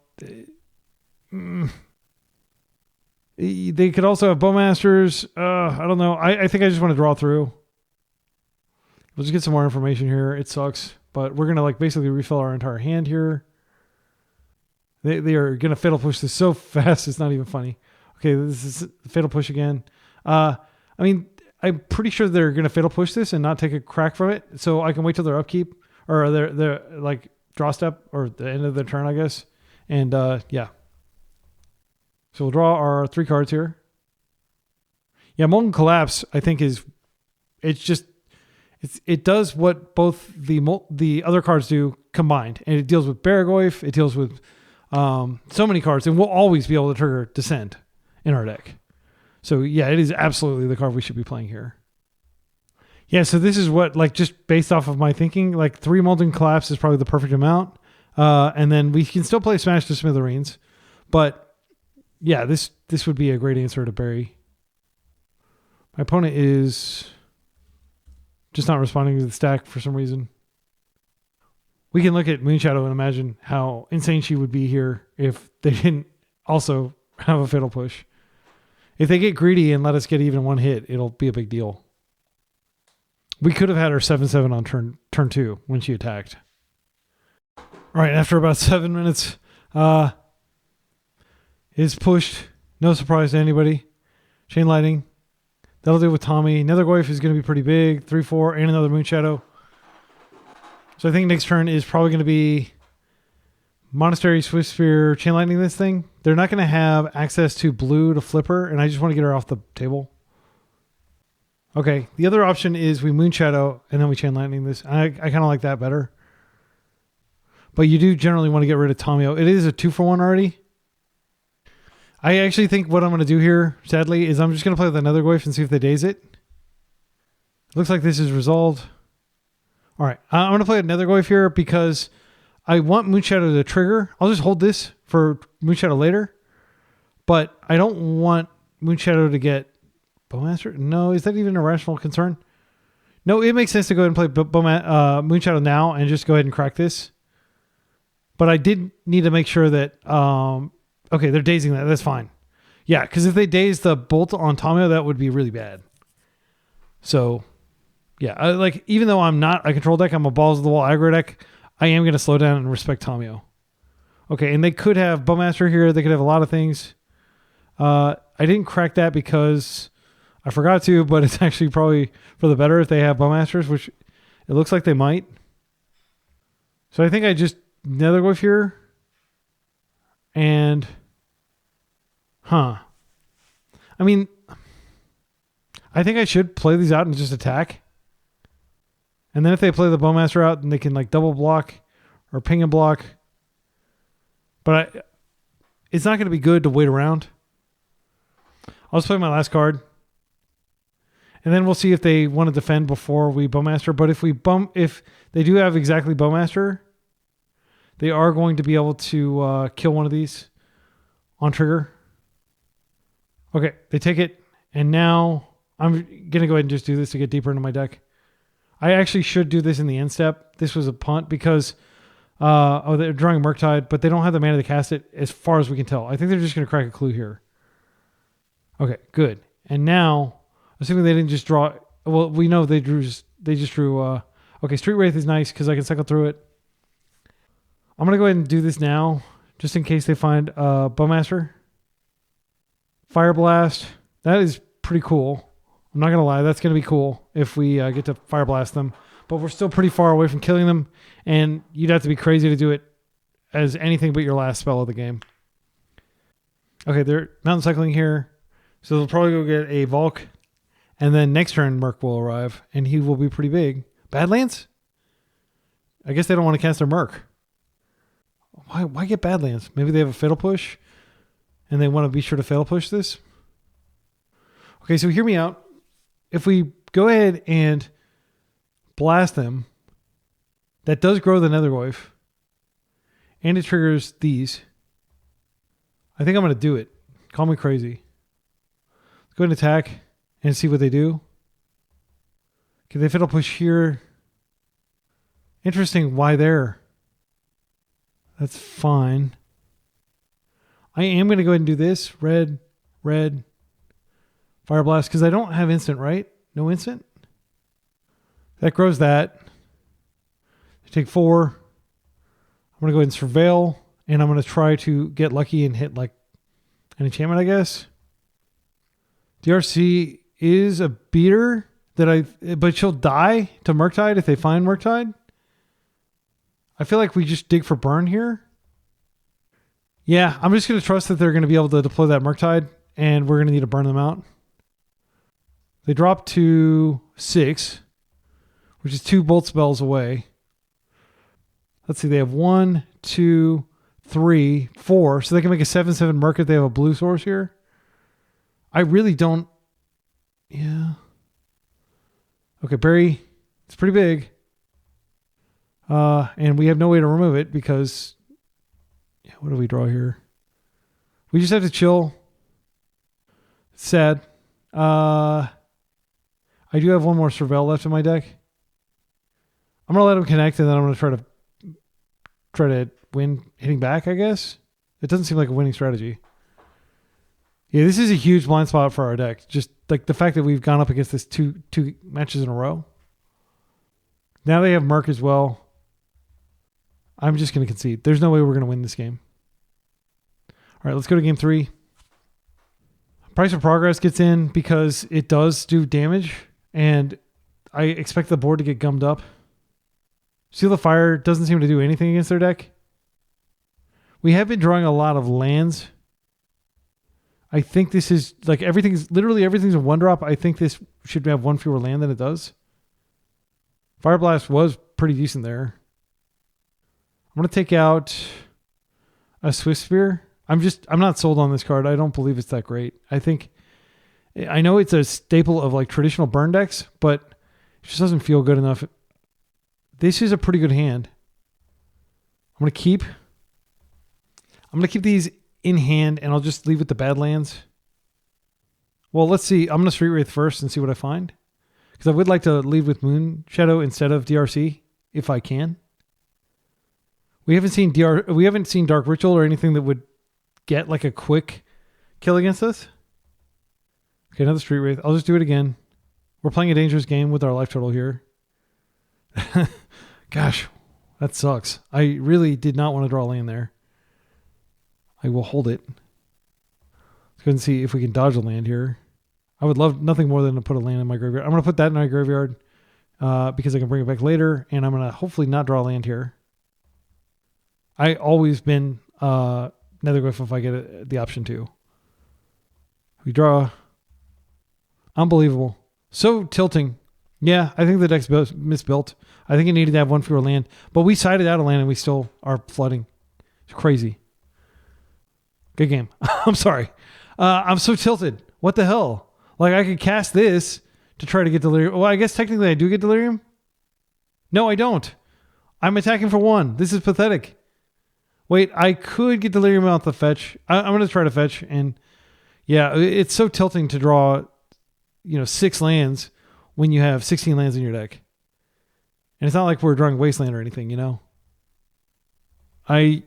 Speaker 1: they could also have Bowmasters. I don't know. I think I just want to draw through. We'll just get some more information here. It sucks. But we're going to like basically refill our entire hand here. They are going to Fatal Push this so fast, it's not even funny. Okay, this is Fatal Push again. I mean, I'm pretty sure they're going to Fatal Push this and not take a crack from it. So I can wait till their upkeep or their like draw step or the end of their turn, I guess. And yeah. So we'll draw our 3 cards here. Yeah, Molten Collapse, I think it's just It does what both the other cards do combined, and it deals with Barragoyf. It deals with so many cards, and we'll always be able to trigger Descend in our deck. So yeah, it is absolutely the card we should be playing here. Yeah, so this is what, like, just based off of my thinking, like 3 Molten Collapse is probably the perfect amount. And then we can still play Smash to Smithereens. But yeah, this would be a great answer to bury. My opponent is just not responding to the stack for some reason. We can look at Moonshadow and imagine how insane she would be here if they didn't also have a Fatal Push. If they get greedy and let us get even one hit, it'll be a big deal. We could have had her 7/7 on turn 2 when she attacked. All right, after about 7 minutes, is pushed. No surprise to anybody. Chain Lightning. That'll do with Tommy. Nethergoyf is going to be pretty big. 3/4 and another Moonshadow. So I think next turn is probably going to be Monastery, Swift Spear, Chain Lightning this thing. They're not going to have access to blue to flip her, and I just want to get her off the table. Okay, the other option is we Moonshadow and then we Chain Lightning this. I kind of like that better. But you do generally want to get rid of Tomio. It is a 2-for-1 already. I actually think what I'm going to do here, sadly, is I'm just going to play with another Nethergoyf and see if they daze it. Looks like this is resolved. All right, I'm going to play another Nethergoyf here because I want Moonshadow to trigger. I'll just hold this for Moonshadow later. But I don't want Moonshadow to get Bowmaster. No, is that even a rational concern? No, it makes sense to go ahead and play Moonshadow now and just go ahead and crack this. But I did need to make sure that... okay, they're dazing that. That's fine. Yeah, because if they daze the bolt on Tomio, that would be really bad. So, yeah, like even though I'm not a control deck, I'm a balls of the wall aggro deck, I am going to slow down and respect Tomio. Okay, and they could have Bowmaster here. They could have a lot of things. I didn't crack that because I forgot to, but it's actually probably for the better if they have Bowmasters, which it looks like they might. So I think I just Nethergoyf here. And... I mean, I think I should play these out and just attack. And then if they play the Bowmaster out, then they can like double block or ping and block. But it's not going to be good to wait around. I'll just play my last card. And then we'll see if they want to defend before we Bowmaster. But if they do have exactly Bowmaster, they are going to be able to kill one of these on trigger. Okay, they take it, and now I'm going to go ahead and just do this to get deeper into my deck. I actually should do this in the end step. This was a punt because they're drawing Murktide, but they don't have the mana to cast it as far as we can tell. I think they're just going to crack a clue here. Okay, good. And now, assuming they didn't just draw... Well, we know they just drew... okay, Street Wraith is nice because I can cycle through it. I'm going to go ahead and do this now, just in case they find Bowmaster. Fireblast. That is pretty cool. I'm not going to lie. That's going to be cool if we get to Fireblast them. But we're still pretty far away from killing them. And you'd have to be crazy to do it as anything but your last spell of the game. Okay, they're mountain cycling here. So they'll probably go get a Volk. And then next turn, Merc will arrive. And he will be pretty big. Badlands? I guess they don't want to cast their Merc. Why get Badlands? Maybe they have a Fatal Push? And they want to be sure to Fatal Push this. Okay, so hear me out. If we go ahead and blast them, that does grow the Nethergoyf. And it triggers these. I think I'm going to do it. Call me crazy. Let's go ahead and attack and see what they do. Okay, they Fatal Push here. Interesting, why there? That's fine. I am going to go ahead and do this. Red, Fireblast, because I don't have instant, right? No instant? That grows that. Take 4. I'm going to go ahead and Surveil, and I'm going to try to get lucky and hit like an enchantment, I guess. DRC is a beater, but she'll die to Murktide if they find Murktide. I feel like we just dig for burn here. Yeah, I'm just going to trust that they're going to be able to deploy that Murktide, and we're going to need to burn them out. They drop to 6, which is 2 bolt spells away. Let's see, they have 1, 2, 3, 4. So they can make a 7/7 market. They have a blue source here. I really don't. Yeah. Okay, Barry. It's pretty big. And we have no way to remove it because. Yeah, what do we draw here? We just have to chill. It's sad. I do have 1 more Surveil left in my deck. I'm gonna let him connect, and then I'm gonna try to win hitting back, I guess. It doesn't seem like a winning strategy. Yeah, this is a huge blind spot for our deck. Just like the fact that we've gone up against this two matches in a row. Now they have Merc as well. I'm just going to concede. There's no way we're going to win this game. All right, let's go to game 3. Price of Progress gets in because it does do damage, and I expect the board to get gummed up. Seal the Fire doesn't seem to do anything against their deck. We have been drawing a lot of lands. I think this is like everything's a 1-drop. I think this should have 1 fewer land than it does. Fireblast was pretty decent there. I'm going to take out a Swift Spear. I'm not sold on this card. I don't believe it's that great. I know it's a staple of like traditional burn decks, but it just doesn't feel good enough. This is a pretty good hand. I'm going to keep these in hand, and I'll just leave with the bad lands. Well, let's see. I'm going to Street Wraith first and see what I find. Because I would like to leave with Moonshadow instead of DRC, if I can. We haven't seen Dark Ritual or anything that would get like a quick kill against us. Okay, another Street Wraith. I'll just do it again. We're playing a dangerous game with our life total here. Gosh, that sucks. I really did not want to draw a land there. I will hold it. Let's go and see if we can dodge a land here. I would love nothing more than to put a land in my graveyard. I'm going to put that in my graveyard because I can bring it back later, and I'm going to hopefully not draw a land here. I always been Netherglyph if I get the option to. We draw. Unbelievable. So tilting. Yeah, I think the deck's misbuilt. I think it needed to have 1 fewer land, but we sided out a land and we still are flooding. It's crazy. Good game. I'm sorry. I'm so tilted. What the hell? Like, I could cast this to try to get Delirium. Well, I guess technically I do get Delirium. No, I don't. I'm attacking for 1. This is pathetic. Wait, I could get Delirium out the fetch. I'm going to try to fetch. And yeah, it's so tilting to draw, 6 lands when you have 16 lands in your deck. And it's not like we're drawing Wasteland or anything, I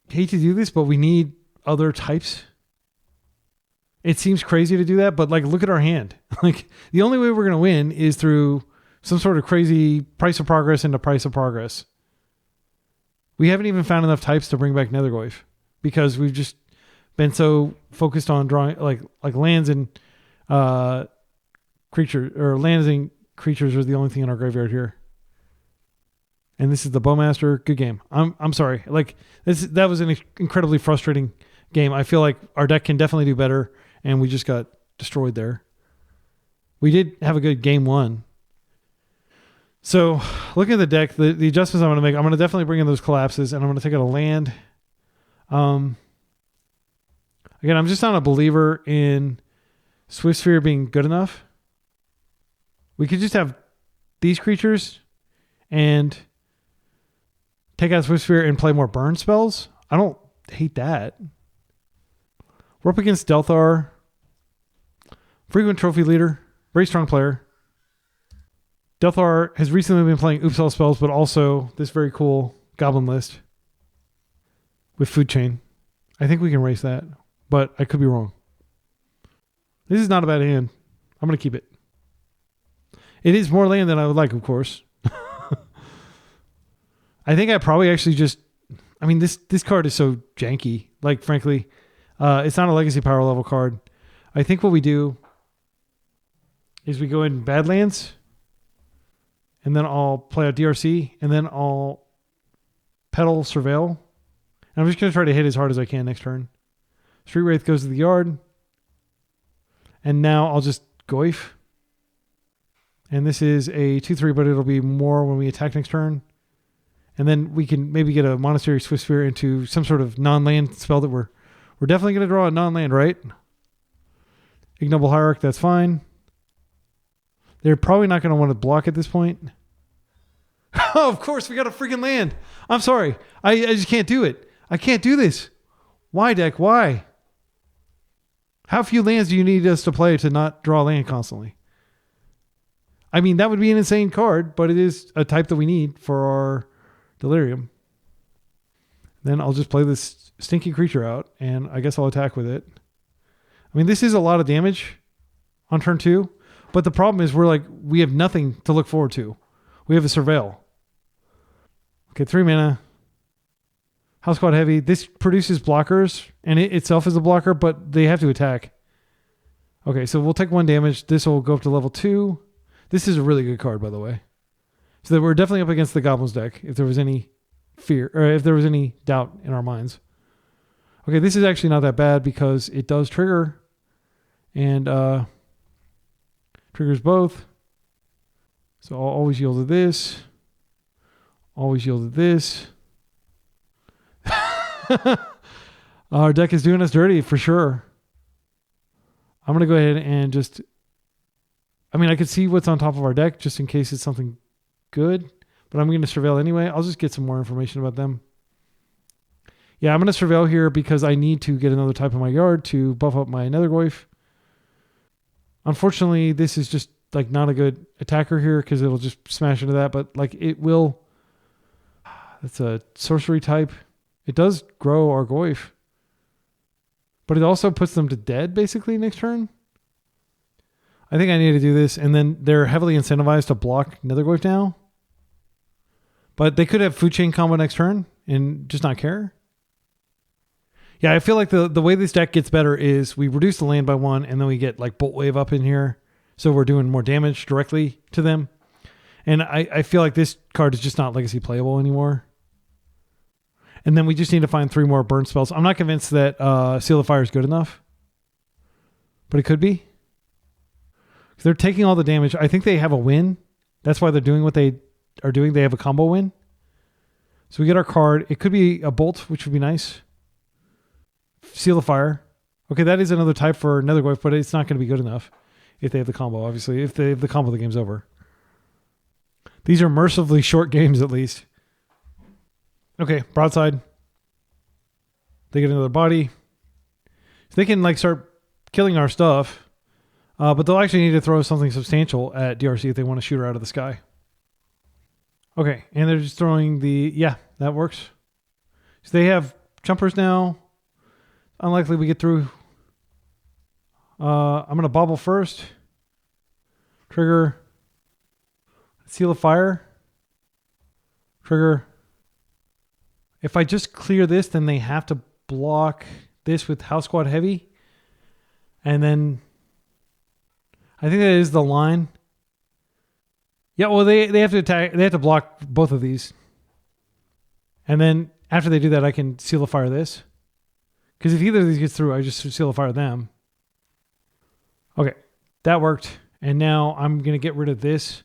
Speaker 1: hate to do this, but we need other types. It seems crazy to do that, but like, look at our hand. Like, the only way we're going to win is through some sort of crazy Price of Progress into Price of Progress. We haven't even found enough types to bring back Netherglyph because we've just been so focused on drawing like lands and creatures, or lands and creatures are the only thing in our graveyard here. And this is the Bowmaster. Good game. I'm sorry. Like, that was an incredibly frustrating game. I feel like our deck can definitely do better, and we just got destroyed there. We did have a good game 1. So, looking at the deck, the adjustments I'm going to make, I'm going to definitely bring in those collapses, and I'm going to take out a land. Again, I'm just not a believer in Swift Sphere being good enough. We could just have these creatures and take out Swift Sphere and play more burn spells. I don't hate that. We're up against Delthar. Frequent trophy leader. Very strong player. Delthar has recently been playing Oops All spells, but also this very cool Goblin list with Food Chain. I think we can race that, but I could be wrong. This is not a bad hand. I'm going to keep it. It is more land than I would like, of course. I think I probably actually just... I mean, this card is so janky. Like, frankly, it's not a Legacy Power level card. I think what we do is we go in Badlands, and then I'll play out DRC, and then I'll Petal Surveil. And I'm just going to try to hit as hard as I can next turn. Street Wraith goes to the yard. And now I'll just Goif. And this is a 2/3, but it'll be more when we attack next turn. And then we can maybe get a Monastery Swift Sphere into some sort of non-land spell that we're definitely going to draw a non-land, right? Ignoble Hierarch, that's fine. They're probably not going to want to block at this point. Oh, of course, we got a freaking land. I'm sorry. I just can't do it. I can't do this. Why, deck? Why? How few lands do you need us to play to not draw land constantly? I mean, that would be an insane card, but it is a type that we need for our Delirium. Then I'll just play this stinky creature out, and I guess I'll attack with it. I mean, this is a lot of damage on turn 2, but the problem is we have nothing to look forward to. We have a Surveil. Okay, 3 mana. House Squad Heavy. This produces blockers, and it itself is a blocker, but they have to attack. Okay, so we'll take 1 damage. This will go up to level 2. This is a really good card, by the way. So that we're definitely up against the Goblins deck, if there was any fear, or if there was any doubt in our minds. Okay, this is actually not that bad because it does trigger, and triggers both. So I'll always yield to this. Always yield to this. Our deck is doing us dirty for sure. I'm going to go ahead and just... I mean, I could see what's on top of our deck just in case it's something good. But I'm going to surveil anyway. I'll just get some more information about them. Yeah, I'm going to surveil here because I need to get another type in my yard to buff up my Nethergoyf. Unfortunately, this is just not a good attacker here because it'll just smash into that. But it will... That's a sorcery type. It does grow our Goyf. But it also puts them to dead basically next turn. I think I need to do this. And then they're heavily incentivized to block Nethergoyf now. But they could have Food Chain combo next turn and just not care. Yeah, I feel like the way this deck gets better is we reduce the land by 1 and then we get Bolt Wave up in here. So we're doing more damage directly to them. And I feel like this card is just not legacy playable anymore. And then we just need to find 3 more burn spells. I'm not convinced that Seal of Fire is good enough. But it could be. They're taking all the damage. I think they have a win. That's why they're doing what they are doing. They have a combo win. So we get our card. It could be a Bolt, which would be nice. Seal of Fire. Okay, that is another type for Nethergoyf, but it's not going to be good enough if they have the combo, obviously. If they have the combo, the game's over. These are mercifully short games, at least. Okay, broadside. They get another body. So they can start killing our stuff. But they'll actually need to throw something substantial at DRC if they want to shoot her out of the sky. Okay, and they're just throwing the... Yeah, that works. So they have jumpers now. Unlikely we get through. I'm going to bobble first. Trigger. Seal of Fire. Trigger. If I just clear this, then they have to block this with House Squad Heavy. And then... I think that is the line. Yeah, well, they have to attack. They have to block both of these. And then after they do that, I can Seal of Fire this. Because if either of these gets through, I just Seal of Fire them. Okay, that worked. And now I'm going to get rid of this.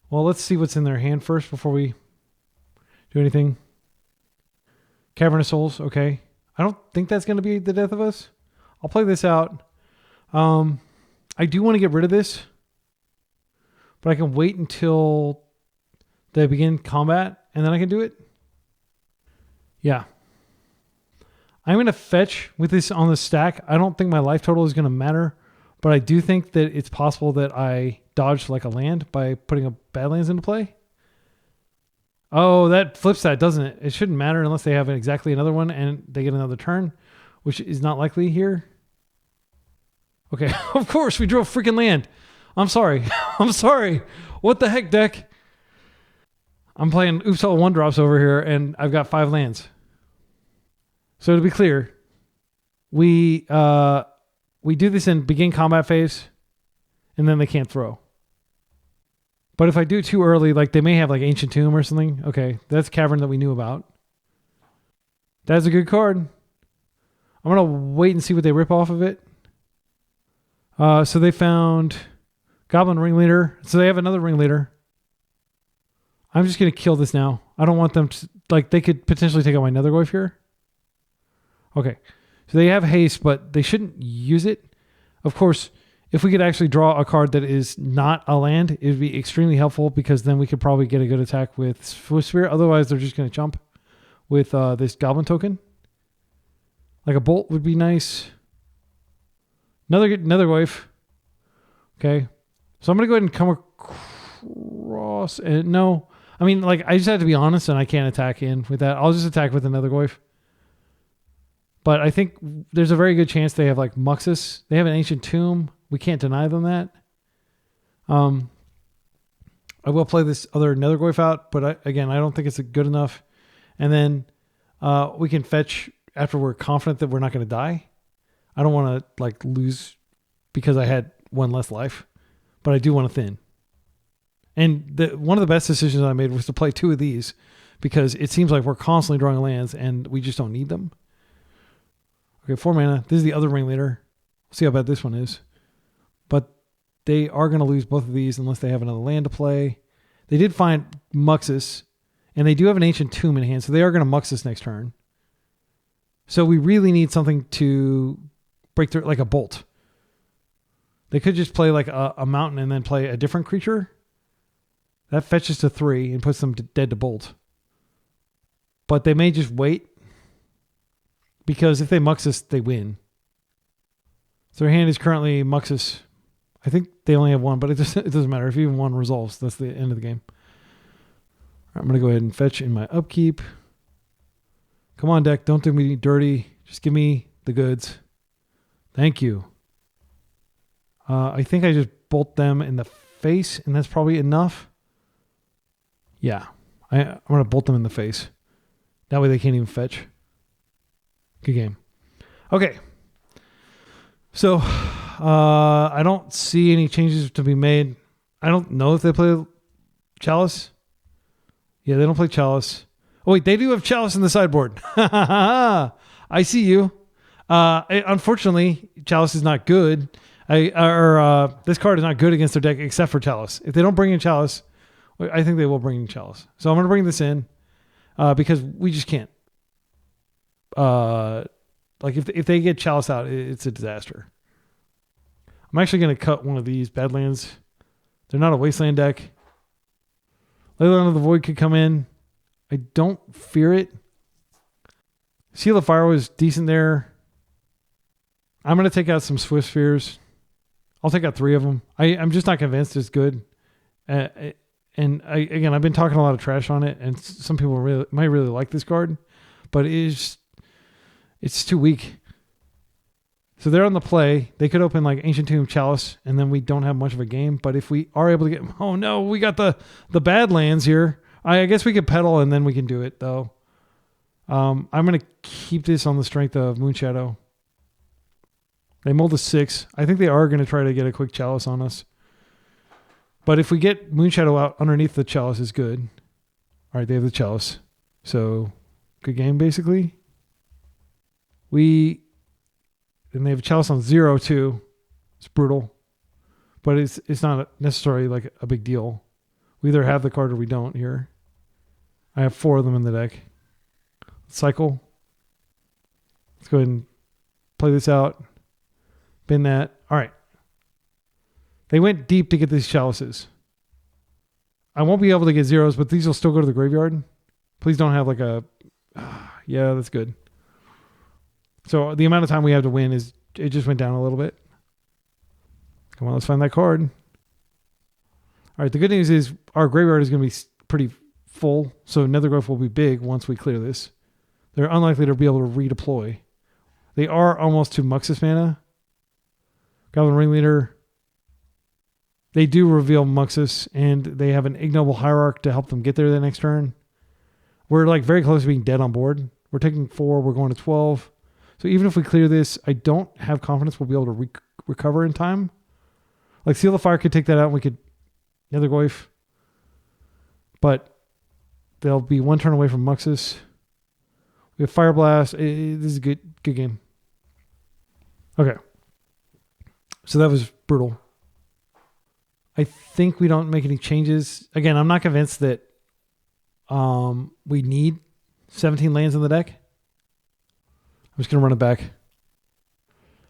Speaker 1: Well, let's see what's in their hand first before we do anything. Cavernous Souls, okay. I don't think that's going to be the death of us. I'll play this out. I do want to get rid of this, but I can wait until they begin combat and then I can do it. Yeah. I'm going to fetch with this on the stack. I don't think my life total is going to matter, but I do think that it's possible that I dodged a land by putting a Badlands into play. Oh, that flips that, doesn't it? It shouldn't matter unless they have exactly another one and they get another turn, which is not likely here. Okay, of course, we drew a freaking land. I'm sorry. I'm sorry. What the heck, deck? I'm playing Oops All 1-drops over here, and I've got 5 lands. So to be clear, we do this in begin combat phase, and then they can't throw. But if I do it too early, they may have Ancient Tomb or something. Okay, that's Cavern that we knew about. That's a good card. I'm going to wait and see what they rip off of it. So they found Goblin ringleader. So they have another ringleader. I'm just going to kill this now. I don't want them to, like, they could potentially take out my Nethergoyf here. Okay. So they have haste, but they shouldn't use it. Of course, if we could actually draw a card that is not a land, it would be extremely helpful because then we could probably get a good attack with Swift Spear. Otherwise, they're just going to jump with this Goblin token. Like a bolt would be nice. Another Nethergoyf. Okay. So I'm going to go ahead and come across. And no. I mean, like, I just have to be honest and I can't attack in with that. I'll just attack with another Nethergoyf. But I think there's a very good chance they have like Muxus. They have an Ancient Tomb. We can't deny them that. I will play this other Nethergoyf out, but again, I don't think it's good enough. And then we can fetch after we're confident that we're not going to die. I don't want to like lose because I had one less life, but I do want to thin. And one of the best decisions I made was to play 2 of these because it seems like we're constantly drawing lands and we just don't need them. Okay, 4 mana. This is the other ringleader. See how bad this one is. But they are going to lose both of these unless they have another land to play. They did find Muxus, and they do have an Ancient Tomb in hand, so they are going to Muxus next turn. So we really need something to break through, like a bolt. They could just play like a mountain and then play a different creature. That fetches to 3 and puts them dead to bolt. But they may just wait. Because if they Muxus, they win. So their hand is currently Muxus. I think they only have 1, but it doesn't matter. If even 1 resolves, that's the end of the game. All right, I'm going to go ahead and fetch in my upkeep. Come on, deck. Don't do me dirty. Just give me the goods. Thank you. I think I just bolt them in the face, and that's probably enough. Yeah. I'm going to bolt them in the face. That way they can't even fetch. Good game. Okay. So, I don't see any changes to be made. I don't know if they play Chalice. Yeah, they don't play Chalice. Oh, wait, they do have Chalice in the sideboard. I see you. Unfortunately, Chalice is not good. This card is not good against their deck except for Chalice. If they don't bring in Chalice, I think they will bring in Chalice. So I'm going to bring this in because we just can't. Like if they get Chalice out, it's a disaster. I'm actually going to cut one of these Badlands. They're not a Wasteland deck. Leyline of the Void could come in. I don't fear it. Seal of Fire was decent there. I'm going to take out some Swift Spheres. I'll take out 3 of them. I'm just not convinced it's good. I've been talking a lot of trash on it, and some people might really like this card, but it's too weak. So they're on the play. They could open like Ancient Tomb, Chalice, and then we don't have much of a game. But if we are able to get... Oh, no, we got the Badlands here. I guess we could pedal, and then we can do it, though. I'm going to keep this on the strength of Moonshadow. They mulled a 6. I think they are going to try to get a quick Chalice on us. But if we get Moonshadow out underneath the Chalice is good. All right, they have the Chalice. So, good game, basically. And they have a Chalice on 0 too. It's brutal. But it's not necessarily like a big deal. We either have the card or we don't here. I have 4 of them in the deck. Cycle. Let's go ahead and play this out. Bin that. All right. They went deep to get these Chalices. I won't be able to get 0s, but these will still go to the graveyard. Please don't have like a... yeah, that's good. So the amount of time we have to win it just went down a little bit. Come on, let's find that card. All right, the good news is our graveyard is going to be pretty full, so Nethergrowth will be big once we clear this. They're unlikely to be able to redeploy. They are almost to Muxus mana. Goblin Ringleader. They do reveal Muxus, and they have an Ignoble Hierarch to help them get there the next turn. We're like very close to being dead on board. We're taking 4. We're going to 12. So even if we clear this, I don't have confidence we'll be able to recover in time. Like Seal of Fire could take that out and we could Nethergoyf. But they'll be 1 turn away from Muxus. We have Fireblast. This is a good game. Okay. So that was brutal. I think we don't make any changes. Again, I'm not convinced that we need 17 lands in the deck. I'm just going to run it back.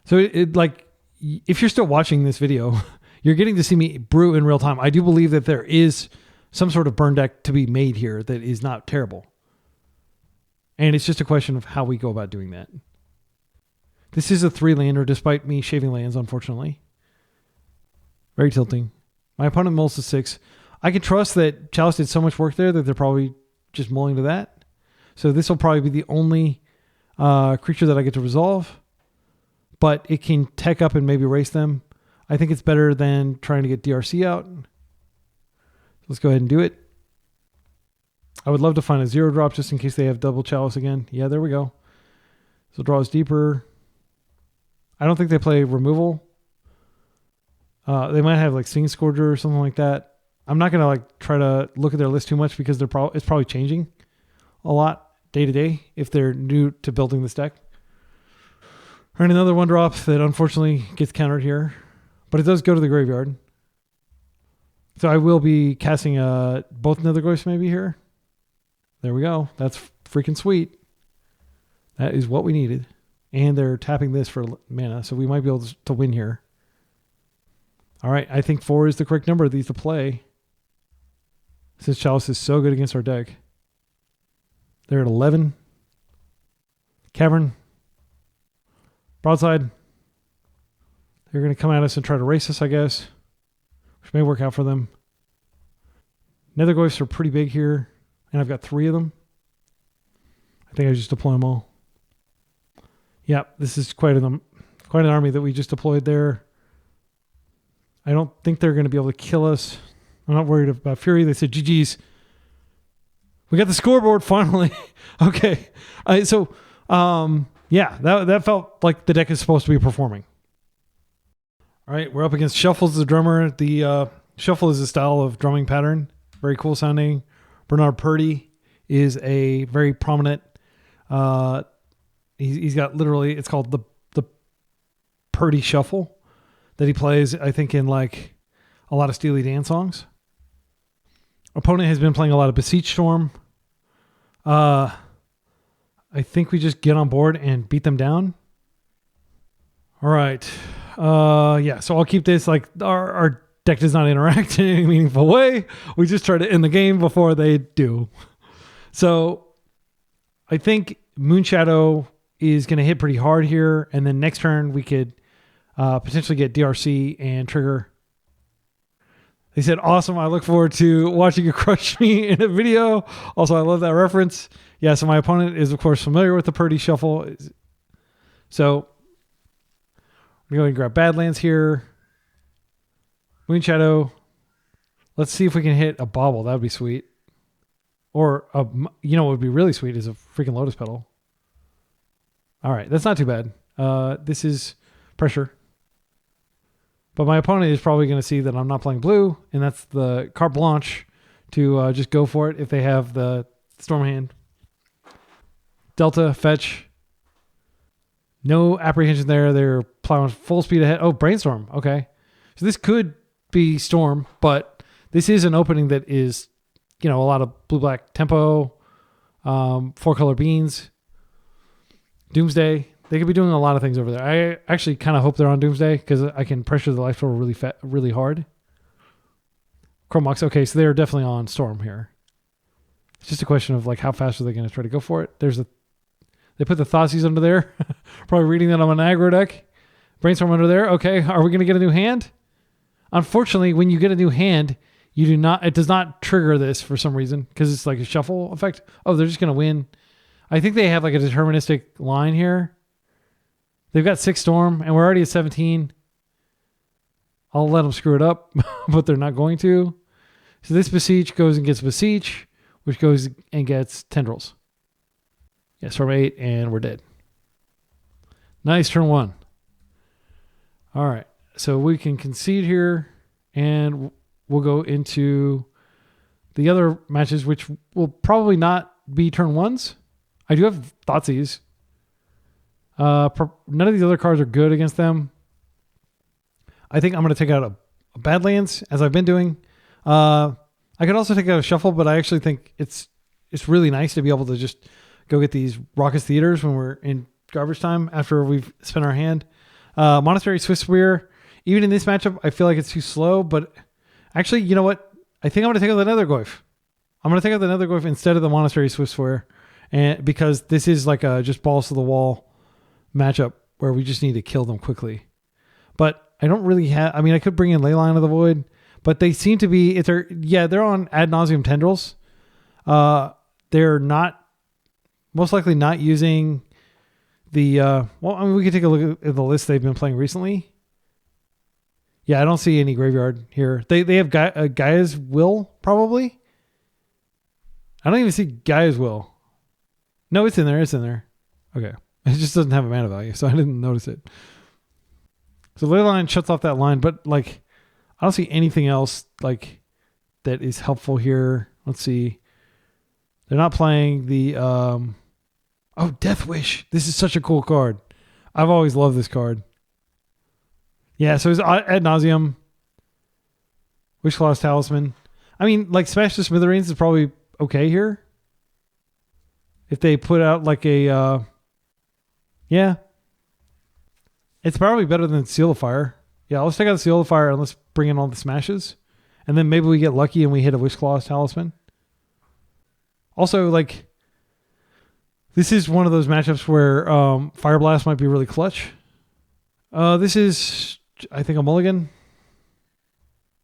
Speaker 1: So it like, if you're still watching this video, you're getting to see me brew in real time. I do believe that there is some sort of burn deck to be made here that is not terrible. And it's just a question of how we go about doing that. This is a 3-lander despite me shaving lands, unfortunately. Very tilting. My opponent mulls to 6. I can trust that Chalice did so much work there that they're probably just mulling to that. So this will probably be the only creature that I get to resolve. But it can tech up and maybe erase them. I think it's better than trying to get DRC out. Let's go ahead and do it. I would love to find a 0 drop just in case they have double Chalice again. Yeah, there we go. So draw is deeper. I don't think they play removal. They might have like Sting Scourger or something like that. I'm not going to like try to look at their list too much because it's probably changing a lot day to day if they're new to building this deck. All right, another 1 drop that unfortunately gets countered here, but it does go to the graveyard. So I will be casting both Netherglyphs maybe here. There we go. That's freaking sweet. That is what we needed. And they're tapping this for mana, so we might be able to win here. All right, I think 4 is the correct number of these to play. Since Chalice is so good against our deck. They're at 11. Cavern. Broadside. They're going to come at us and try to race us, I guess. Which may work out for them. Netherglyphs are pretty big here. And I've got 3 of them. I think I just deploy them all. Yeah, this is quite an army that we just deployed there. I don't think they're going to be able to kill us. I'm not worried about Fury. They said, GG's. We got the scoreboard finally. Okay. Yeah, that felt like the deck is supposed to be performing. All right, we're up against Shuffles the drummer. The Shuffle is a style of drumming pattern. Very cool sounding. Bernard Purdy is a very prominent... He's got literally... It's called the Purdy Shuffle that he plays, I think, in like a lot of Steely Dan songs. Opponent has been playing a lot of Beseech Storm. I think we just get on board and beat them down. All right. Yeah, so I'll keep this like our deck does not interact in any meaningful way. We just try to end the game before they do. So I think Moonshadow is going to hit pretty hard here. And then next turn we could potentially get DRC and trigger. They said, awesome. I look forward to watching you crush me in a video. Also, I love that reference. Yeah, so my opponent is, of course, familiar with the Purdy Shuffle. So we're going to grab Badlands here. Moonshadow. Let's see if we can hit a Bauble. That would be sweet. Or, you know what would be really sweet is a freaking Lotus Petal. All right, that's not too bad. This is pressure. But my opponent is probably going to see that I'm not playing blue, and that's the carte blanche to just go for it if they have the Storm hand. Delta, fetch. No apprehension there. They're plowing full speed ahead. Oh, Brainstorm. Okay. So this could be Storm, but this is an opening that is, a lot of blue-black tempo, 4-color beans, Doomsday. They could be doing a lot of things over there. I actually kind of hope they're on Doomsday because I can pressure the life total really hard. Chromox. Okay, so they're definitely on Storm here. It's just a question of like how fast are they going to try to go for it. They put the Thoughtseize under there. Probably reading that on an aggro deck. Brainstorm under there. Okay, are we going to get a new hand? Unfortunately, when you get a new hand, it does not trigger this for some reason because it's like a shuffle effect. Oh, they're just going to win. I think they have like a deterministic line here. They've got 6 Storm, and we're already at 17. I'll let them screw it up, but they're not going to. So this Beseech goes and gets Beseech, which goes and gets Tendrils. Yeah, Storm 8, and we're dead. Nice, turn 1. All right, so we can concede here, and we'll go into the other matches, which will probably not be turn 1s. I do have Thoughtseize. None of these other cards are good against them. I think I'm going to take out a Badlands, as I've been doing. I could also take out a shuffle, but I actually think it's really nice to be able to just go get these Raucous Theaters when we're in garbage time after we've spent our hand. Monastery Swift Spear, even in this matchup, I feel like it's too slow, but actually, you know what? I think I'm going to take out the Nethergoyf. I'm going to take out the Nethergoyf instead of the Monastery Swift Spear, and because this is like a just balls to the wall matchup where we just need to kill them quickly. But I don't really have, I mean, I could bring in Leyline of the Void, but they seem to be, they're on ad nauseum Tendrils. They're not, most likely not using the, well, I mean, we could take a look at the list they've been playing recently. Yeah, I don't see any graveyard here. They have Gaia's Will, probably. I don't even see Gaia's Will. No, it's in there. It's in there. Okay. It just doesn't have a mana value, so I didn't notice it. So Leyline shuts off that line, but like, I don't see anything else like that is helpful here. Let's see. They're not playing the oh, Death Wish. This is such a cool card. I've always loved this card. Yeah, so it's ad nauseum. Wishclaw's Talisman. I mean, like Smash to Smithereens is probably okay here. If they put out like a yeah. It's probably better than Seal of Fire. Yeah, let's take out the Seal of Fire and let's bring in all the smashes. And then maybe we get lucky and we hit a Wishclaw's Talisman. Also, like, this is one of those matchups where Fireblast might be really clutch. This is, I think, a mulligan.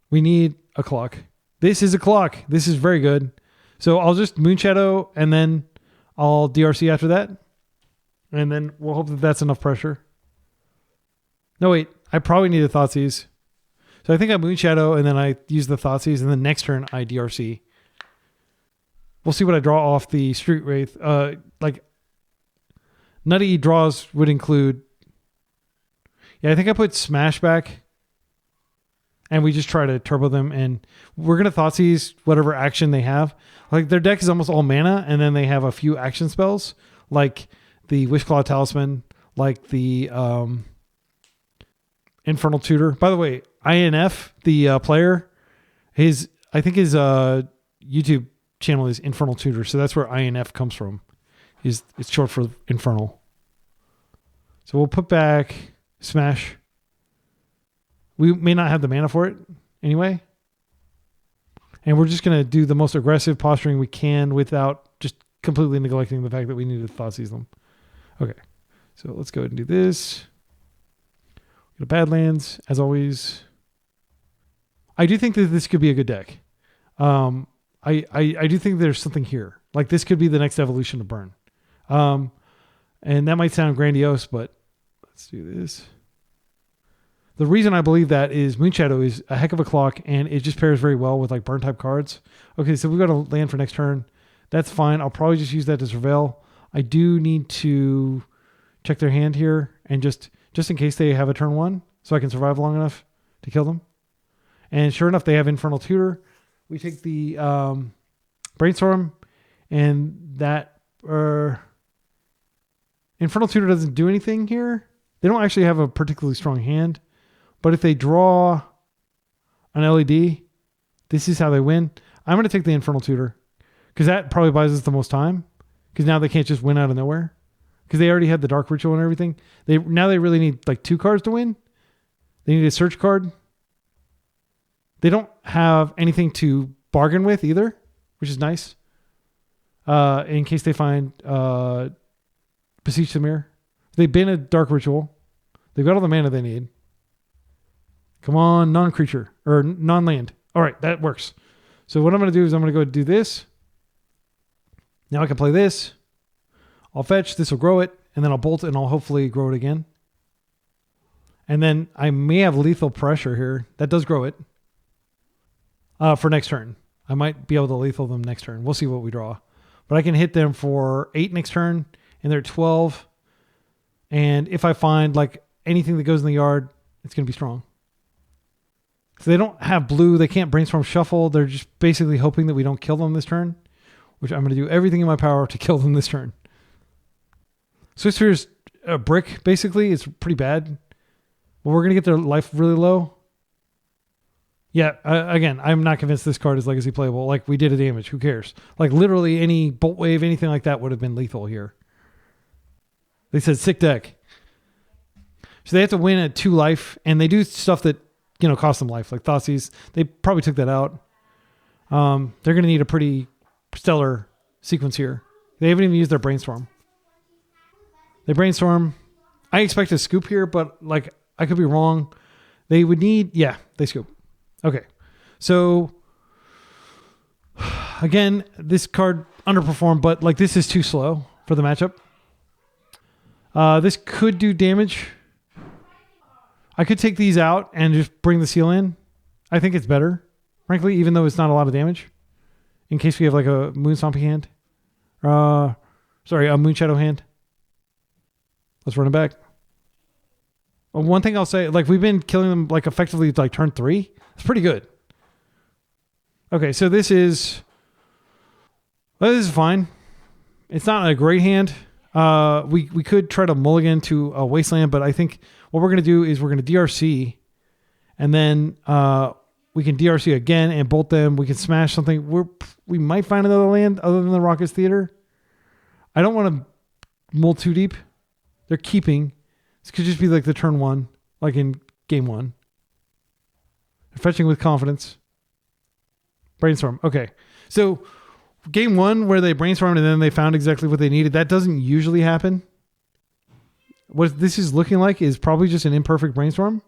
Speaker 1: We need a clock. This is a clock. This is very good. So I'll just Moonshadow and then I'll DRC after that. And then we'll hope that that's enough pressure. No, wait. I probably need a Thoughtseize. So I think I Moonshadow and then I use the Thoughtseize and then next turn I DRC. We'll see what I draw off the Street Wraith. Like, nutty draws would include... Yeah, I think I put Smash back. And we just try to turbo them. And we're going to Thoughtseize whatever action they have. Like, their deck is almost all mana. And then they have a few action spells. Like the Wishclaw Talisman. Like the Infernal Tutor. By the way, INF, the player, I think his YouTube channel is Infernal Tutor, so that's where INF comes from. It's short for Infernal. So we'll put back Smash. We may not have the mana for it anyway. And we're just going to do the most aggressive posturing we can without just completely neglecting the fact that we need to Thoughtseize them. Okay, so let's go ahead and do this. Go to Badlands, as always. I do think that this could be a good deck. I do think there's something here. Like, this could be the next evolution of Burn. And that might sound grandiose, but let's do this. The reason I believe that is Moonshadow is a heck of a clock, and it just pairs very well with like burn type cards. Okay, so we've got a land for next turn. That's fine. I'll probably just use that to surveil. I do need to check their hand here, and just in case they have a turn one, so I can survive long enough to kill them. And sure enough, they have Infernal Tutor. We take the Brainstorm, and that Infernal Tutor doesn't do anything here. They don't actually have a particularly strong hand. But if they draw an LED, this is how they win. I'm going to take the Infernal Tutor because that probably buys us the most time, because now they can't just win out of nowhere because they already had the Dark Ritual and everything. Now they really need like 2 cards to win. They need a search card. They don't have anything to bargain with either, which is nice. In case they find Beseech the Mirror. They've been a Dark Ritual. They've got all the mana they need. Come on, non-creature or non-land. All right, that works. So what I'm going to do is I'm going to go do this. Now I can play this. I'll fetch. This will grow it. And then I'll bolt and I'll hopefully grow it again. And then I may have lethal pressure here. That does grow it. For next turn. I might be able to lethal them next turn. We'll see what we draw. But I can hit them for 8 next turn. And they're 12. And if I find like anything that goes in the yard, it's going to be strong. So they don't have blue. They can't Brainstorm Shuffle. They're just basically hoping that we don't kill them this turn, which I'm going to do everything in my power to kill them this turn. Swift Spear's a brick, basically. It's pretty bad. Well, we're going to get their life really low. Yeah, again, I'm not convinced this card is legacy playable. Like, we did a damage. Who cares? Like, literally any Bolt Wave, anything like that would have been lethal here. They said sick deck. So they have to win at 2 life, and they do stuff that, you know, cost them life, like Thoughtseize. They probably took that out. They're going to need a pretty stellar sequence here. They haven't even used their Brainstorm. They Brainstorm. I expect a scoop here, but, like, I could be wrong. They would need... Yeah, they scoop. Okay. So, again, this card underperformed, but, like, this is too slow for the matchup. This could do damage. I could take these out and just bring the seal in. I think it's better, frankly, even though it's not a lot of damage. In case we have like a Moon Stompy hand. Sorry, a Moonshadow hand. Let's run it back. One thing I'll say, like, we've been killing them like effectively like turn 3. It's pretty good. Okay, so this is fine. It's not a great hand. We could try to mulligan to a Wasteland, but I think what we're going to do is we're going to DRC, and then we can DRC again and bolt them. We can smash something. We might find another land other than the Rockets Theater. I don't want to mull too deep. They're keeping. This could just be like the turn 1, like in game 1. They're fetching with confidence. Brainstorm. Okay. So game 1 where they brainstormed and then they found exactly what they needed, that doesn't usually happen. What this is looking like is probably just an imperfect brainstorm.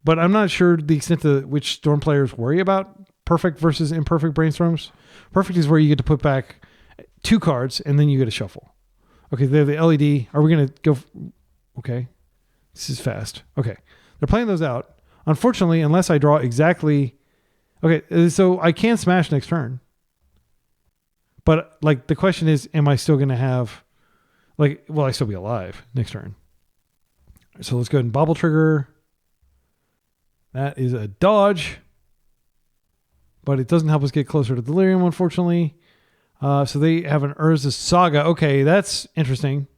Speaker 1: But I'm not sure the extent to which Storm players worry about perfect versus imperfect brainstorms. Perfect is where you get to put back 2 cards and then you get a shuffle. Okay, they have the LED. Are we going to go? Okay. This is fast. Okay. They're playing those out. Unfortunately, unless I draw exactly... Okay, so I can smash next turn. But, like, the question is, am I still going to have... Like, will I still be alive next turn? So let's go ahead and Bobble Trigger. That is a dodge. But it doesn't help us get closer to Delirium, unfortunately. So they have an Urza Saga. Okay, that's interesting.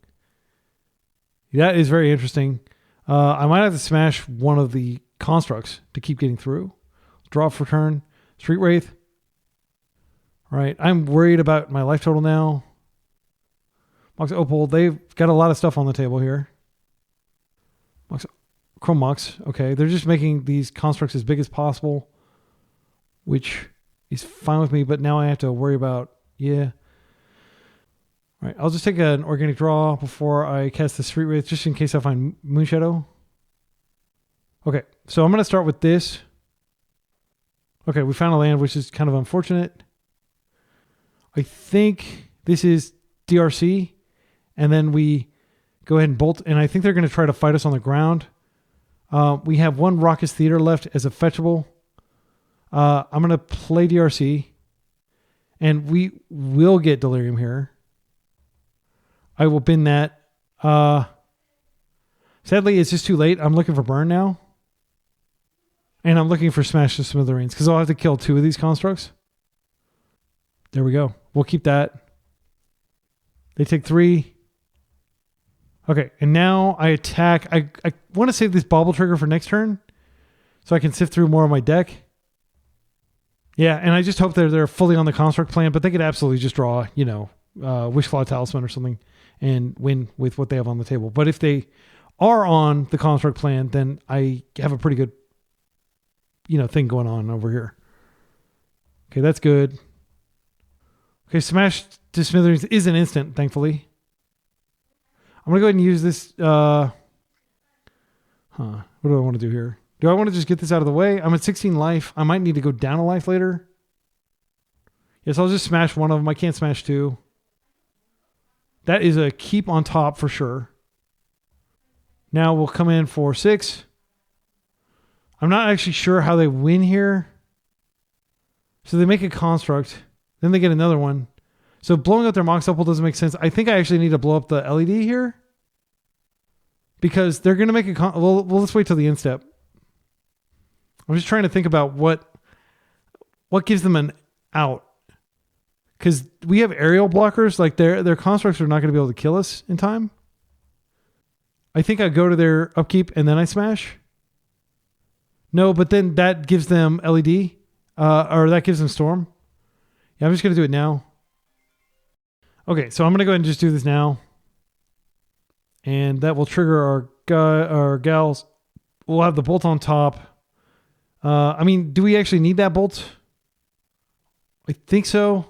Speaker 1: That is very interesting. I might have to smash one of the constructs to keep getting through. Draw for turn. Street Wraith. All right, I'm worried about my life total now. Mox Opal, they've got a lot of stuff on the table here. Chrome Mox, okay. They're just making these constructs as big as possible, which is fine with me, but now I have to worry about... Yeah. All right. I'll just take an organic draw before I cast the Street Wraith, just in case I find Moonshadow. Okay. So I'm going to start with this. Okay. We found a land, which is kind of unfortunate. I think this is DRC. And then we go ahead and bolt. And I think they're going to try to fight us on the ground. We have 1 Raucous Theater left as a fetchable. I'm going to play DRC. And we will get Delirium here. I will bin that. Sadly, it's just too late. I'm looking for burn now. And I'm looking for Smash to Smithereens because I'll have to kill 2 of these constructs. There we go. We'll keep that. They take 3. Okay, and now I attack. I want to save this Bobble Trigger for next turn so I can sift through more of my deck. Yeah, and I just hope they're fully on the construct plan, but they could absolutely just draw, you know, Wishclaw Talisman or something and win with what they have on the table. But if they are on the construct plan, then I have a pretty good, you know, thing going on over here. Okay, that's good. Okay, Smash to Smithereens is an instant, thankfully. I'm going to go ahead and use this. What do I want to do here? Do I want to just get this out of the way? I'm at 16 life. I might need to go down a life later. Yes, I'll just smash one of them. I can't smash 2. That is a keep on top for sure. Now we'll come in for 6. I'm not actually sure how they win here. So they make a construct. Then they get another one. So blowing up their Mox Opal doesn't make sense. I think I actually need to blow up the LED here. Because they're going to make a... Well, let's wait till the end step. I'm just trying to think about what gives them an out. Because we have aerial blockers. Like their constructs are not going to be able to kill us in time. I think I go to their upkeep and then I smash. No, but then that gives them LED, or that gives them Storm. Yeah, I'm just going to do it now. Okay, so I'm going to go ahead and just do this now. And that will trigger our gals. We'll have the bolt on top. I mean, do we actually need that bolt? I think so.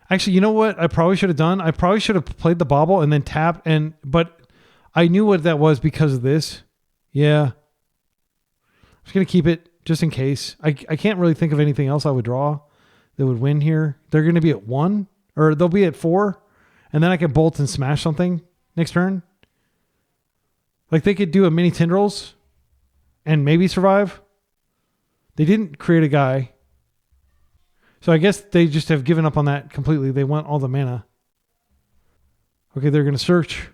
Speaker 1: Actually, you know what I probably should have done? I probably should have played the bobble and then tapped. But I knew what that was because of this. Yeah. I'm just going to keep it just in case. I can't really think of anything else I would draw that would win here. They're going to be at 1. Or they'll be at 4. And then I can bolt and smash something next turn. Like they could do a mini Tendrils and maybe survive. They didn't create a guy. So I guess they just have given up on that completely. They want all the mana. Okay, they're going to search.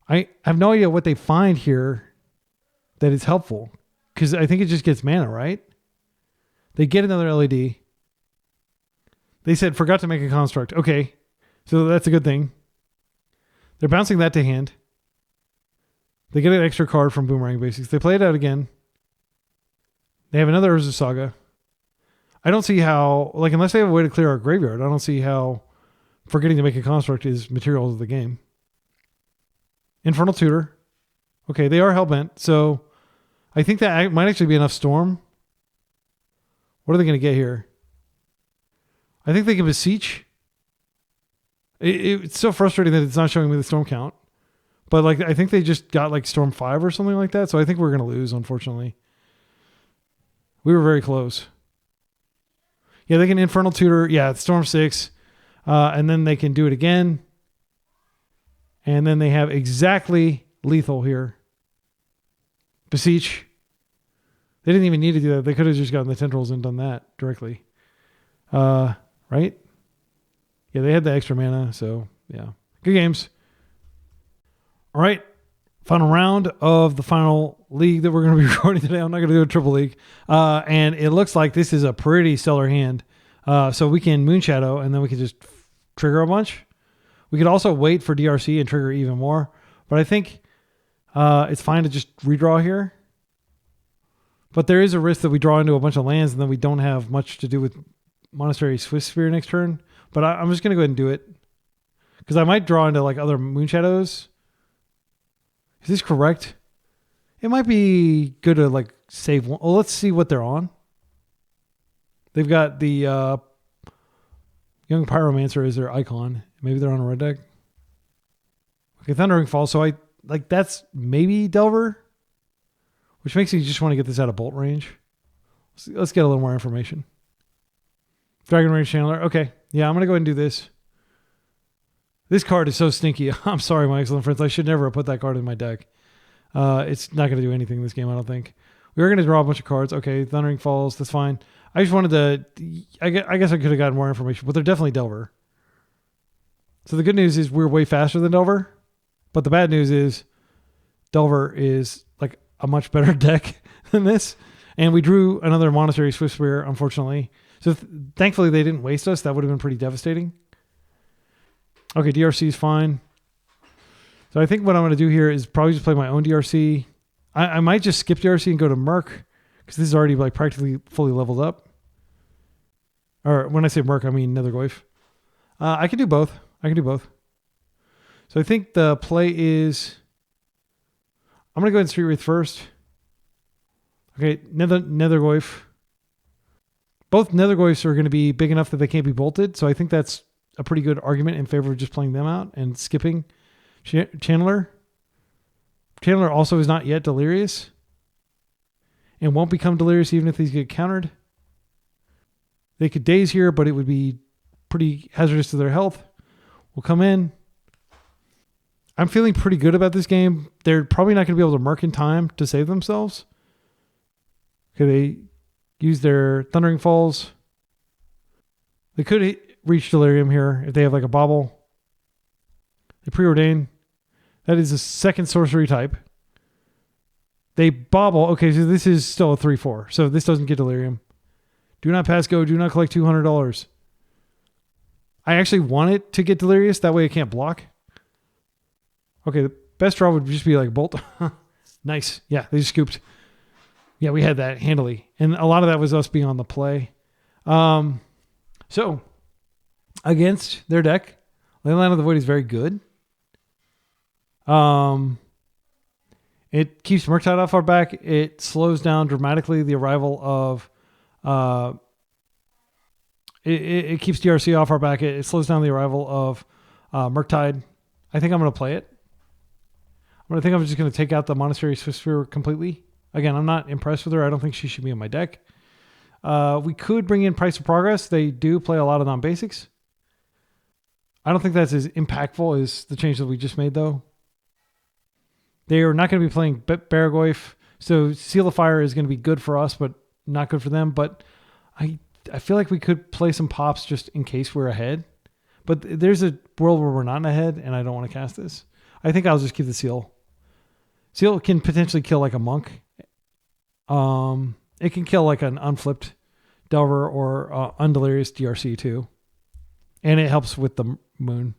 Speaker 1: I have no idea what they find here that is helpful. Because I think it just gets mana, right? They get another LED. They said, forgot to make a construct. Okay, so that's a good thing. They're bouncing that to hand. They get an extra card from Boomerang Basics. They play it out again. They have another Urza Saga. I don't see how, like, unless they have a way to clear our graveyard, I don't see how forgetting to make a construct is material of the game. Infernal Tutor. Okay, they are hellbent, so I think that might actually be enough Storm. What are they going to get here? I think they can Beseech. It's so frustrating that it's not showing me the Storm count. But like I think they just got like Storm 5 or something like that. So I think we're going to lose, unfortunately. We were very close. Yeah, they can Infernal Tutor. Yeah, Storm 6. And then they can do it again. And then they have exactly lethal here. Beseech. They didn't even need to do that. They could have just gotten the Tendrils and done that directly. Right? Yeah, they had the extra mana, so yeah. Good games. All right. Final round of the final league that we're going to be recording today. I'm not going to do a triple league. And it looks like this is a pretty stellar hand. So we can Moonshadow, and then we can just trigger a bunch. We could also wait for DRC and trigger even more. But I think it's fine to just redraw here. But there is a risk that we draw into a bunch of lands, and then we don't have much to do with Monastery Swift Spear next turn. But I'm just going to go ahead and do it. Because I might draw into like other Moonshadows. Is this correct? It might be good to like save one. Well, let's see what they're on. They've got the Young Pyromancer as their icon. Maybe they're on a red deck. Okay, Thundering Fall. So I like that's maybe Delver. Which makes me just want to get this out of bolt range. Let's get a little more information. Dragon Rage Channeler. Okay. Yeah, I'm going to go ahead and do this. This card is so stinky. I'm sorry, my excellent friends. I should never have put that card in my deck. It's not going to do anything in this game, I don't think. We were going to draw a bunch of cards. Okay, Thundering Falls. That's fine. I just wanted to... I guess I could have gotten more information, but they're definitely Delver. So the good news is we're way faster than Delver. But the bad news is Delver is like a much better deck than this. And we drew another Monastery Swift Spear, unfortunately. So thankfully they didn't waste us. That would have been pretty devastating. Okay, DRC is fine. So I think what I'm going to do here is probably just play my own DRC. I might just skip DRC and go to Merc because this is already like practically fully leveled up. Or when I say Merc, I mean Nethergoyf. I can do both. So I think the play is... I'm going to go ahead and Street Wraith first. Okay, Nethergoyf. Both Nethergoyfs are going to be big enough that they can't be bolted. So I think that's a pretty good argument in favor of just playing them out and skipping Channeler. Channeler also is not yet Delirious and won't become Delirious even if these get countered. They could daze here, but it would be pretty hazardous to their health. We'll come in. I'm feeling pretty good about this game. They're probably not going to be able to Merc in time to save themselves. Okay, they use their Thundering Falls. They could reach Delirium here if they have like a Bobble. They preordain. That is a second sorcery type. They Bobble. Okay, so this is still a 3/4. So this doesn't get Delirium. Do not pass go. Do not collect $200. I actually want it to get Delirious. That way it can't block. Okay, the best draw would just be like Bolt. Nice. Yeah, they just scooped. Yeah, we had that handily. And a lot of that was us being on the play. So, against their deck, Leyline of the Void is very good. It keeps Murktide off our back. It slows down dramatically the arrival of... It keeps DRC off our back. It slows down the arrival of Murktide. I think I'm going to play it. I think I'm just going to take out the Monastery Sphere completely. Again, I'm not impressed with her. I don't think she should be in my deck. We could bring in Price of Progress. They do play a lot of non-basics. I don't think that's as impactful as the change that we just made, though. They are not going to be playing Baragoyf, so Seal of Fire is going to be good for us, but not good for them. But I feel like we could play some pops just in case we're ahead. But there's a world where we're not ahead, and I don't want to cast this. I think I'll just keep the Seal. Seal can potentially kill like a Monk. It can kill like an unflipped Delver or Undelirious DRC too. And it helps with the Moon.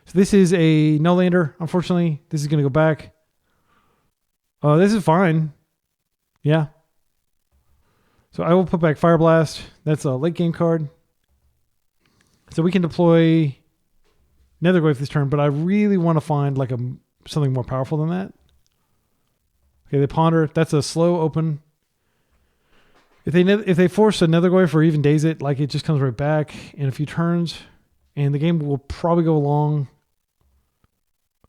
Speaker 1: So this is a no lander. Unfortunately, this is going to go back. This is fine. Yeah. So I will put back Fireblast. That's a late game card. So we can deploy Nethergoyf this turn, but I really want to find like something more powerful than that. Okay, they ponder. That's a slow open. If they force a Nethergoyf or even daze it, like it just comes right back in a few turns, and the game will probably go long.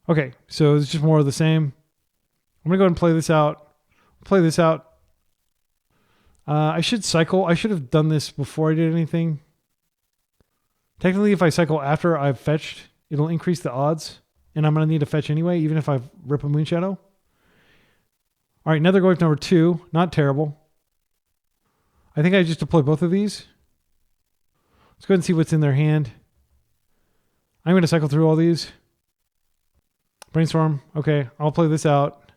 Speaker 1: Okay, so it's just more of the same. I'm gonna go ahead and play this out. I should cycle. I should have done this before I did anything. Technically, if I cycle after I've fetched, it'll increase the odds, and I'm gonna need to fetch anyway, even if I rip a Moonshadow. All right, Nethergoyf number 2, not terrible. I think I just deploy both of these. Let's go ahead and see what's in their hand. I'm going to cycle through all these. Brainstorm. Okay, I'll play this out.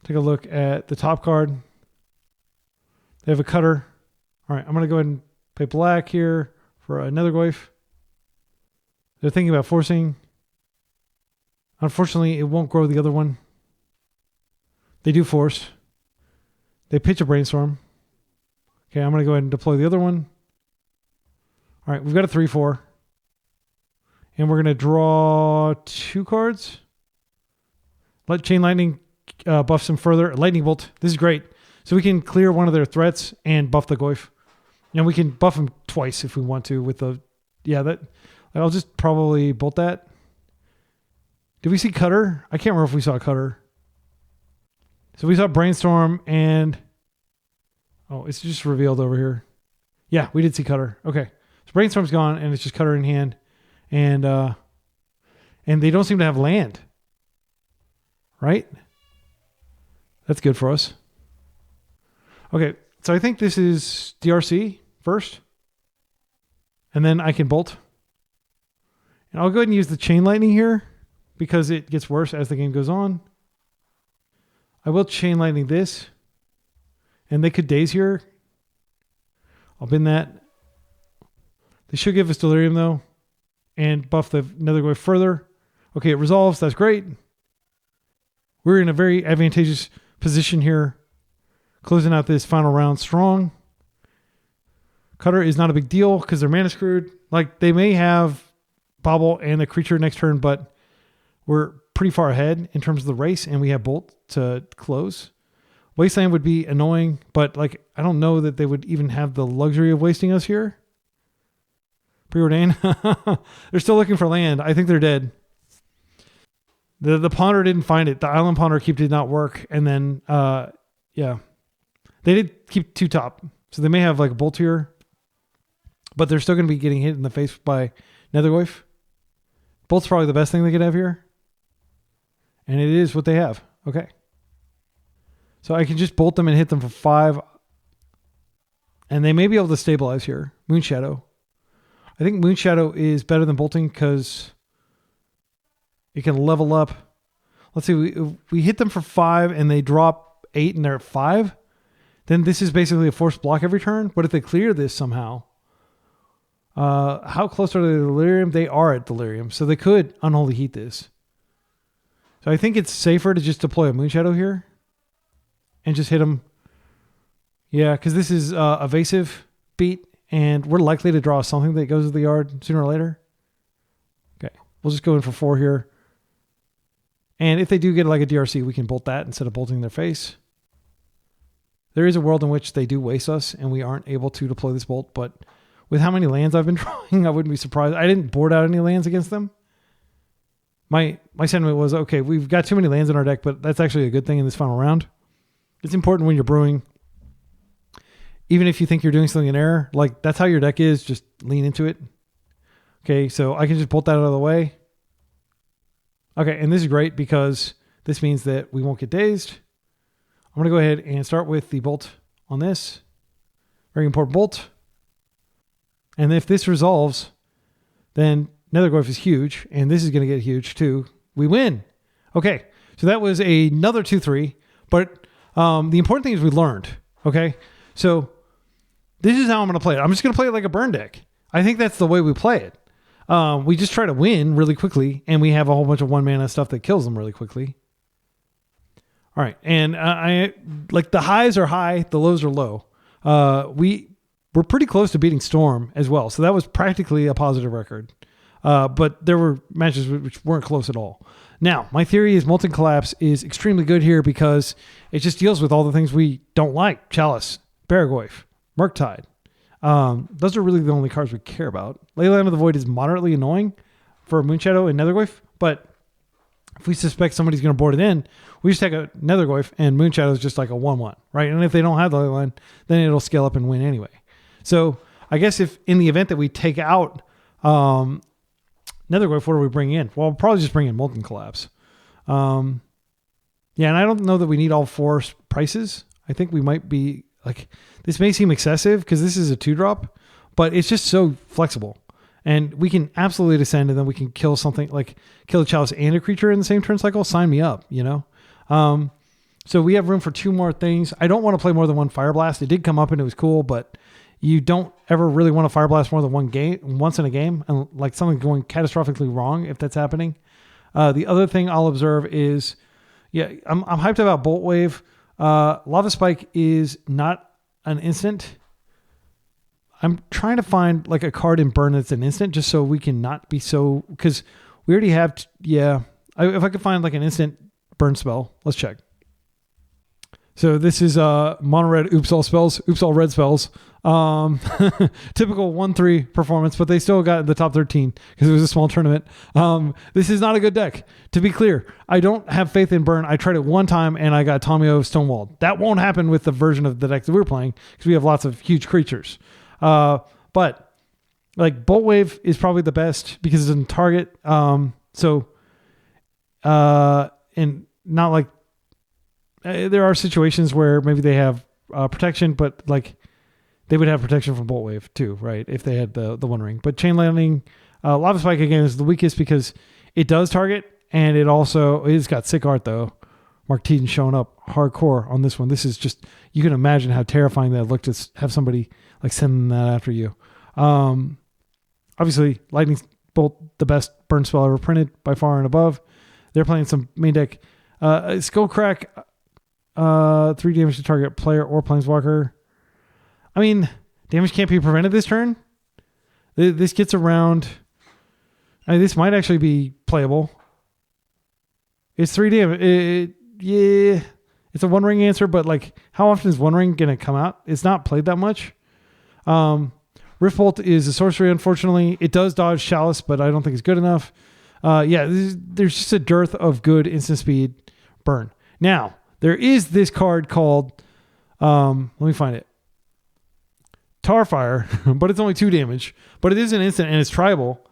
Speaker 1: Take a look at the top card. They have a cutter. All right, I'm going to go ahead and play black here for a Nethergoyf. They're thinking about forcing. Unfortunately, it won't grow the other one. They do force. They pitch a Brainstorm. Okay, I'm going to go ahead and deploy the other one. All right, we've got a 3/4. And we're going to draw 2 cards. Let Chain Lightning buff some further. Lightning Bolt. This is great. So we can clear one of their threats and buff the Goyf. And we can buff them twice if we want to with the... Yeah, that. I'll just probably bolt that. Did we see Cutter? I can't remember if we saw Cutter. So we saw Brainstorm and... Oh, it's just revealed over here. Yeah, we did see Cutter. Okay. So Brainstorm's gone, and it's just Cutter in hand. And they don't seem to have land. Right? That's good for us. Okay, so I think this is DRC first. And then I can bolt. And I'll go ahead and use the Chain Lightning here because it gets worse as the game goes on. I will Chain Lightning this. And they could daze here. I'll bin that. They should give us Delirium though. And buff the Nethergoyf further. Okay, it resolves. That's great. We're in a very advantageous position here. Closing out this final round strong. Cutter is not a big deal because they're mana screwed. Like they may have Bobble and the creature next turn, but we're pretty far ahead in terms of the race and we have Bolt to close. Wasteland would be annoying, but like I don't know that they would even have the luxury of wasting us here. Preordain. They're still looking for land. I think they're dead. The Ponder didn't find it. The Island Ponder keep did not work. And then, yeah. They did keep 2 top. So they may have like a Bolt here. But they're still going to be getting hit in the face by Nethergoyf. Bolt's probably the best thing they could have here. And it is what they have. Okay. So I can just bolt them and hit them for 5. And they may be able to stabilize here. Moonshadow. I think Moonshadow is better than bolting because it can level up. Let's see. If we hit them for 5 and they drop 8 and they're at 5. Then this is basically a forced block every turn. But if they clear this somehow. How close are they to Delirium? They are at Delirium. So they could Unholy Heat this. So I think it's safer to just deploy a Moonshadow here. and just hit them. Yeah, because this is evasive beat, and we're likely to draw something that goes to the yard sooner or later. Okay, we'll just go in for 4 here. And if they do get like a DRC, we can bolt that instead of bolting their face. There is a world in which they do waste us, and we aren't able to deploy this bolt, but with how many lands I've been drawing, I wouldn't be surprised. I didn't board out any lands against them. My sentiment was, okay, we've got too many lands in our deck, but that's actually a good thing in this final round. It's important when you're brewing. Even if you think you're doing something in error, like that's how your deck is, just lean into it. Okay, so I can just bolt that out of the way. Okay, and this is great because this means that we won't get dazed. I'm going to go ahead and start with the bolt on this. Very important bolt. And if this resolves, then Netherglyph is huge, and this is going to get huge too. We win. Okay, so that was another 2-3, but the important thing is we learned, okay? So this is how I'm going to play it. I'm just going to play it like a burn deck. I think that's the way we play it. We just try to win really quickly, and we have a whole bunch of 1 mana stuff that kills them really quickly. All right, and I like the highs are high, the lows are low. We're pretty close to beating Storm as well, so that was practically a positive record. But there were matches which weren't close at all. Now, my theory is Molten Collapse is extremely good here because it just deals with all the things we don't like. Chalice, Barragoyf, Murktide. Those are really the only cards we care about. Leyline of the Void is moderately annoying for Moonshadow and Netherglyph, but if we suspect somebody's going to board it in, we just take a Netherglyph and Moonshadow is just like a 1-1, right? And if they don't have the Leyline, then it'll scale up and win anyway. So I guess if in the event that we take out Netherglyph, what do we bring in? Well, we'll probably just bring in Molten Collapse. Yeah, and I don't know that we need all 4 prices. I think we might be like, this may seem excessive because this is a 2-drop, but it's just so flexible. And we can absolutely descend, and then we can kill something like kill a Chalice and a creature in the same turn cycle. Sign me up, you know? So we have room for 2 more things. I don't want to play more than 1 Fireblast. It did come up and it was cool, but you don't ever really want to Fireblast more than once in a game, and like something going catastrophically wrong if that's happening. The other thing I'll observe is, yeah, I'm hyped about Bolt Wave. Lava Spike is not an instant. I'm trying to find like a card in Burn that's an instant, just so we can not be so, because we already have, if I could find like an instant burn spell, let's check. So this is mono red oops all spells, oops all red spells. Typical 1-3 performance, but they still got the top 13 because it was a small tournament. This is not a good deck. To be clear, I don't have faith in Burn. I tried it one time and I got Tomio Stonewalled. That won't happen with the version of the deck that we're playing because we have lots of huge creatures. But like Bolt Wave is probably the best because it doesn't target. And not like there are situations where maybe they have protection, but like they would have protection from Bolt Wave too, right? If they had the One Ring. But Chain Lightning, Lava Spike again is the weakest because it does target, and it's got sick art though. Mark Teaton showing up hardcore on this one. This is just, you can imagine how terrifying that looked to have somebody like sending that after you. Obviously, Lightning Bolt, the best burn spell ever printed by far and above. They're playing some main deck. Skull Crack, 3 damage to target player or planeswalker. I mean, damage can't be prevented this turn. This gets around. I mean, this might actually be playable. It's 3 damage. Yeah, it's a One Ring answer, but like, how often is One Ring going to come out? It's not played that much. Rift Bolt is a sorcery, unfortunately. It does dodge Chalice, but I don't think it's good enough. There's just a dearth of good instant speed burn. Now, there is this card called, let me find it. Tarfire, but it's only 2 damage. But it is an instant, and it's tribal,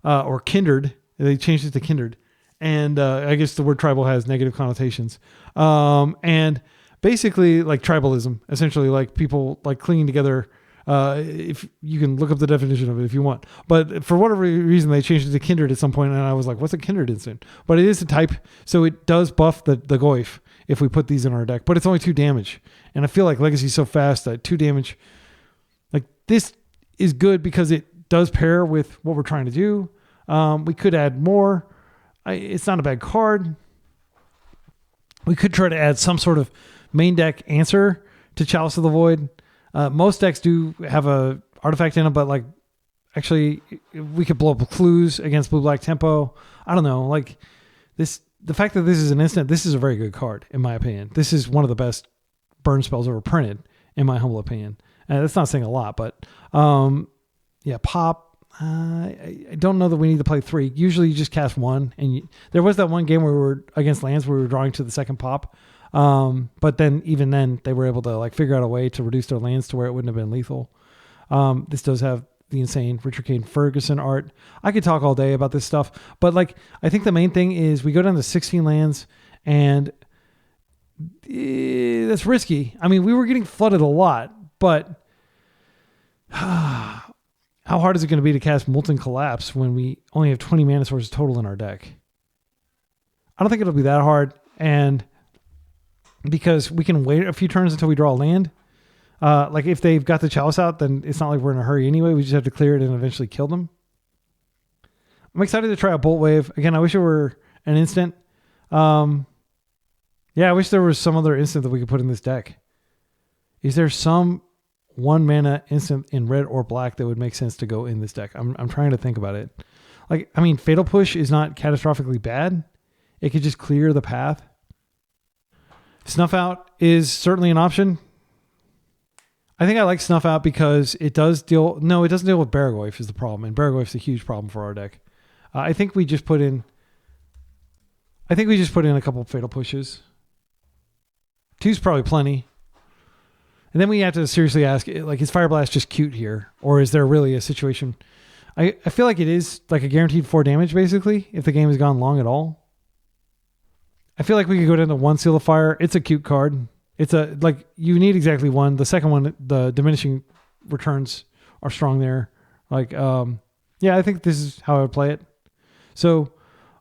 Speaker 1: or kindred. They changed it to kindred. And I guess the word tribal has negative connotations. And basically, like tribalism, essentially, like people like clinging together. If you can look up the definition of it if you want. But for whatever reason, they changed it to kindred at some point, and I was like, what's a kindred instant? But it is a type, so it does buff the Goyf if we put these in our deck. But it's only 2 damage. And I feel like Legacy's so fast that 2 damage, like this is good because it does pair with what we're trying to do. We could add more. It's not a bad card. We could try to add some sort of main deck answer to Chalice of the Void. Most decks do have a artifact in them, but like actually we could blow up clues against blue-black tempo. I don't know. Like this, the fact that this is an instant, this is a very good card in my opinion. This is one of the best burn spells ever printed in my humble opinion. And that's not saying a lot, but yeah, pop. I don't know that we need to play 3. Usually you just cast 1, and there was that one game where we were against lands where we were drawing to the second pop. But then even then they were able to like figure out a way to reduce their lands to where it wouldn't have been lethal. This does have the insane Richard Kane Ferguson art. I could talk all day about this stuff, but like, I think the main thing is we go down to 16 lands, and that's risky. I mean, we were getting flooded a lot, but how hard is it going to be to cast Molten Collapse when we only have 20 mana sources total in our deck? I don't think it'll be that hard, and because we can wait a few turns until we draw a land. Like if they've got the Chalice out, then it's not like we're in a hurry anyway. We just have to clear it and eventually kill them. I'm excited to try a Bolt Wave. Again, I wish it were an instant. Yeah, I wish there was some other instant that we could put in this deck. Is there some 1 mana instant in red or black that would make sense to go in this deck? I'm trying to think about it. Like, I mean, Fatal Push is not catastrophically bad. It could just clear the path. Snuff Out is certainly an option. I think I like Snuff Out because it does deal... No, it doesn't deal with Barragoyf is the problem. And Barragoyf's a huge problem for our deck. I think we just put in... a couple of Fatal Pushes. 2's probably plenty. And then we have to seriously ask, like, is Fireblast just cute here? Or is there really a situation? I feel like it is like a guaranteed 4 damage, basically, if the game has gone long at all. I feel like we could go down to 1 Seal of Fire. It's a cute card. It's a, like, you need exactly 1. The second one, the diminishing returns are strong there. Like, yeah, I think this is how I would play it. So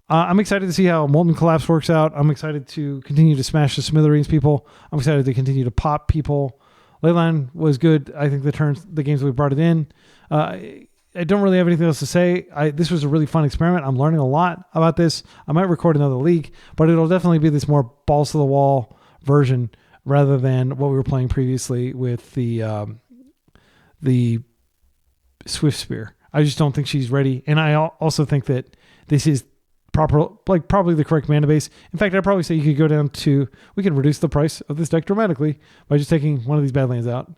Speaker 1: I'm excited to see how Molten Collapse works out. I'm excited to continue to smash the Smithereens people. I'm excited to continue to pop people. Leyline was good. I think the games we brought it in. I don't really have anything else to say. This was a really fun experiment. I'm learning a lot about this. I might record another league, but it'll definitely be this more balls to the wall version rather than what we were playing previously with the Swift Spear. I just don't think she's ready. And I also think that this is probably the correct mana base. In fact, I'd probably say you could go down to, we could reduce the price of this deck dramatically by just taking one of these Badlands out.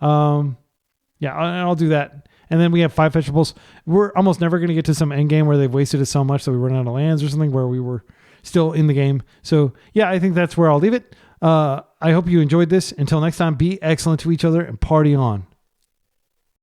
Speaker 1: Yeah, I'll do that. And then we have 5 fetchables. We're almost never going to get to some end game where they've wasted us so much that we run out of lands or something where we were still in the game. So yeah, I think that's where I'll leave it. I hope you enjoyed this. Until next time, be excellent to each other and party on.